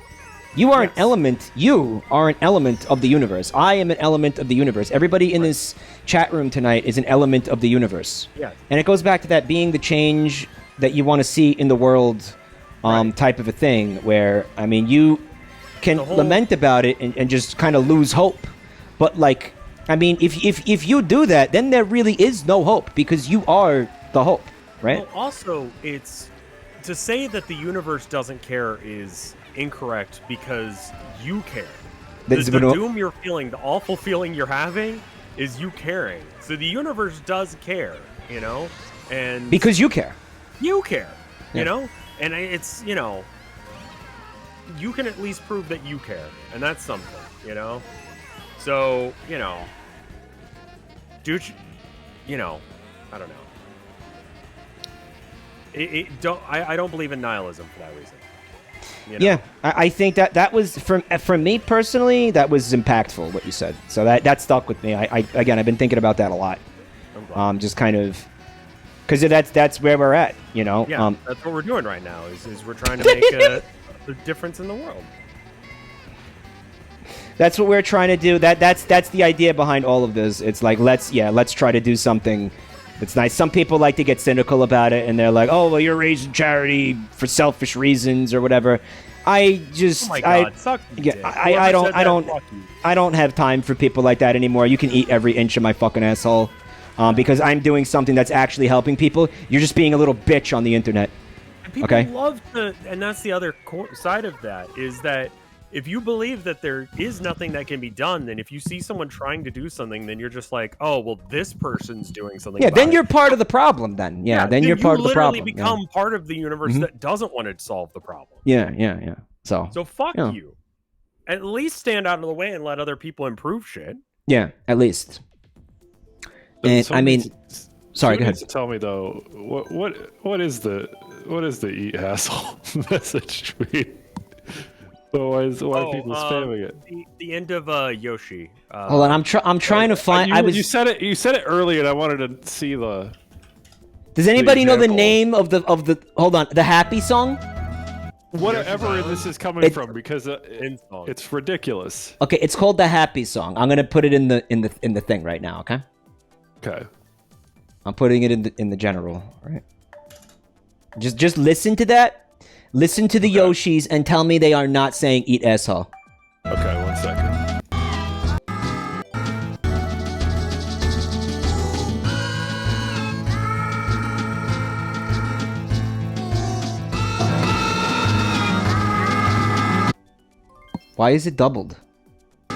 You are an element. You are an element of the universe. I am an element of the universe. Everybody in this chat room tonight is an element of the universe. Yeah. And it goes back to that being the change that you want to see in the world, type of a thing. Where, I mean, you can lament about it and just kind of lose hope. But, like, I mean, if you do that, then there really is no hope, because you are the hope, right? Well, also, it's to say that the universe doesn't care is incorrect, because you care. The doom you're feeling, the awful feeling you're having, is you caring. So the universe does care, you know? And because you care. You care, you know? And it's, you know, you can at least prove that you care, and that's something, you know? So, you know, dude, you know, I don't know. I don't believe in nihilism for that reason. You know? Yeah, I think that was, for me personally, that was impactful what you said. So that stuck with me. Again, I've been thinking about that a lot. Just kind of, because that's where we're at, you know. Yeah, that's what we're doing right now. Is we're trying to make a difference in the world. That's what we're trying to do. That's the idea behind all of this. It's like let's try to do something that's nice. Some people like to get cynical about it, and they're like, "Oh, well, you're raising charity for selfish reasons or whatever." I just, oh my God, suck yeah, I don't have time for people like that anymore. You can eat every inch of my fucking asshole, because I'm doing something that's actually helping people. You're just being a little bitch on the internet. And people love to, and that's the other side of that, is that if you believe that there is nothing that can be done, then if you see someone trying to do something, then you're just like, oh, well, this person's doing something. Yeah, then you're part of the problem. Then then you're part of the problem. You literally become part of the universe that doesn't want to solve the problem. Yeah. So fuck you. At least stand out of the way and let other people improve shit. Yeah, at least. And I mean, sorry, go ahead. Tell me though, what is the eat asshole message mean? So why are people spamming it? The end of Yoshi. Hold on, I'm trying to find. You said it earlier, and I wanted to see the. Does anybody know the name of the? Hold on, the happy song. Whatever this is coming from, because it's ridiculous. Okay, it's called the happy song. I'm gonna put it in the thing right now. Okay. Okay. I'm putting it in the general. Right. Just listen to that. Listen to the Yoshis and tell me they are not saying eat asshole. Okay, 1 second. Why is it doubled? I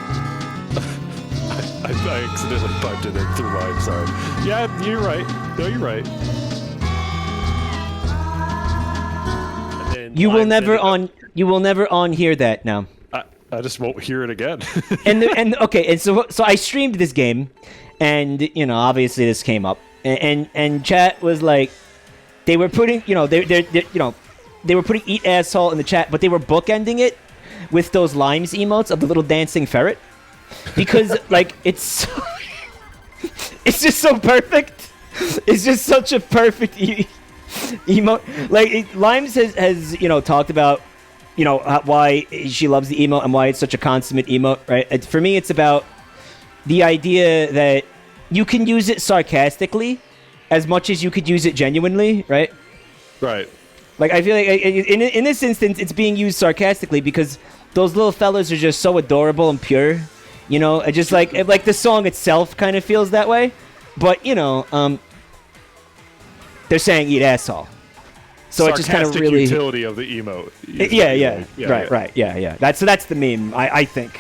accidentally typed it in through mine, sorry. Yeah, you're right. No, you're right. You will never unhear that now. I just won't hear it again. and so I streamed this game, and you know, obviously this came up, and chat was like, they were putting, you know, they were putting eat asshole in the chat, but they were bookending it with those limes emotes of the little dancing ferret, because like it's just so perfect. It's just such a perfect emote. Like Limes has you know talked about why she loves the emote and why it's such a consummate emote, right? For me, it's about the idea that you can use it sarcastically as much as you could use it genuinely, right? Right. Like, I feel like in this instance, it's being used sarcastically because those little fellas are just so adorable and pure. Just like the song itself kind of feels that way. But, they're saying eat asshole. So it just kind of really... utility of the emote. Yeah. That's the meme, I think.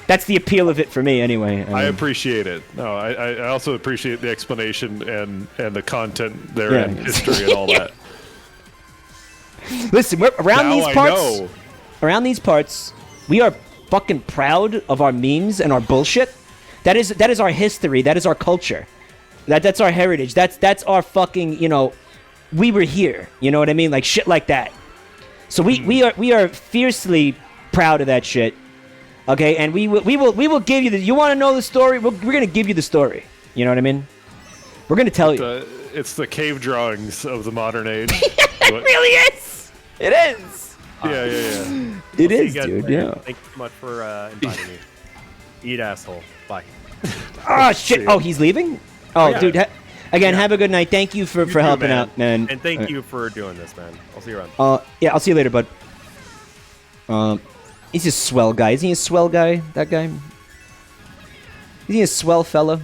That's the appeal of it for me, anyway. I appreciate it. No, I also appreciate the explanation and the content there and history and all that. Listen, we're around these parts, we are fucking proud of our memes and our bullshit. That is our history. That is our culture. That's our heritage. That's our fucking, we were here. You know what I mean? Like shit like that. So we are fiercely proud of that shit. Okay, and we will give you you want to know the story? We're gonna give you the story. You know what I mean? We're gonna tell you. It's the cave drawings of the modern age. It really is. It is. Yeah. It is, dude. Yeah. Thank you so much for inviting me. Eat asshole. Bye. Oh shit! Oh, he's leaving. Oh, yeah. Dude. Have a good night. Thank you for helping out, man. And thank you for doing this, man. I'll see you around. Yeah, I'll see you later, bud. He's a swell guy. Isn't he a swell guy? That guy? Isn't he a swell fella?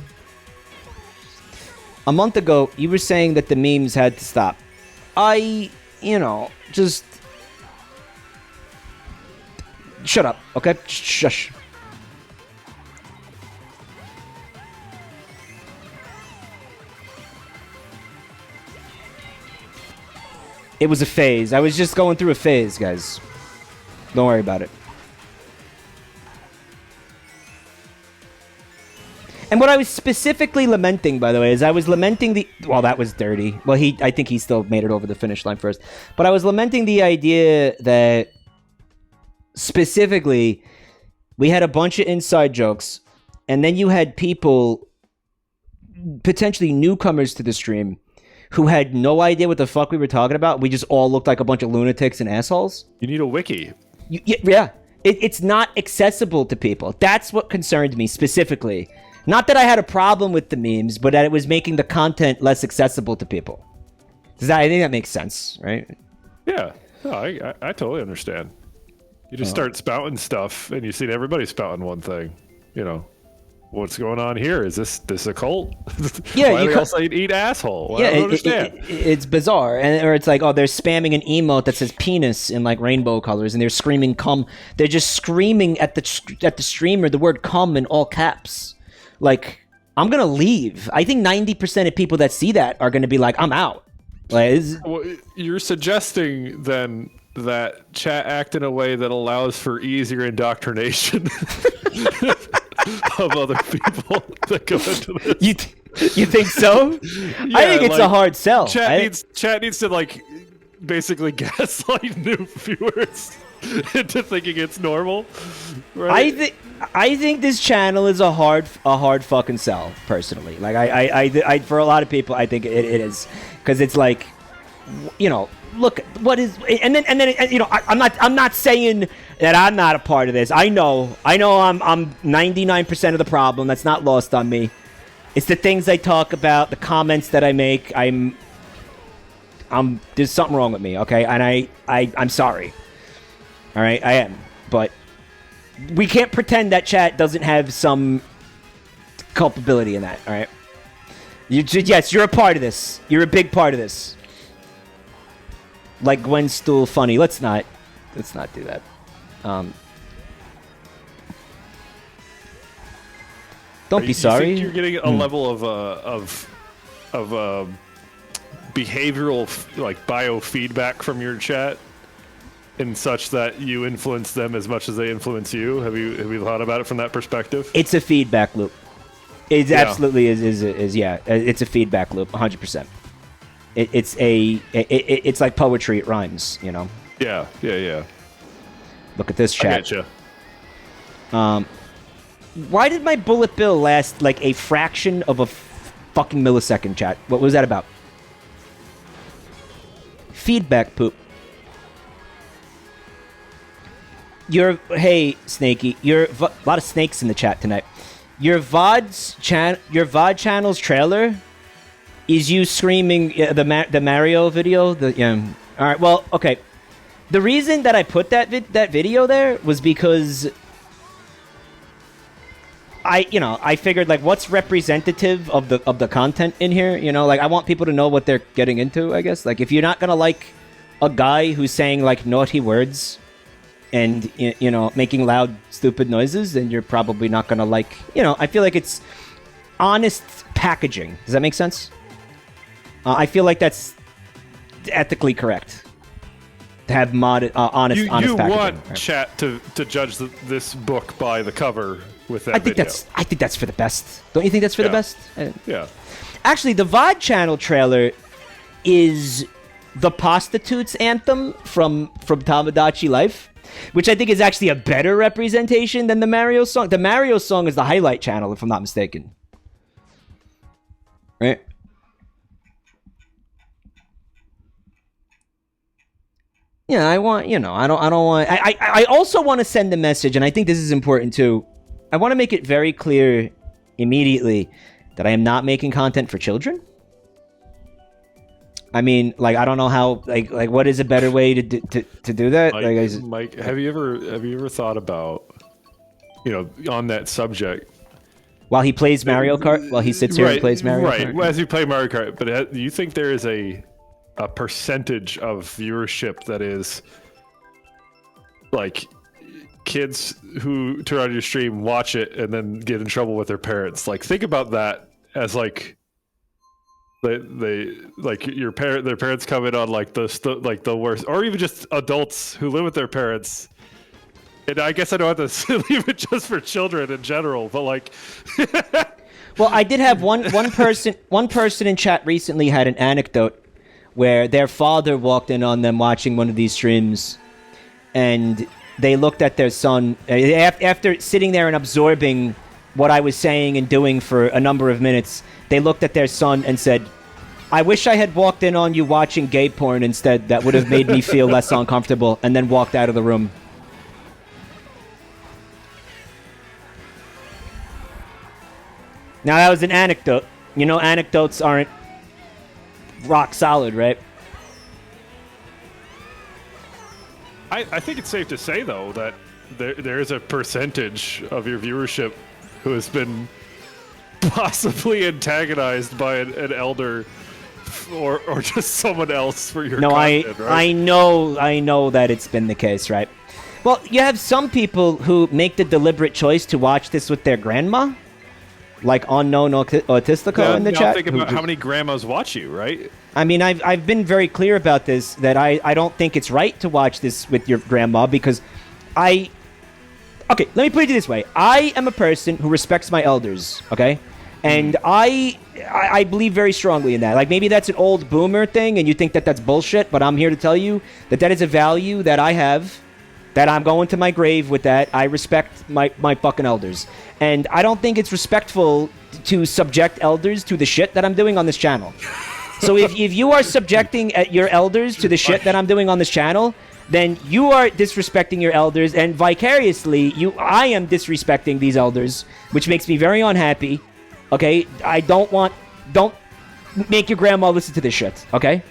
A month ago, you were saying that the memes had to stop. Just... Shut up, okay? Shush. It was a phase. I was just going through a phase, guys. Don't worry about it. And what I was specifically lamenting, by the way, is I was lamenting the... Well, that was dirty. Well, I think he still made it over the finish line first. But I was lamenting the idea that... Specifically, we had a bunch of inside jokes. And then you had people... Potentially newcomers to the stream... Who had no idea what the fuck we were talking about. We just all looked like a bunch of lunatics and assholes. You need a wiki. Yeah. It's not accessible to people. That's what concerned me specifically. Not that I had a problem with the memes, but that it was making the content less accessible to people. I think that makes sense, right? Yeah. No, I totally understand. You just start spouting stuff, and you see everybody spouting one thing. What's going on here? Is this a cult? Yeah, why you also eat asshole? Yeah, I don't understand. It's bizarre, or it's like, they're spamming an emote that says penis in like rainbow colors, and they're screaming "cum." They're just screaming at the streamer the word "cum" in all caps. Like, I'm gonna leave. I think 90% of people that see that are gonna be like, "I'm out." Like, well, you're suggesting then that chat act in a way that allows for easier indoctrination. Of other people that go into this. You think so? Yeah, I think it's a hard sell. Chat needs to like basically gaslight new viewers into thinking it's normal. Right? I think this channel is a hard fucking sell. Personally, like I for a lot of people, I think it is, because it's like, look what is, and then I'm not saying that I'm not a part of this. I know I'm 99% of the problem. That's not lost on me. It's the things I talk about, the comments that I make. There's something wrong with me, okay? And I'm sorry. All right, I am. But we can't pretend that chat doesn't have some culpability in that, all right? Yes, you're a part of this. You're a big part of this. Like Gwen's stool funny. Let's not do that. Don't be sorry. You think you're getting a level of behavioral, like, biofeedback from your chat, in such that you influence them as much as they influence you? Have you thought about it from that perspective? It's a feedback loop. It absolutely is. Yeah, it's a feedback loop, 100%. It's like poetry. It rhymes, Yeah. Look at this chat. I getcha. Why did my bullet bill last like a fraction of a fucking millisecond, chat? What was that about? Feedback poop. Hey, Snakey, a lot of snakes in the chat tonight. Your VOD channel's trailer is you screaming the Mario video. All right. Well, okay. The reason that I put that video there was because I figured like what's representative of the content in here. Like I want people to know what they're getting into. I guess like if you're not gonna like a guy who's saying like naughty words and making loud stupid noises, then you're probably not gonna like I feel like it's honest packaging. Does that make sense? I feel like that's ethically correct to have honest packaging. You want right? chat to judge this book by the cover with that video. I think that's for the best. Don't you think that's for the best? Yeah. Actually, the VOD channel trailer is the prostitute's anthem from Tamagotchi Life, which I think is actually a better representation than the Mario song. The Mario song is the highlight channel, if I'm not mistaken. Right? Yeah, I want, I don't want... I also want to send a message, and I think this is important too. I want to make it very clear immediately that I am not making content for children. I mean, like, I don't know how, like, what is a better way to do that? Mike, have you ever thought about, on that subject? While he plays Mario Kart? While he sits here and plays Mario Kart? Right, as you play Mario Kart. But do you think there is a percentage of viewership that is, like, kids who turn on your stream, watch it, and then get in trouble with their parents? Like, think about that as, like... They like their parents come in on like the worst, or even just adults who live with their parents. And I guess I don't have to leave it just for children in general, but like. Well, I did have one person in chat recently had an anecdote where their father walked in on them watching one of these streams, and they looked at their son after sitting there and absorbing what I was saying and doing for a number of minutes. They looked at their son and said, "I wish I had walked in on you watching gay porn instead. That would have made me feel less uncomfortable," and then walked out of the room. Now, that was an anecdote. Anecdotes aren't rock solid, right? I think it's safe to say, though, that there is a percentage of your viewership who has been possibly antagonized by an elder or just someone else for your content, right? I know that it's been the case, right? Well, you have some people who make the deliberate choice to watch this with their grandma, like Unknown Autistico in the chat. Think about how many grandmas watch you, right? I mean, I've been very clear about this, that I don't think it's right to watch this with your grandma, because okay, let me put it this way. I am a person who respects my elders, okay? And I believe very strongly in that. Like, maybe that's an old boomer thing, and you think that that's bullshit, but I'm here to tell you that that is a value that I have, that I'm going to my grave with that. I respect my fucking elders. And I don't think it's respectful to subject elders to the shit that I'm doing on this channel. So if you are subjecting your elders to the shit that I'm doing on this channel, then you are disrespecting your elders, and vicariously, I am disrespecting these elders, which makes me very unhappy. Okay, don't make your grandma listen to this shit, okay?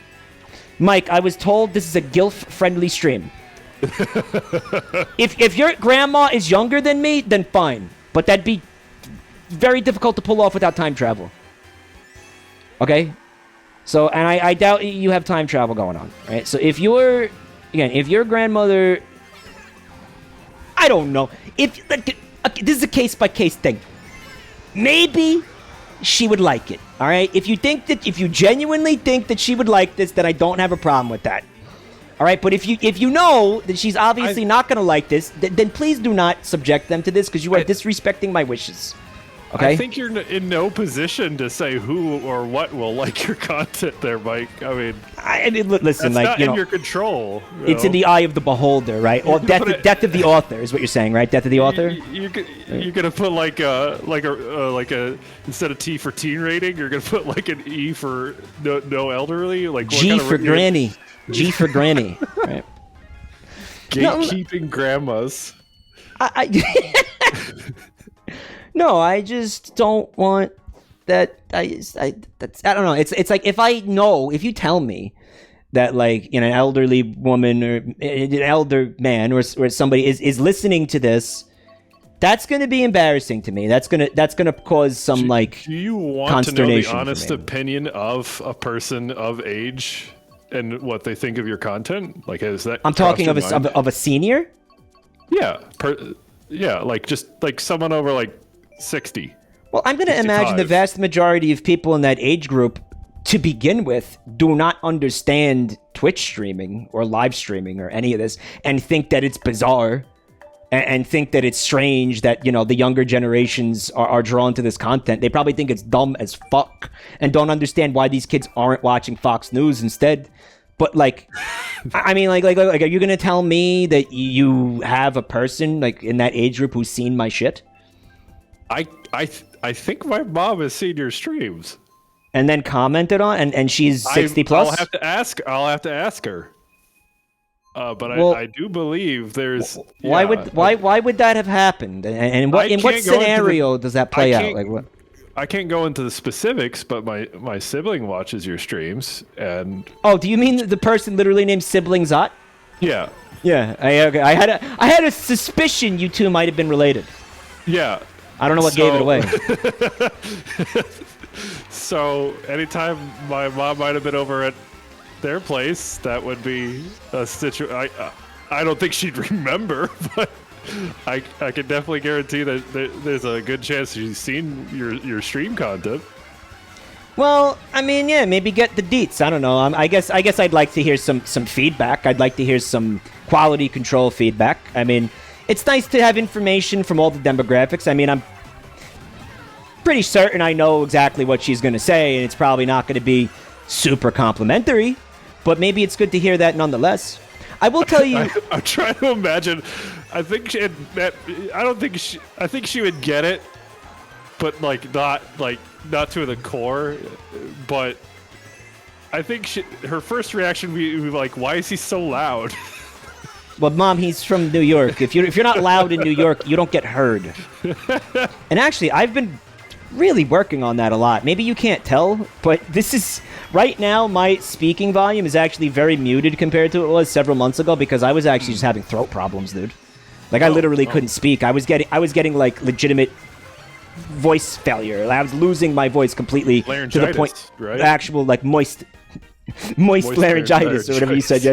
Mike, I was told this is a GILF-friendly stream. If your grandma is younger than me, then fine. But that'd be very difficult to pull off without time travel. Okay? So, and I doubt you have time travel going on, right? So if your grandmother... I don't know. This is a case-by-case thing. Maybe she would like it, all right? If you genuinely think that she would like this, then I don't have a problem with that. All right, but if you know that she's obviously not going to like this, then please do not subject them to this, because you are disrespecting my wishes. Okay? I think you're in no position to say who or what will like your content there, Mike. I mean, listen, that's like, not in your control. It's in the eye of the beholder, right? Or death of the author is what you're saying, right? Death of the author. You're gonna put like a instead of T for teen rating, you're gonna put like an E for no elderly, like G for granny. G for granny. Right. Gatekeeping grandmas. No, I just don't want that. I don't know. It's like if you tell me that like an elderly woman or an elder man or somebody is listening to this, that's going to be embarrassing to me. That's gonna cause some like do you want consternation to know the honest for me. opinion of a person of age and what they think of your content? Like, is that I'm talking of a senior? Yeah, like just like someone over like 60. Well, I'm going to imagine the 65. vast majority of people in that age group, to begin with, do not understand Twitch streaming or live streaming or any of this, and think that it's bizarre, and think that it's strange that, the younger generations are drawn to this content. They probably think it's dumb as fuck, and don't understand why these kids aren't watching Fox News instead. But like, I mean, like, are you going to tell me that you have a person like in that age group who's seen my shit? I think my mom has seen your streams and then commented on, and she's 60 plus. I'll have to ask her. But I do believe there's. Why would that have happened? And in what scenario does that play out? Like what? I can't go into the specifics, but my sibling watches your streams, and do you mean the person literally named Sibling Zot? Yeah. Yeah, I had a suspicion you two might have been related. Yeah. I don't know what gave it away. So anytime my mom might have been over at their place, that would be a situation. I don't think she'd remember, but I can definitely guarantee that there's a good chance she's seen your stream content. Well, I mean, yeah, maybe get the deets. I don't know. I guess I'd like to hear some feedback. I'd like to hear some quality control feedback. I mean, it's nice to have information from all the demographics. I mean, I'm pretty certain I know exactly what she's going to say, and it's probably not going to be super complimentary, but maybe it's good to hear that nonetheless. I will tell you. I'm trying to imagine. I think she would get it, but not to the core. But I think her first reaction would be like, "Why is he so loud?" Well, Mom, he's from New York. If you're not loud in New York, you don't get heard. And actually, I've been really working on that a lot. Maybe you can't tell, but this is right now my speaking volume is actually very muted compared to what it was several months ago because I was actually just having throat problems, dude. Like I literally couldn't speak. I was getting like legitimate voice failure. I was losing my voice completely to the point, right? Actual like moist laryngitis or whatever you said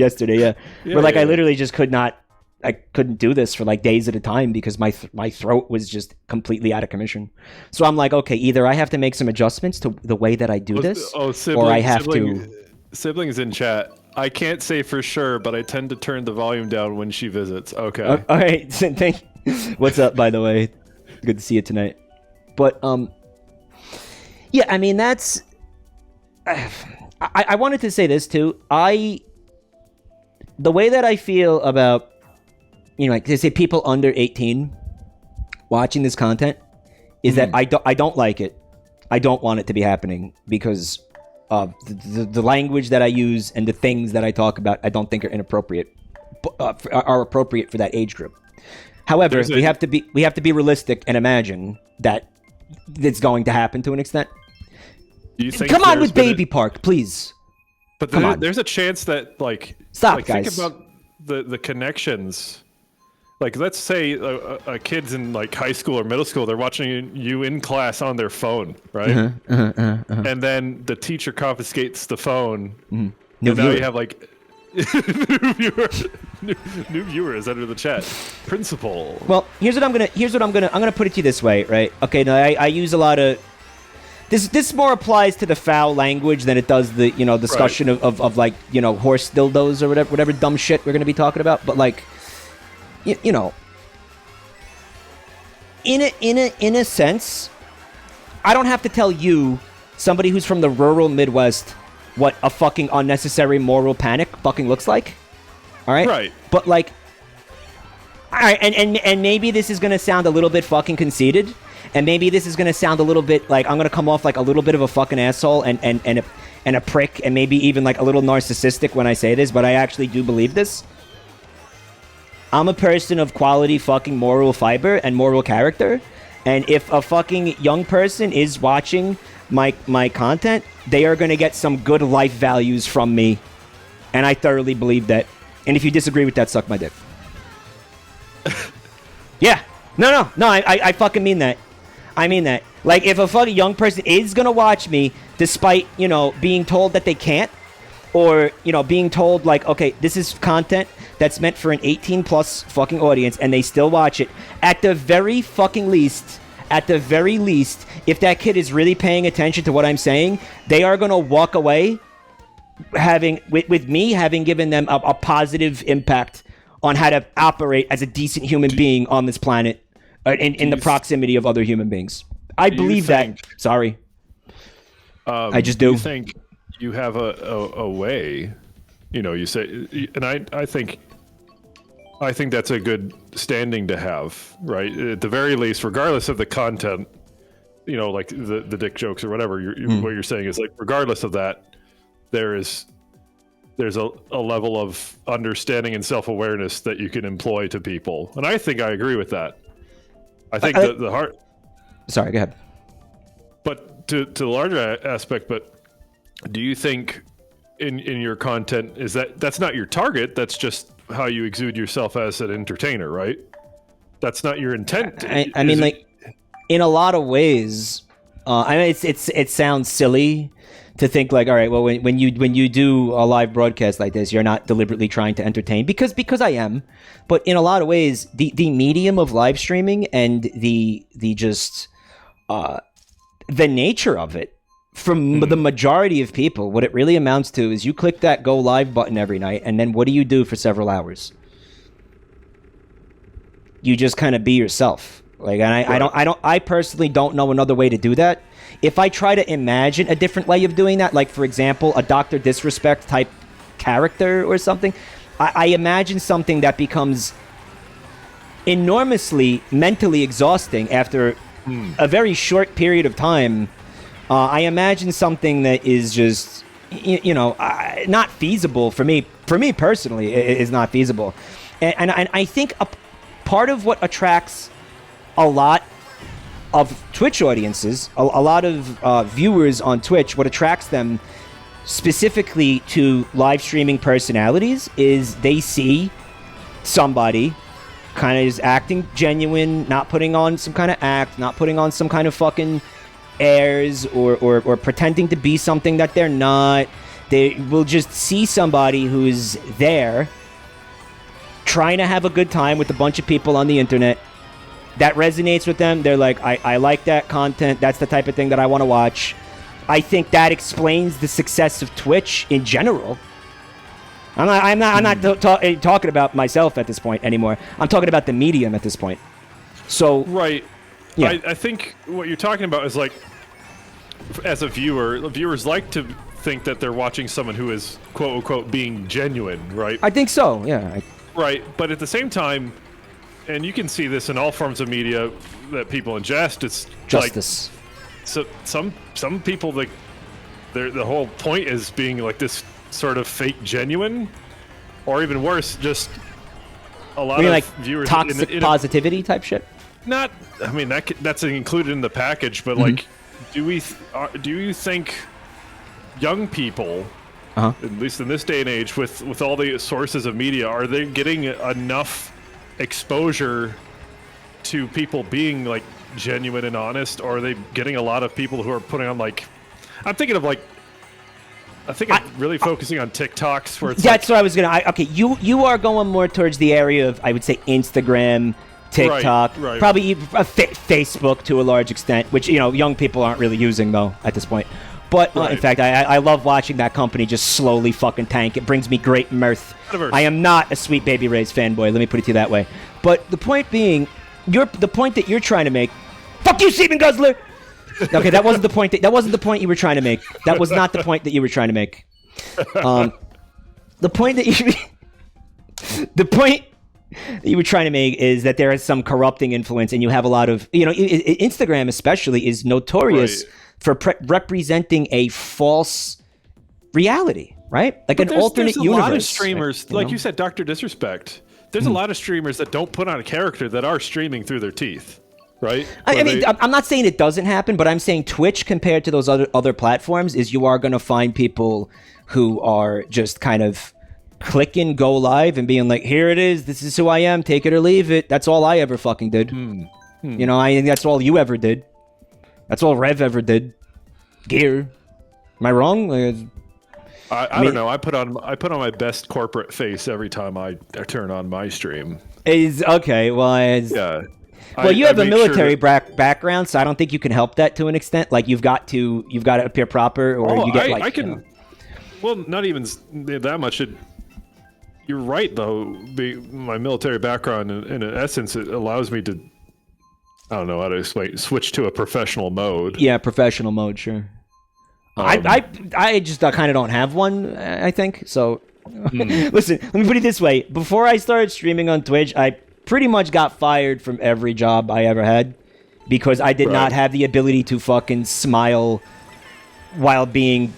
yesterday. Yeah, where like I literally just I couldn't do this for like days at a time because my throat was just completely out of commission. So I'm like, okay, either I have to make some adjustments to the way that I do this, or I have to. Siblings in chat. I can't say for sure, but I tend to turn the volume down when she visits. Okay. All right. What's up, by the way? Good to see you tonight. But yeah, I mean that's. I wanted to say this too. The way that I feel about, like they say people under 18 watching this content is that I don't like it. I don't want it to be happening because of the language that I use and the things that I talk about. I don't think are inappropriate, are appropriate for that age group. However, we have to be realistic and imagine that it's going to happen to an extent. Come on with Baby Park, please. But there's a chance that stop, guys. Think about the connections. Like, let's say a kid's in like high school or middle school. They're watching you in class on their phone, right? And then the teacher confiscates the phone. And now you have like new viewers under the chat. Principal. Well, I'm gonna put it to you this way, right? Okay, now I use a lot of. This more applies to the foul language than it does the discussion of like horse dildos or whatever dumb shit we're gonna be talking about. But like, in a sense, I don't have to tell you, somebody who's from the rural Midwest, what a fucking unnecessary moral panic fucking looks like. All right. Right. But like, all right, and maybe this is gonna sound a little bit fucking conceited. And maybe this is going to sound a little bit like I'm going to come off like a little bit of a fucking asshole and a prick and maybe even like a little narcissistic when I say this, but I actually do believe this. I'm a person of quality fucking moral fiber and moral character. And if a fucking young person is watching my content, they are going to get some good life values from me. And I thoroughly believe that. And if you disagree with that, suck my dick. Yeah. No, I fucking mean that. I mean that. Like, if a fucking young person is going to watch me, despite, you know, being told that they can't, or, you know, being told, like, okay, this is content that's meant for an 18-plus fucking audience, and they still watch it, at the very least, if that kid is really paying attention to what I'm saying, they are going to walk away with me having given them a positive impact on how to operate as a decent human being on this planet in the proximity of other human beings. I believe that. Sorry. I just do. You think you have a way, you know, you say, and I think that's a good standing to have, right? At the very least, regardless of the content, you know, like the dick jokes or whatever, what you're saying is, like, regardless of that, there's a level of understanding and self-awareness that you can employ to people. And I think I agree with that. I think the heart... Sorry, go ahead. But to the larger aspect, but do you think in your content, that's not your target, that's just how you exude yourself as an entertainer, right? That's not your intent. I mean, like, in a lot of ways, I mean, it sounds silly to think, like, all right, well, when you do a live broadcast like this, you're not deliberately trying to entertain, because I am. But in a lot of ways, the medium of live streaming and the nature of it, from the majority of people, what it really amounts to is you click that go live button every night, and then what do you do for several hours? You just kind of be yourself. Like, and I personally don't know another way to do that. If I try to imagine a different way of doing that, like, for example, a Dr. Disrespect type character or something, I imagine something that becomes enormously mentally exhausting after a very short period of time. I imagine something that is just, you know, not feasible for me. For me personally, it is not feasible. And I think a part of what attracts a lot of Twitch audiences, a lot of viewers on Twitch, what attracts them specifically to live streaming personalities is they see somebody kind of is acting genuine, not putting on some kind of act, not putting on some kind of fucking airs or pretending to be something that they're not. They will just see somebody who's there trying to have a good time with a bunch of people on the internet. That resonates with them. They're like, I like that content. That's the type of thing that I want to watch. I think that explains the success of Twitch in general. I'm not talking about myself at this point anymore. I'm talking about the medium at this point. So right, yeah. I think what you're talking about is, like, as a viewer, viewers like to think that they're watching someone who is quote unquote being genuine, right? I think so. Yeah. Right, but at the same time, and you can see this in all forms of media that people ingest, it's justice. Like, so some people, like, the whole point is being like this sort of fake genuine, or even worse, just a lot of like viewers toxic positivity type shit. Not, I mean, that's included in the package, but like, do you think young people, at least in this day and age, with all the sources of media, are they getting enough exposure to people being, like, genuine and honest, or are they getting a lot of people who are putting on, like, I'm really focusing on TikToks where it's that's what I was gonna. Okay, you are going more towards the area of, I would say, Instagram, TikTok, right. Probably even Facebook to a large extent, which, you know, young people aren't really using though at this point. But in fact, I love watching that company just slowly fucking tank. It brings me great mirth. I am not a Sweet Baby Ray's fanboy. Let me put it to you that way. But the point being, the point that you're trying to make. Fuck you, Seaman Guzzler. Okay, that wasn't the point. That wasn't the point you were trying to make. That was not the point that you were trying to make. The point that you were trying to make is that there is some corrupting influence, and you have a lot of, you know, Instagram especially is notorious for representing a false reality, right? Like, but an alternate universe. A lot of streamers, right? like you said, Dr. Disrespect. there's a lot of streamers that don't put on a character that are streaming through their teeth, right? I mean, I'm not saying it doesn't happen, but I'm saying Twitch compared to those other platforms is you are going to find people who are just kind of clicking go live and being like, here it is, this is who I am, take it or leave it. That's all I ever fucking did. You know, I think that's all you ever did. That's all Rev ever did. Gear. Am I wrong? I don't know. I put on my best corporate face every time I turn on my stream. Is okay. Well, Yeah. Well, you have a make military sure background, so I don't think you can help that to an extent. Like you've got to appear proper, or you get like. I can. You know. Well, not even that much. You're right, though. My military background, in essence, it allows me to. I don't know how to explain. Switch to a professional mode. Yeah, professional mode, sure. I just kind of don't have one. I think so. Listen, let me put it this way: before I started streaming on Twitch, I pretty much got fired from every job I ever had because I did not have the ability to fucking smile while being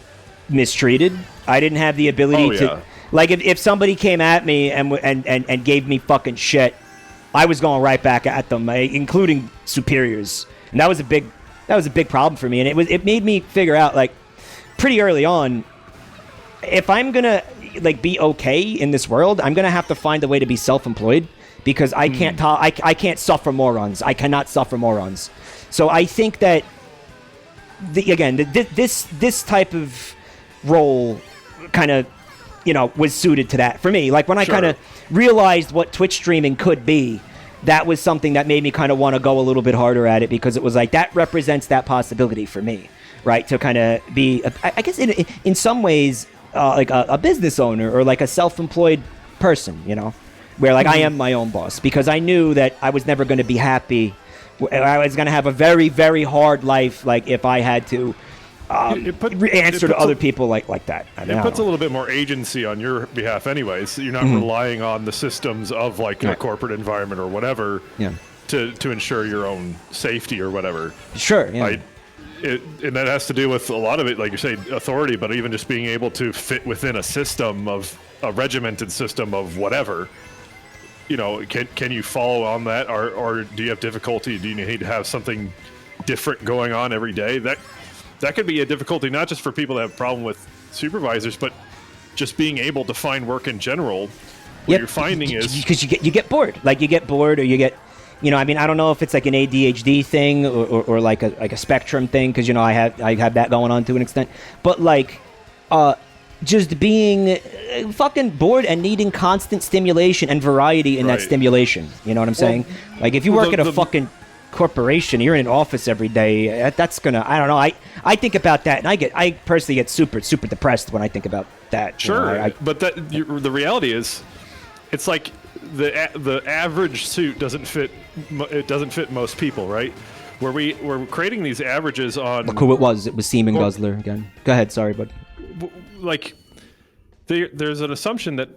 mistreated. I didn't have the ability to, like, if somebody came at me and gave me fucking shit, I was going right back at them, including superiors, and that was a big problem for me, and it made me figure out, like, pretty early on, if I'm gonna like be okay in this world, I'm gonna have to find a way to be self-employed because I can't I can't suffer morons. I cannot suffer morons. So I think that this type of role kind of, you know, was suited to that for me. Like when I kind of realized what Twitch streaming could be, that was something that made me kind of want to go a little bit harder at it because it was like that represents that possibility for me, right? To kind of be, I guess in some ways, like a business owner or like a self-employed person, you know, where like I am my own boss because I knew that I was never going to be happy. I was going to have a very, very hard life, like if I had to answer to other people like that. It puts a little bit more agency on your behalf anyways. So you're not relying on the systems of like a corporate environment or whatever to ensure your own safety or whatever. Sure, yeah. And that has to do with a lot of it, like you say, authority, but even just being able to fit within a system of a regimented system of whatever. You know, can you follow on that, or do you have difficulty? Do you need to have something different going on every day? That could be a difficulty, not just for people that have a problem with supervisors, but just being able to find work in general. What you're finding is because you get bored, like you get bored, or you get. You know, I mean, I don't know if it's like an ADHD thing or like a spectrum thing, because, you know, I have that going on to an extent. But like, just being fucking bored and needing constant stimulation and variety in that stimulation. You know what I'm saying? Like, if you work at a fucking corporation, you're in an office every day. That's gonna, I don't know. I think about that, and I personally get super depressed when I think about that. Sure, you know, but the reality is, it's like the average suit doesn't fit. It doesn't fit most people, right? We're creating these averages on. Look who it was. It was Seaman Guzzler again. Go ahead. Sorry, bud. Like, there's an assumption that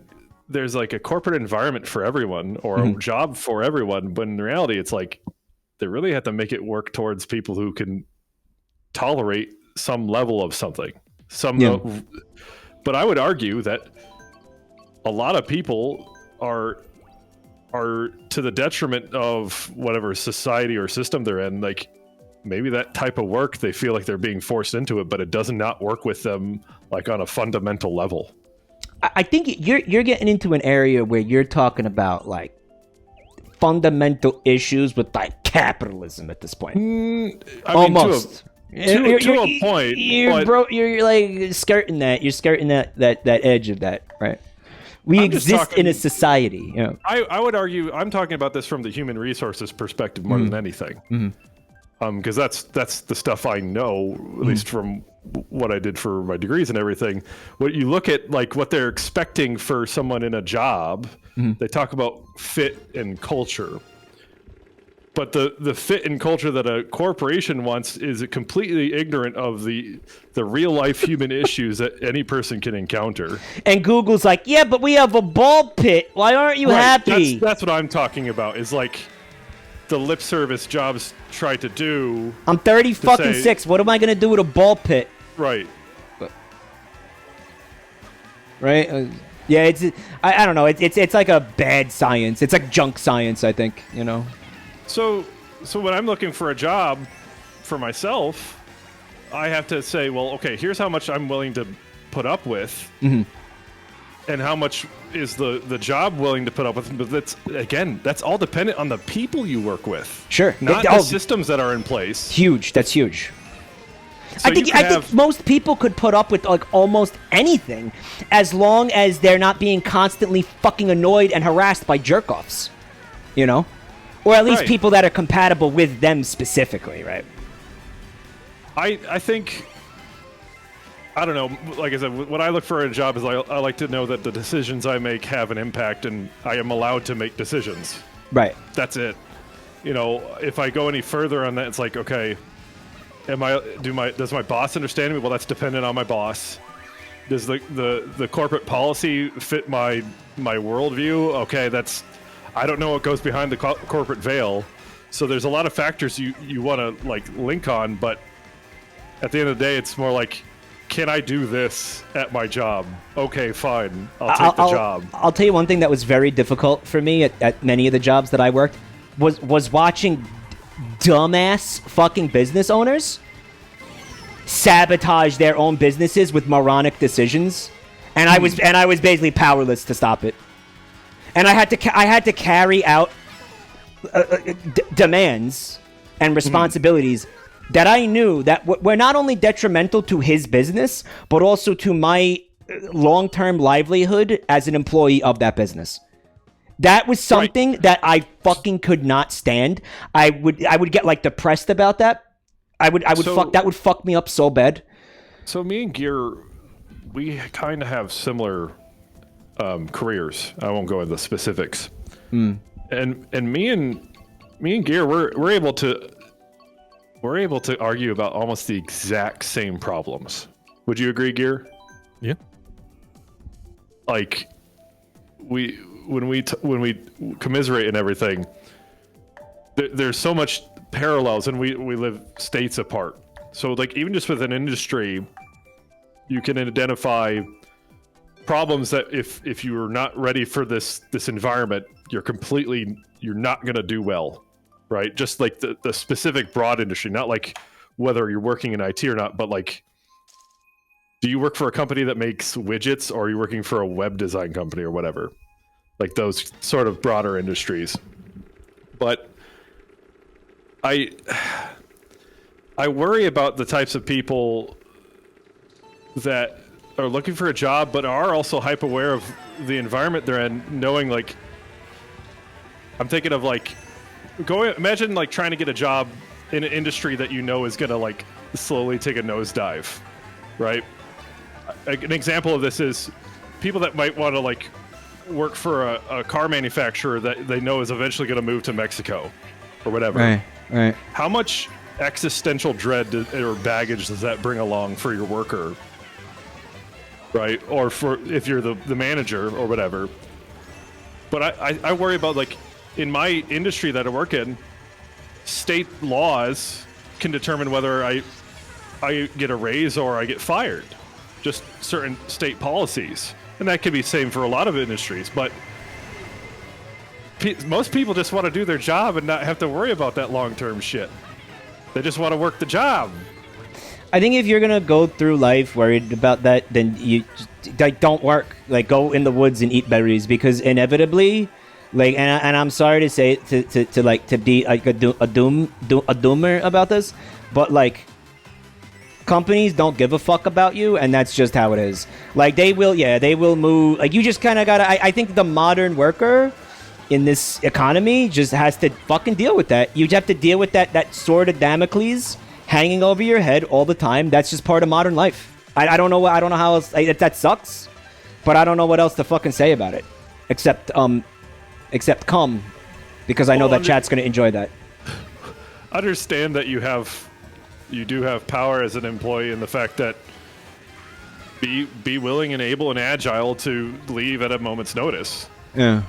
there's like a corporate environment for everyone or a job for everyone, but in reality, it's like they really have to make it work towards people who can tolerate some level of something. But I would argue that a lot of people are to the detriment of whatever society or system they're in. Like, maybe that type of work, they feel like they're being forced into it, but it does not work with them like on a fundamental level. I think you're getting into an area where you're talking about like fundamental issues with like capitalism at this point. Almost. To a point. You're like skirting that. You're skirting that edge of that, right? We exist in a society. You know? I would argue I'm talking about this from the human resources perspective more than anything. Because that's the stuff I know, at least from what I did for my degrees and everything. What you look at, like what they're expecting for someone in a job, they talk about fit and culture. But the fit and culture that a corporation wants is completely ignorant of the real life human issues that any person can encounter. And Google's like, yeah, but we have a ball pit. Why aren't you happy? That's what I'm talking about. Is like the lip service jobs try to do. I'm 36. What am I gonna do with a ball pit? Right. Right. Yeah, I don't know. It's like a bad science. It's like junk science, I think, you know. So when I'm looking for a job for myself, I have to say, well, okay, here's how much I'm willing to put up with. And how much is the job willing to put up with? But that's all dependent on the people you work with. Sure. Not the systems that are in place. Huge. That's huge. So I think most people could put up with like almost anything as long as they're not being constantly fucking annoyed and harassed by jerk-offs, you know? Or at least people that are compatible with them specifically, right? I think, I don't know, like I said, what I look for in a job is I like to know that the decisions I make have an impact and I am allowed to make decisions. Right. That's it. You know, if I go any further on that, it's like, okay, does my boss understand me? Well, that's dependent on my boss. Does the corporate policy fit my worldview? Okay, I don't know what goes behind the corporate veil. So there's a lot of factors you want to like link on, but at the end of the day, it's more like, can I do this at my job? Okay, fine. I'll take the job. I'll tell you one thing that was very difficult for me at many of the jobs that I worked was watching dumbass fucking business owners sabotage their own businesses with moronic decisions, and I was basically powerless to stop it. And I had to carry out demands and responsibilities that I knew that were not only detrimental to his business, but also to my long-term livelihood as an employee of that business. That was something that I fucking could not stand. I would get like depressed about that. That would fuck me up so bad. So me and Gear, we kind of have similar careers. I won't go into the specifics. And me and Gear, we're able to argue about almost the exact same problems. Would you agree, Gear? Yeah. Like when we commiserate and everything, there's so much parallels, and we live states apart. So like even just with an industry, you can identify problems that if you're not ready for this environment, you're not gonna do well, right? Just like the specific broad industry, not like whether you're working in IT or not, but like, do you work for a company that makes widgets, or are you working for a web design company or whatever? Like those sort of broader industries. But I worry about the types of people that are looking for a job, but are also hyper aware of the environment they're in, knowing like, I'm thinking of like, imagine like trying to get a job in an industry that you know is gonna like slowly take a nosedive, right? An example of this is people that might want to like work for a car manufacturer that they know is eventually going to move to Mexico or whatever. Right. How much existential dread or baggage does that bring along for your worker, right? Or for if you're the manager or whatever. But I worry about like in my industry that I work in, state laws can determine whether I get a raise or I get fired. Just certain state policies. And that could be the same for a lot of industries, but most people just want to do their job and not have to worry about that long-term shit. They just want to work the job. I think if you're gonna go through life worried about that, then you like don't work. Like go in the woods and eat berries, because inevitably, like, and I'm sorry to say it, to be like a doomer about this, but like, companies don't give a fuck about you, and that's just how it is. Like they will move. Like you just kind of gotta. I think the modern worker in this economy just has to fucking deal with that. You just have to deal with that sword of Damocles hanging over your head all the time. That's just part of modern life. I don't know how else. That sucks, but I don't know what else to fucking say about it, except come, because I know that chat's gonna enjoy that. Understand that you do have power as an employee, in the fact that be willing and able and agile to leave at a moment's notice. Yeah.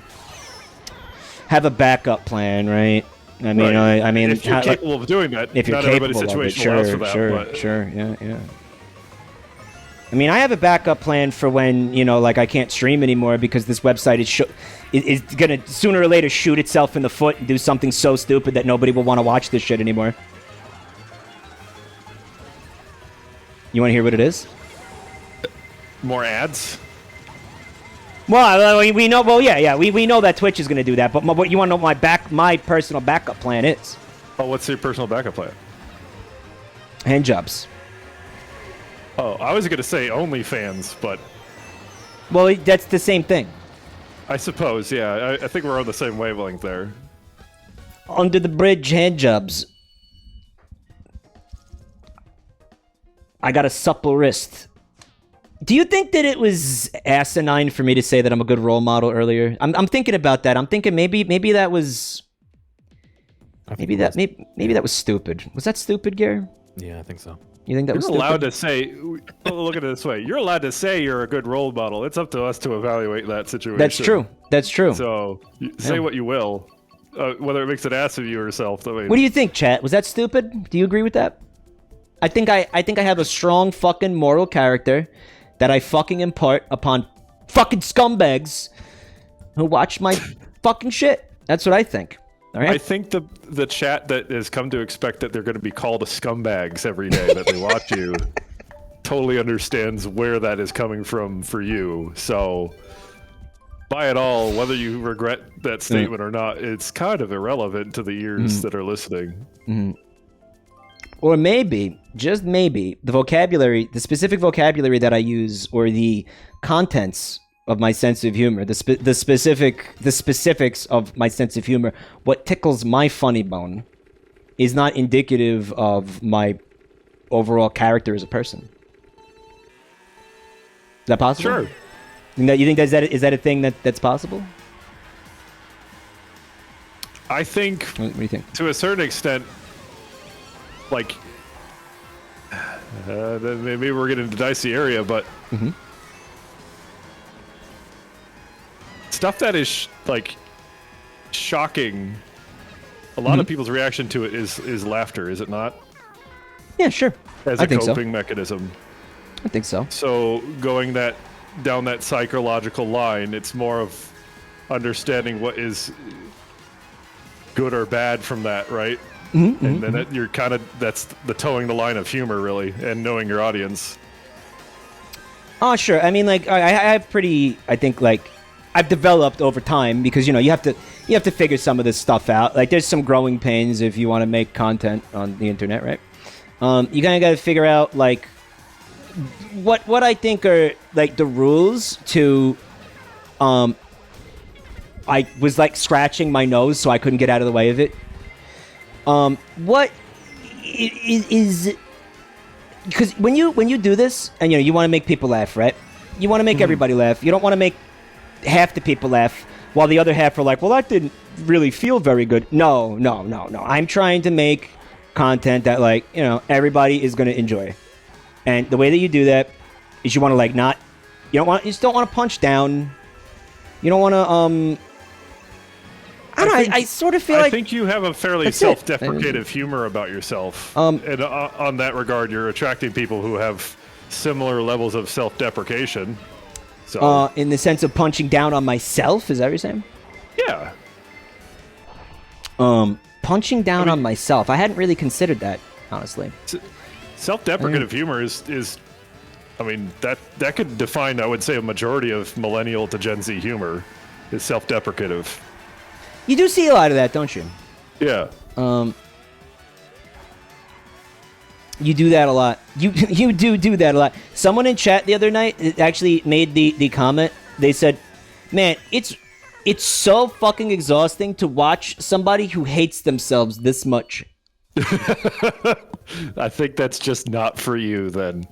Have a backup plan, right? I mean, right. I mean, if you're capable of doing that, if you're not capable everybody's of it, situation allows for that. Sure, yeah. I mean, I have a backup plan for when, you know, like I can't stream anymore because this website is going to sooner or later shoot itself in the foot and do something so stupid that nobody will want to watch this shit anymore. You want to hear what it is? More ads? Well, we know. Well, yeah. We know that Twitch is going to do that. But what you want to know what my personal backup plan is? Oh, what's your personal backup plan? Hand jobs. Oh, I was going to say OnlyFans, but... Well, that's the same thing. I suppose, yeah. I think we're on the same wavelength there. Under the bridge, hand jobs. I got a supple wrist. Do you think that it was asinine for me to say that I'm a good role model earlier? I'm thinking about that. I'm thinking maybe that was... Maybe that was stupid. Was that stupid, Gary? Yeah, I think so. You think that was You're stupid? allowed to say... Look at it this way. You're allowed to say you're a good role model. It's up to us to evaluate that situation. That's true. That's true. So, say what you will. Whether it makes an ass of you or yourself. I mean, What do you think, chat? Was that stupid? Do you agree with that? I think I have a strong fucking moral character that I fucking impart upon fucking scumbags who watch my fucking shit. That's what I think. All right? I think the chat that has come to expect that they're going to be called scumbags every day that they watch you totally understands where that is coming from for you. So, by it all, whether you regret that statement or not, it's kind of irrelevant to the ears that are listening. Or maybe, just maybe, the specific vocabulary that I use, or the contents of my sense of humor, the specifics of my sense of humor, what tickles my funny bone, is not indicative of my overall character as a person. Is that possible? Sure. You think is that a thing that's possible? I think, What do you think? to a certain extent, like, then maybe we're getting into dicey area, but stuff that is shocking. A lot of people's reaction to it is laughter, is it not? Yeah, sure. As I a think so. coping mechanism. I think so. So going down that psychological line, it's more of understanding what is good or bad from that, right? And then you're kind of, that's the towing the line of humor, really, and knowing your audience. Oh, sure. I mean, like, I have pretty, I think, like, I've developed over time because, you know, you have to figure some of this stuff out. Like, there's some growing pains if you want to make content on the internet, right? You kind of got to figure out, like, what I think are, like, the rules to, I was, like, scratching my nose so I couldn't get out of the way of it. What is because when you do this and you want to make people laugh, right? You want to make everybody laugh. You don't want to make half the people laugh while the other half are like, well, that didn't really feel very good. No. I'm trying to make content that, like, you know, everybody is going to enjoy. And the way that you do that is you want to, like, you just don't want to punch down. You don't want to I don't know. I sort of feel like... I think you have a fairly self-deprecative humor about yourself. And on that regard, you're attracting people who have similar levels of self-deprecation. So, in the sense of punching down on myself, is that what you're saying? yeah. Punching down on myself. I hadn't really considered that, honestly. Self-deprecative humor is... I mean, that could define, I would say, a majority of millennial to Gen Z humor is self-deprecative. You do see a lot of that, don't you? Yeah. You do that a lot. You do that a lot. Someone in chat the other night actually made the comment. They said, "Man, it's so fucking exhausting to watch somebody who hates themselves this much." I think that's just not for you, then.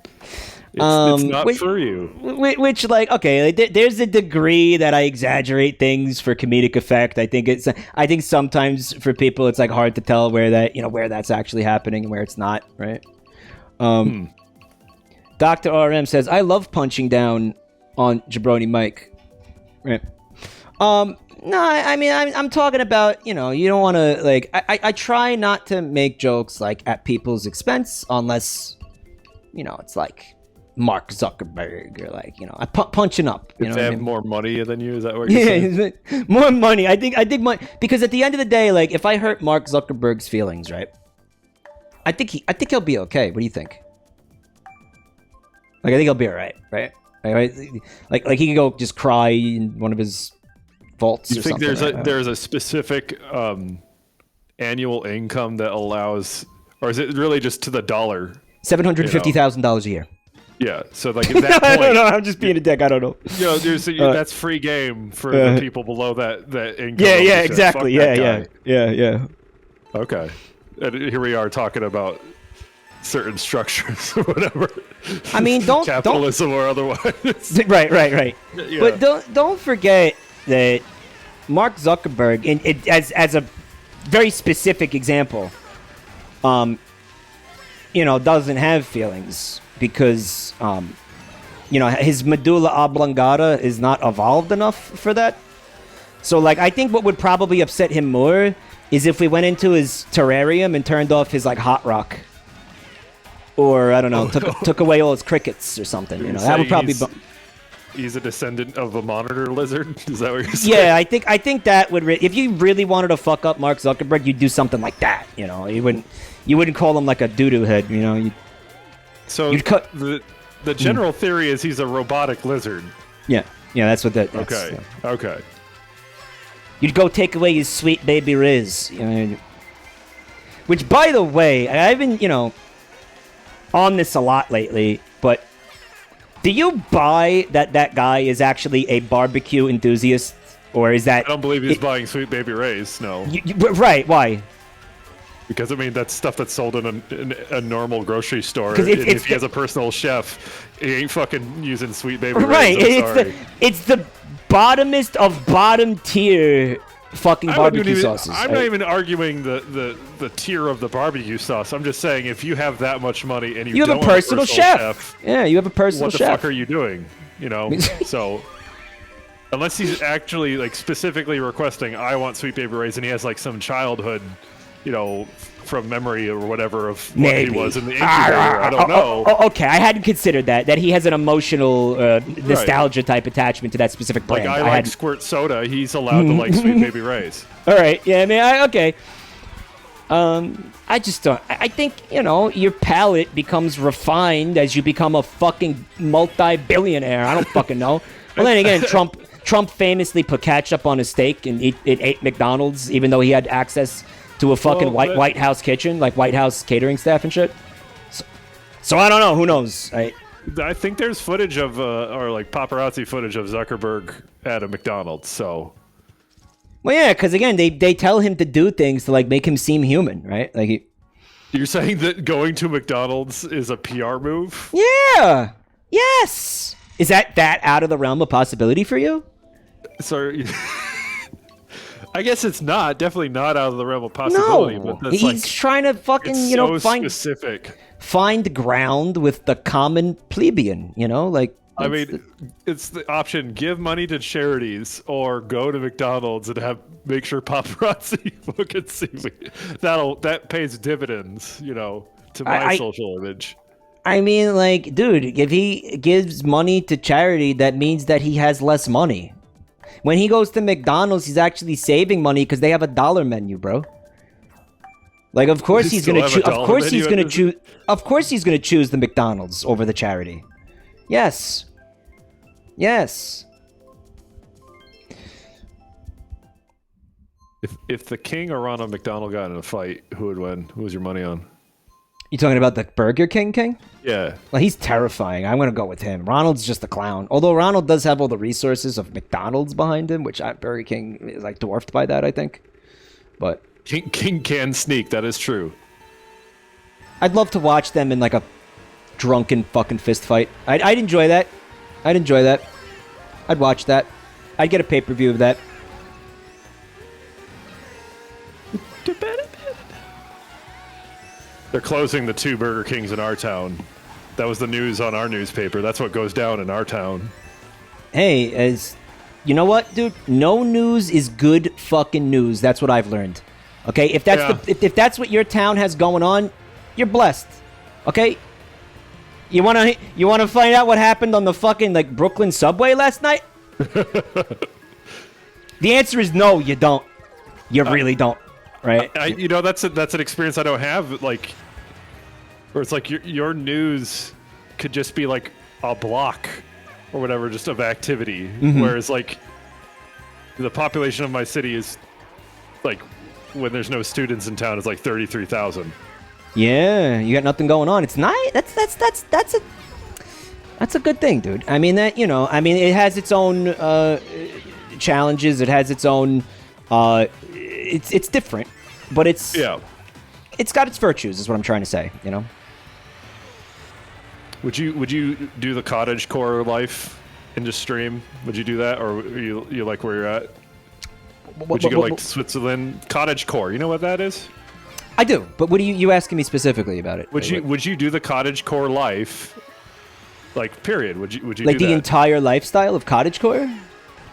It's not for you. Which, like, okay, like, there's a degree that I exaggerate things for comedic effect. I think sometimes for people it's like hard to tell where that's actually happening and where it's not, right? Dr. RM says, I love punching down on Jabroni Mike. Right. No, I mean, I'm talking about, you don't want to, like, I try not to make jokes, like, at people's expense unless, it's like, Mark Zuckerberg or like, you know, punching up. You know If they what I have mean? more money than you, is that what you're saying? Yeah, more money. I think because at the end of the day, like if I hurt Mark Zuckerberg's feelings, right? I think he'll be okay. What do you think? Like I think he'll be alright, right? Like he can go just cry in one of his vaults You or think something. there's a specific annual income that allows, or is it really just to the dollar? $750,000 a year. Yeah, so like at that I don't know. point, I'm just being a dick. I don't know. you know, that's free game for the people below that income. Yeah, level. exactly. Fuck that guy. Yeah. Okay, and here we are talking about certain structures or whatever. I mean, don't capitalism or otherwise. right. Yeah. But don't forget that Mark Zuckerberg, as a very specific example, you know, doesn't have feelings because you know, his medulla oblongata is not evolved enough for that. So like I think what would probably upset him more is if we went into his terrarium and turned off his like hot rock. Or I don't know, took away all his crickets or something. You know, that would probably. He's a descendant of a monitor lizard. Is that what you're saying? Yeah, I think that would. If you really wanted to fuck up Mark Zuckerberg, you'd do something like that. You know, you wouldn't call him like a doo-doo head. You know, you'd cut. The general theory is he's a robotic lizard. Yeah, that's what that. Okay. You'd go take away his sweet baby Riz. You know, which, by the way, I've been, you know, on this a lot lately, but do you buy that guy is actually a barbecue enthusiast, or is that? I don't believe he's buying Sweet Baby Ray's. No. Right? Why? Because I mean that's stuff that's sold in a normal grocery store. If he has a personal chef, he ain't fucking using Sweet Baby right. Ray's. Right. It's the bottomest of bottom tier fucking barbecue sauces. I'm not even arguing the tier of the barbecue sauce. I'm just saying if you have that much money and you have don't a personal chef. Yeah, you have a personal chef. What the fuck are you doing? You know, so unless he's actually like specifically requesting, I want Sweet Baby Ray's, and he has like some childhood, you know, from memory or whatever of what Maybe. he was in the incubator. I don't know. Okay, I hadn't considered that he has an emotional nostalgia type attachment to that specific brand. Like I like Squirt Soda, he's allowed to like Sweet Baby Ray's. All right, yeah, I mean, okay. I just don't. I think, you know, your palate becomes refined as you become a fucking multi-billionaire. I don't fucking know. Well, then again, Trump famously put ketchup on his steak and ate McDonald's, even though he had access to a fucking White House kitchen, like White House catering staff and shit. So I don't know. Who knows? I think there's footage of, or like paparazzi footage of Zuckerberg at a McDonald's. So. Well, yeah, because again, they tell him to do things to like make him seem human, right? Like you're saying that going to McDonald's is a PR move? Yeah. Yes. Is that out of the realm of possibility for you? Sorry. I guess it's not. Definitely not out of the realm of possibility. No, but that's he's trying to fucking, it's you know, so specific. Find ground with the common plebeian, you know, like. I mean, it's the option: give money to charities, or go to McDonald's and make sure paparazzi fucking see me. That pays dividends, you know, to my social image. I mean, like, dude, if he gives money to charity, that means that he has less money. When he goes to McDonald's, he's actually saving money because they have a dollar menu, bro. Like, of course he's gonna choose. Of course he's gonna choose. Of course he's gonna choose the McDonald's over the charity. Yes. If the King or Ronald McDonald got in a fight, who would win? Who was your money on? You talking about the Burger King? Yeah. Well, he's terrifying. I'm gonna go with him. Ronald's just a clown. Although Ronald does have all the resources of McDonald's behind him, which Burger King is like dwarfed by that, I think. But King can sneak. That is true. I'd love to watch them in like a drunken fucking fist fight. I'd enjoy that. I'd watch that. I'd get a pay-per-view of that. They're closing the 2 Burger Kings in our town. That was the news on our newspaper. That's what goes down in our town. Hey, you know what, dude? No news is good fucking news. That's what I've learned. Okay, if that's if that's what your town has going on, you're blessed. Okay, You wanna find out what happened on the fucking like Brooklyn subway last night? The answer is no. You don't. You really don't. Right? That's an experience I don't have. Like, where it's like your news could just be like a block or whatever, just of activity. Whereas like the population of my city is like, when there's no students in town, it's like 33,000. Yeah, you got nothing going on. It's nice. That's a good thing, dude. I mean it has its own challenges. It has its own. It's different, but it's got its virtues. Is what I'm trying to say. You know. Would you do the cottage core life and just stream? Would you do that, or you like where you're at? Would you go like to Switzerland? Cottage core, you know what that is? I do, but what are you asking me specifically about it? Would you do the cottage core life? Like, period. Would you like do the that? entire lifestyle of cottagecore?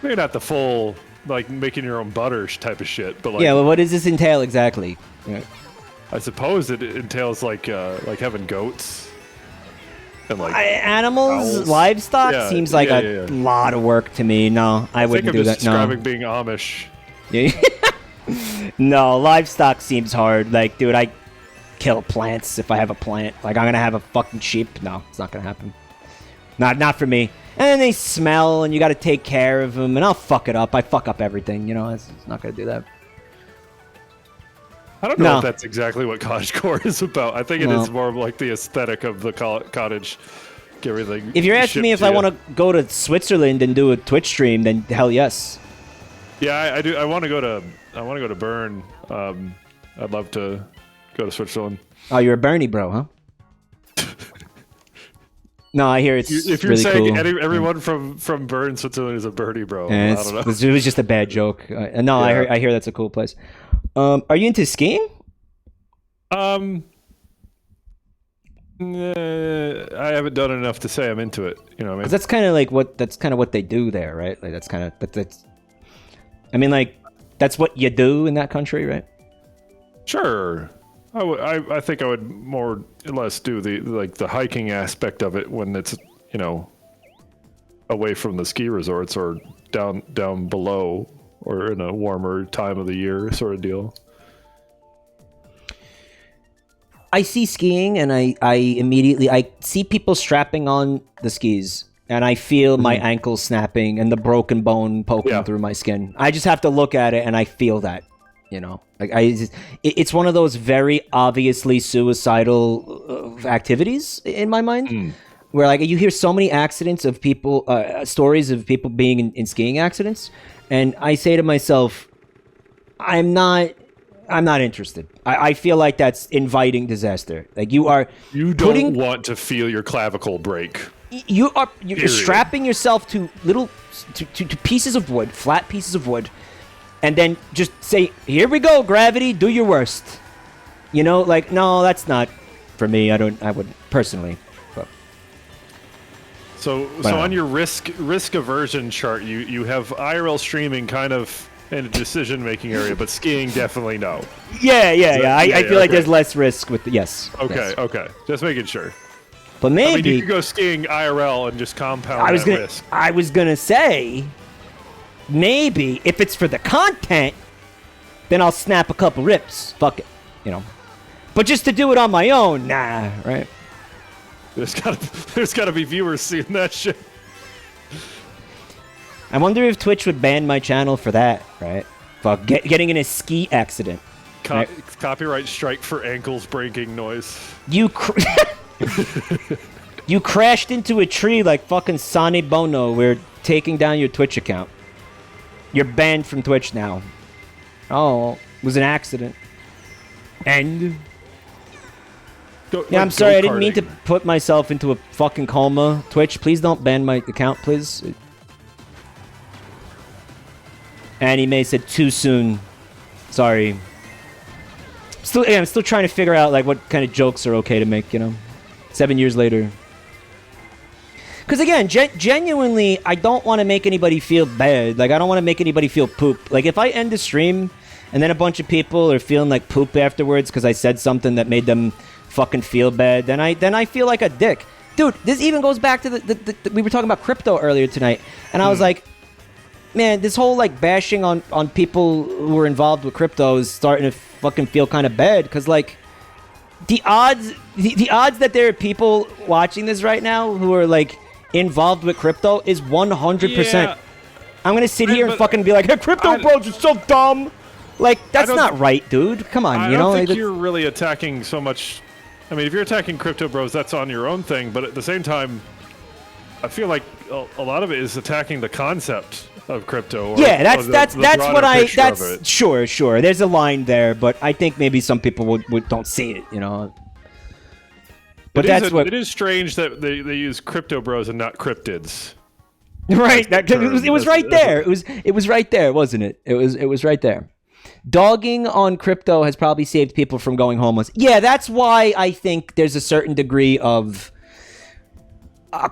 Maybe not the full, like making your own butter type of shit, but like, Yeah, well, what does this entail exactly? Yeah. I suppose it entails like having goats and like animals, owls. livestock seems like a lot of work to me. No, I wouldn't do that. Describing being Amish. Yeah. No, livestock seems hard. Like, dude, I kill plants if I have a plant. Like, I'm gonna have a fucking sheep. No, it's not gonna happen. Not for me. And then they smell, and you got to take care of them, and I'll fuck it up. I fuck up everything, you know. It's not gonna do that. I don't know if that's exactly what cottagecore is about. I think it is more of like the aesthetic of the cottage. Everything. If you're asking me if I want to go to Switzerland and do a Twitch stream, then hell yes. Yeah, I do. I want to go to Bern. I'd love to go to Switzerland. Oh, you're a Bernie bro, huh? No, I hear it's if you're really saying cool. Everyone from Bern, Switzerland is a Bernie bro. Yeah, I don't know. It was just a bad joke. No, yeah. I hear that's a cool place. Are you into skiing? I haven't done enough to say I'm into it. You know what I mean? That's kind of what they do there, right? Like that's. I mean, like that's what you do in that country, right? Sure. I think I would more or less do the hiking aspect of it when it's, you know, away from the ski resorts or down below or in a warmer time of the year sort of deal. I see skiing and I immediately see people strapping on the skis and I feel my ankles snapping and the broken bone poking through my skin. I just have to look at it and I feel that. You know, like it's one of those very obviously suicidal activities in my mind, where like you hear so many accidents of people, stories of people being in skiing accidents, and I say to myself, I'm not interested. I feel like that's inviting disaster. Like you don't want to feel your clavicle break. You're strapping yourself to to pieces of wood, flat pieces of wood. And then just say, here we go, gravity, do your worst. You know, like, no, that's not for me. I wouldn't, personally. But. So on your risk aversion chart, you have IRL streaming kind of in a decision-making area, but skiing definitely no. Yeah. I feel like there's less risk with yes. Okay. Just making sure. But maybe... I mean, you could go skiing IRL and just compound risk. I was going to say... Maybe if it's for the content, then I'll snap a couple rips. Fuck it, you know. But just to do it on my own, nah, right? There's gotta be viewers seeing that shit. I wonder if Twitch would ban my channel for that, right? Fuck, getting in a ski accident. Right? Copyright strike for ankles breaking noise. You crashed into a tree like fucking Sonny Bono. We're taking down your Twitch account. You're banned from Twitch now. Oh, it was an accident. And... I'm sorry, I didn't mean to put myself into a fucking coma. Twitch, please don't ban my account, please. Anime said too soon. Sorry. I'm still trying to figure out like what kind of jokes are okay to make, you know? 7 years later. Because again, genuinely, I don't want to make anybody feel bad. Like, I don't want to make anybody feel poop. Like, if I end the stream and then a bunch of people are feeling like poop afterwards because I said something that made them fucking feel bad, then I feel like a dick. dude, this even goes back to we were talking about crypto earlier tonight, and I was like, man, this whole like bashing on people who are involved with crypto is starting to fucking feel kind of bad, because like the odds that there are people watching this right now who are like involved with crypto is 100%. Yeah. I'm gonna sit here and fucking be like, hey, crypto bros are so dumb. Like, that's not right, dude. Come on, I you know? don't think like, you're really attacking so much. I mean, if you're attacking crypto bros, that's on your own thing. But at the same time, I feel like a lot of it is attacking the concept of crypto. Or, yeah, that's what sure. There's a line there, but I think maybe some people don't see it, you know. But it is strange that they use crypto bros and not cryptids. Right, it was right there. It was right there, wasn't it? It was right there. Dogging on crypto has probably saved people from going homeless. Yeah, that's why I think there's a certain degree of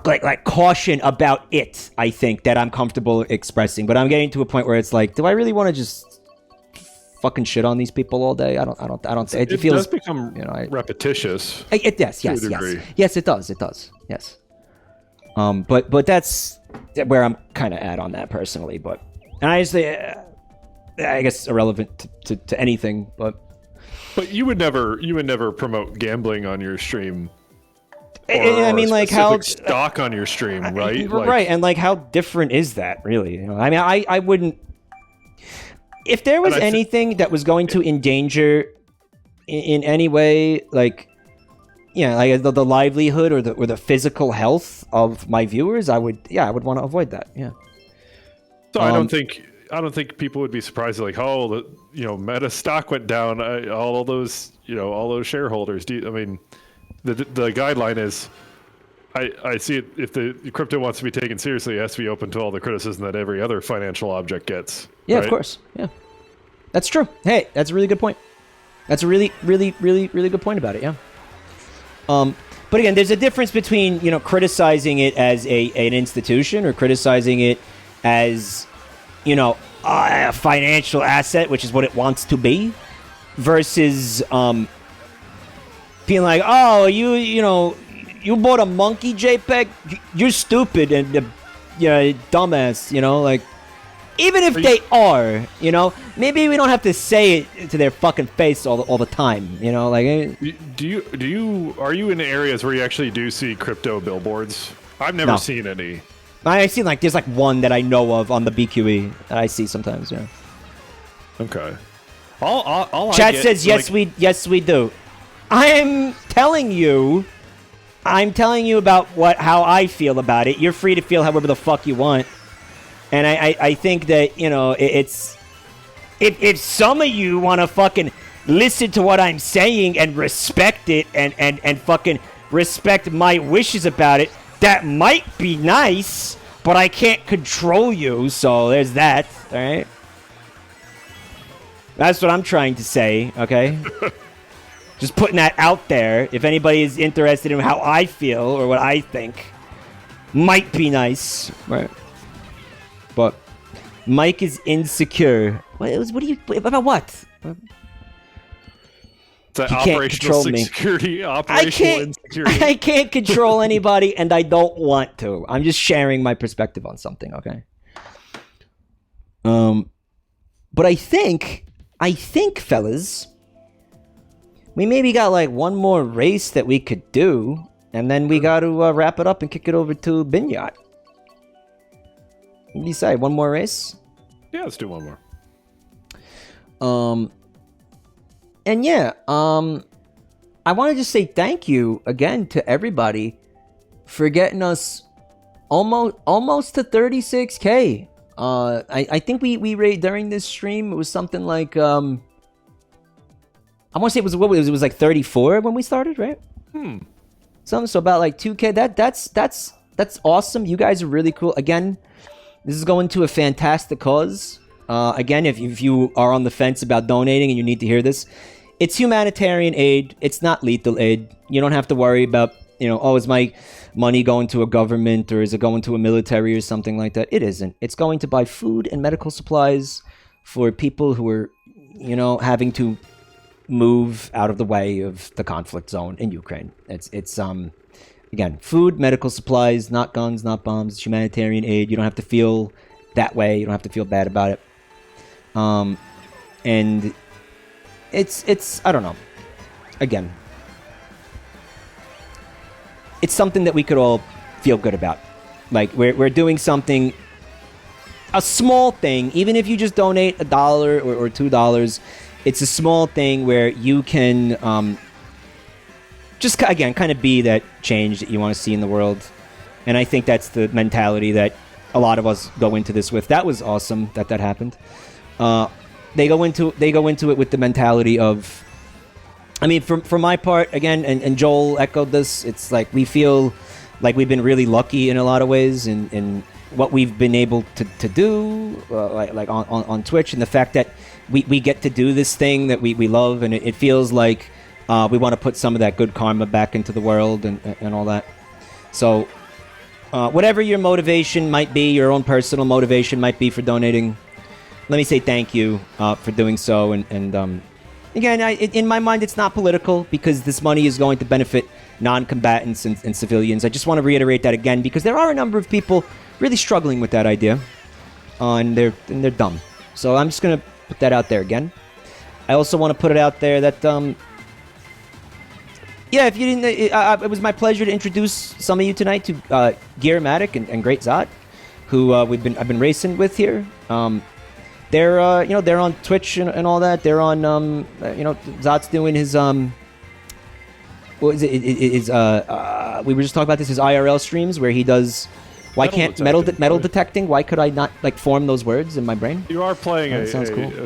like caution about it. I think that I'm comfortable expressing, but I'm getting to a point where it's like, do I really want to just fucking shit on these people all day? I don't. It feels does become repetitious. Yes, it does. Yes. But that's where I'm kind of at on that personally. But and I just I guess irrelevant to anything. But you would never promote gambling on your stream. I mean, like how stock on your stream, right? Right, and like how different is that, really? You know, I mean, I wouldn't. If there was anything that was going to endanger in any way, like, like the livelihood or the physical health of my viewers, I would want to avoid that. Yeah. So I don't think people would be surprised, like, oh, Meta stock went down. All those shareholders. I mean, the guideline is, I see it. If the crypto wants to be taken seriously, it has to be open to all the criticism that every other financial object gets. Yeah, right? Of course. Yeah, that's true. Hey, that's a really good point. That's a really, really, really, really good point about it. Yeah. But again, there's a difference between criticizing it as an institution or criticizing it as a financial asset, which is what it wants to be, versus being like, oh, you bought a monkey JPEG, you're stupid and dumbass, like, even if they are, maybe we don't have to say it to their fucking face all the time, like. Are you in areas where you actually do see crypto billboards? I've never seen any. I've seen there's one that I know of on the BQE that I see sometimes. Yeah. Okay. All Chat says yes, we do. I'm telling you about how I feel about it. You're free to feel however the fuck you want. And I think that, it's... If some of you want to fucking listen to what I'm saying and respect it and fucking respect my wishes about it, that might be nice, but I can't control you, so there's that, alright? That's what I'm trying to say, okay? Just putting that out there. If anybody is interested in how I feel or what I think, might be nice, right? But Mike is insecure. What do you about what? It's operational insecurity. I can't control anybody, and I don't want to. I'm just sharing my perspective on something, okay? But I think, fellas, we maybe got like one more race that we could do, and then we got to wrap it up and kick it over to Binyat. What do you say? One more race? Yeah, let's do one more. And yeah, I want to just say thank you again to everybody for getting us almost to 36K. I think we rated during this stream. It was something like I want to say it was like 34 when we started, right? So about like 2K. That's awesome. You guys are really cool. Again, this is going to a fantastic cause. Again, if you are on the fence about donating and you need to hear this, it's humanitarian aid. It's not lethal aid. You don't have to worry about, is my money going to a government or is it going to a military or something like that? It isn't. It's going to buy food and medical supplies for people who are, having to move out of the way of the conflict zone in Ukraine. It's again, food, medical supplies, not guns, not bombs, humanitarian aid. You don't have to feel that way. You don't have to feel bad about it. And it's I don't know. Again, it's something that we could all feel good about. Like we're doing something, a small thing, even if you just donate $1 or $2. It's a small thing where you can just again kind of be that change that you want to see in the world. And I think that's the mentality that a lot of us go into this with. That was awesome that happened. They go into it with the mentality of, I mean, for my part, again, and Joel echoed this, it's like we feel like we've been really lucky in a lot of ways in what we've been able to do, like on Twitch, and the fact that we get to do this thing that we love, and it feels like we want to put some of that good karma back into the world and all that. So whatever your motivation might be, your own personal motivation might be for donating, let me say thank you for doing so. And again, in my mind, it's not political because this money is going to benefit non-combatants and civilians. I just want to reiterate that again because there are a number of people really struggling with that idea, and they're dumb. So I'm just gonna put that out there again. I also want to put it out there that yeah, if you didn't, it was my pleasure to introduce some of you tonight to Gearmatic and Great Zot, who I've been racing with here. They're they're on Twitch and all that. They're on Zot's doing his what is it? We were just talking about this, his IRL streams where he does. Why can't metal detecting? Why could I not like form those words in my brain? You are playing a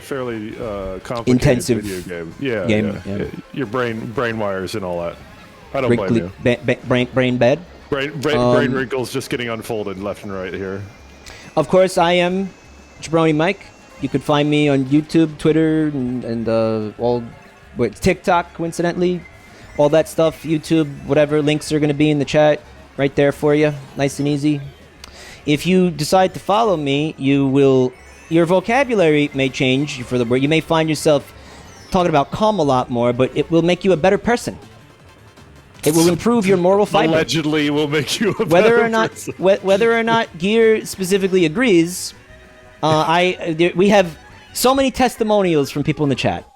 fairly complicated intensive video game. Yeah. Your brain wires and all that. I don't blame you. Brain bed. Brain wrinkles just getting unfolded left and right here. Of course, I am Jabroni Mike. You could find me on YouTube, Twitter, and TikTok, coincidentally. All that stuff, YouTube, whatever. Links are going to be in the chat right there for you. Nice and easy. If you decide to follow me, your vocabulary may change for the word. You may find yourself talking about calm a lot more, but it will make you a better person. It will improve your moral fiber. Allegedly, will make you a better person. Whether or not Gear specifically agrees, we have so many testimonials from people in the chat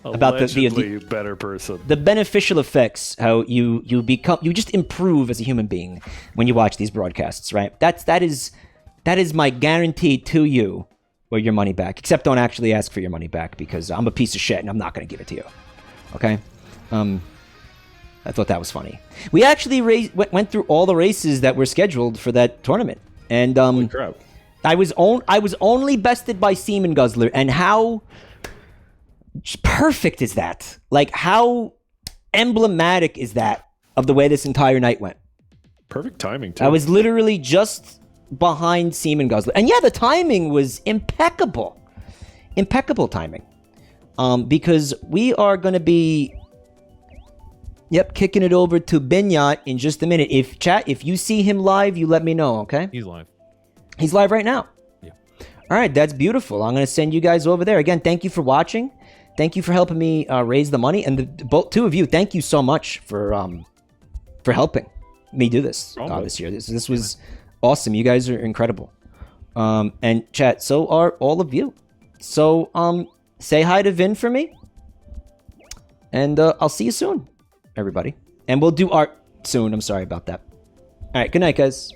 about the better person. The beneficial effects, how you just improve as a human being when you watch these broadcasts, right? That is my guarantee to you, or your money back. Except don't actually ask for your money back because I'm a piece of shit and I'm not going to give it to you. Okay? I thought that was funny. We actually went through all the races that were scheduled for that tournament, and holy crap. I was only bested by Seaman Guzzler, and how perfect is that? Like, how emblematic is that of the way this entire night went? Perfect timing, too. I was literally just behind Seaman Guzzler. And yeah, the timing was impeccable. Impeccable timing. Because we are going to be, kicking it over to Binyat in just a minute. If you see him live, you let me know, okay? He's live. He's live right now. Yeah. All right, that's beautiful. I'm going to send you guys over there. Again, thank you for watching. Thank you for helping me raise the money, and both two of you, thank you so much for helping me do this this year. This was awesome. You guys are incredible, and chat. So are all of you. So say hi to Vin for me, and I'll see you soon, everybody. And we'll do art soon. I'm sorry about that. All right, good night, guys.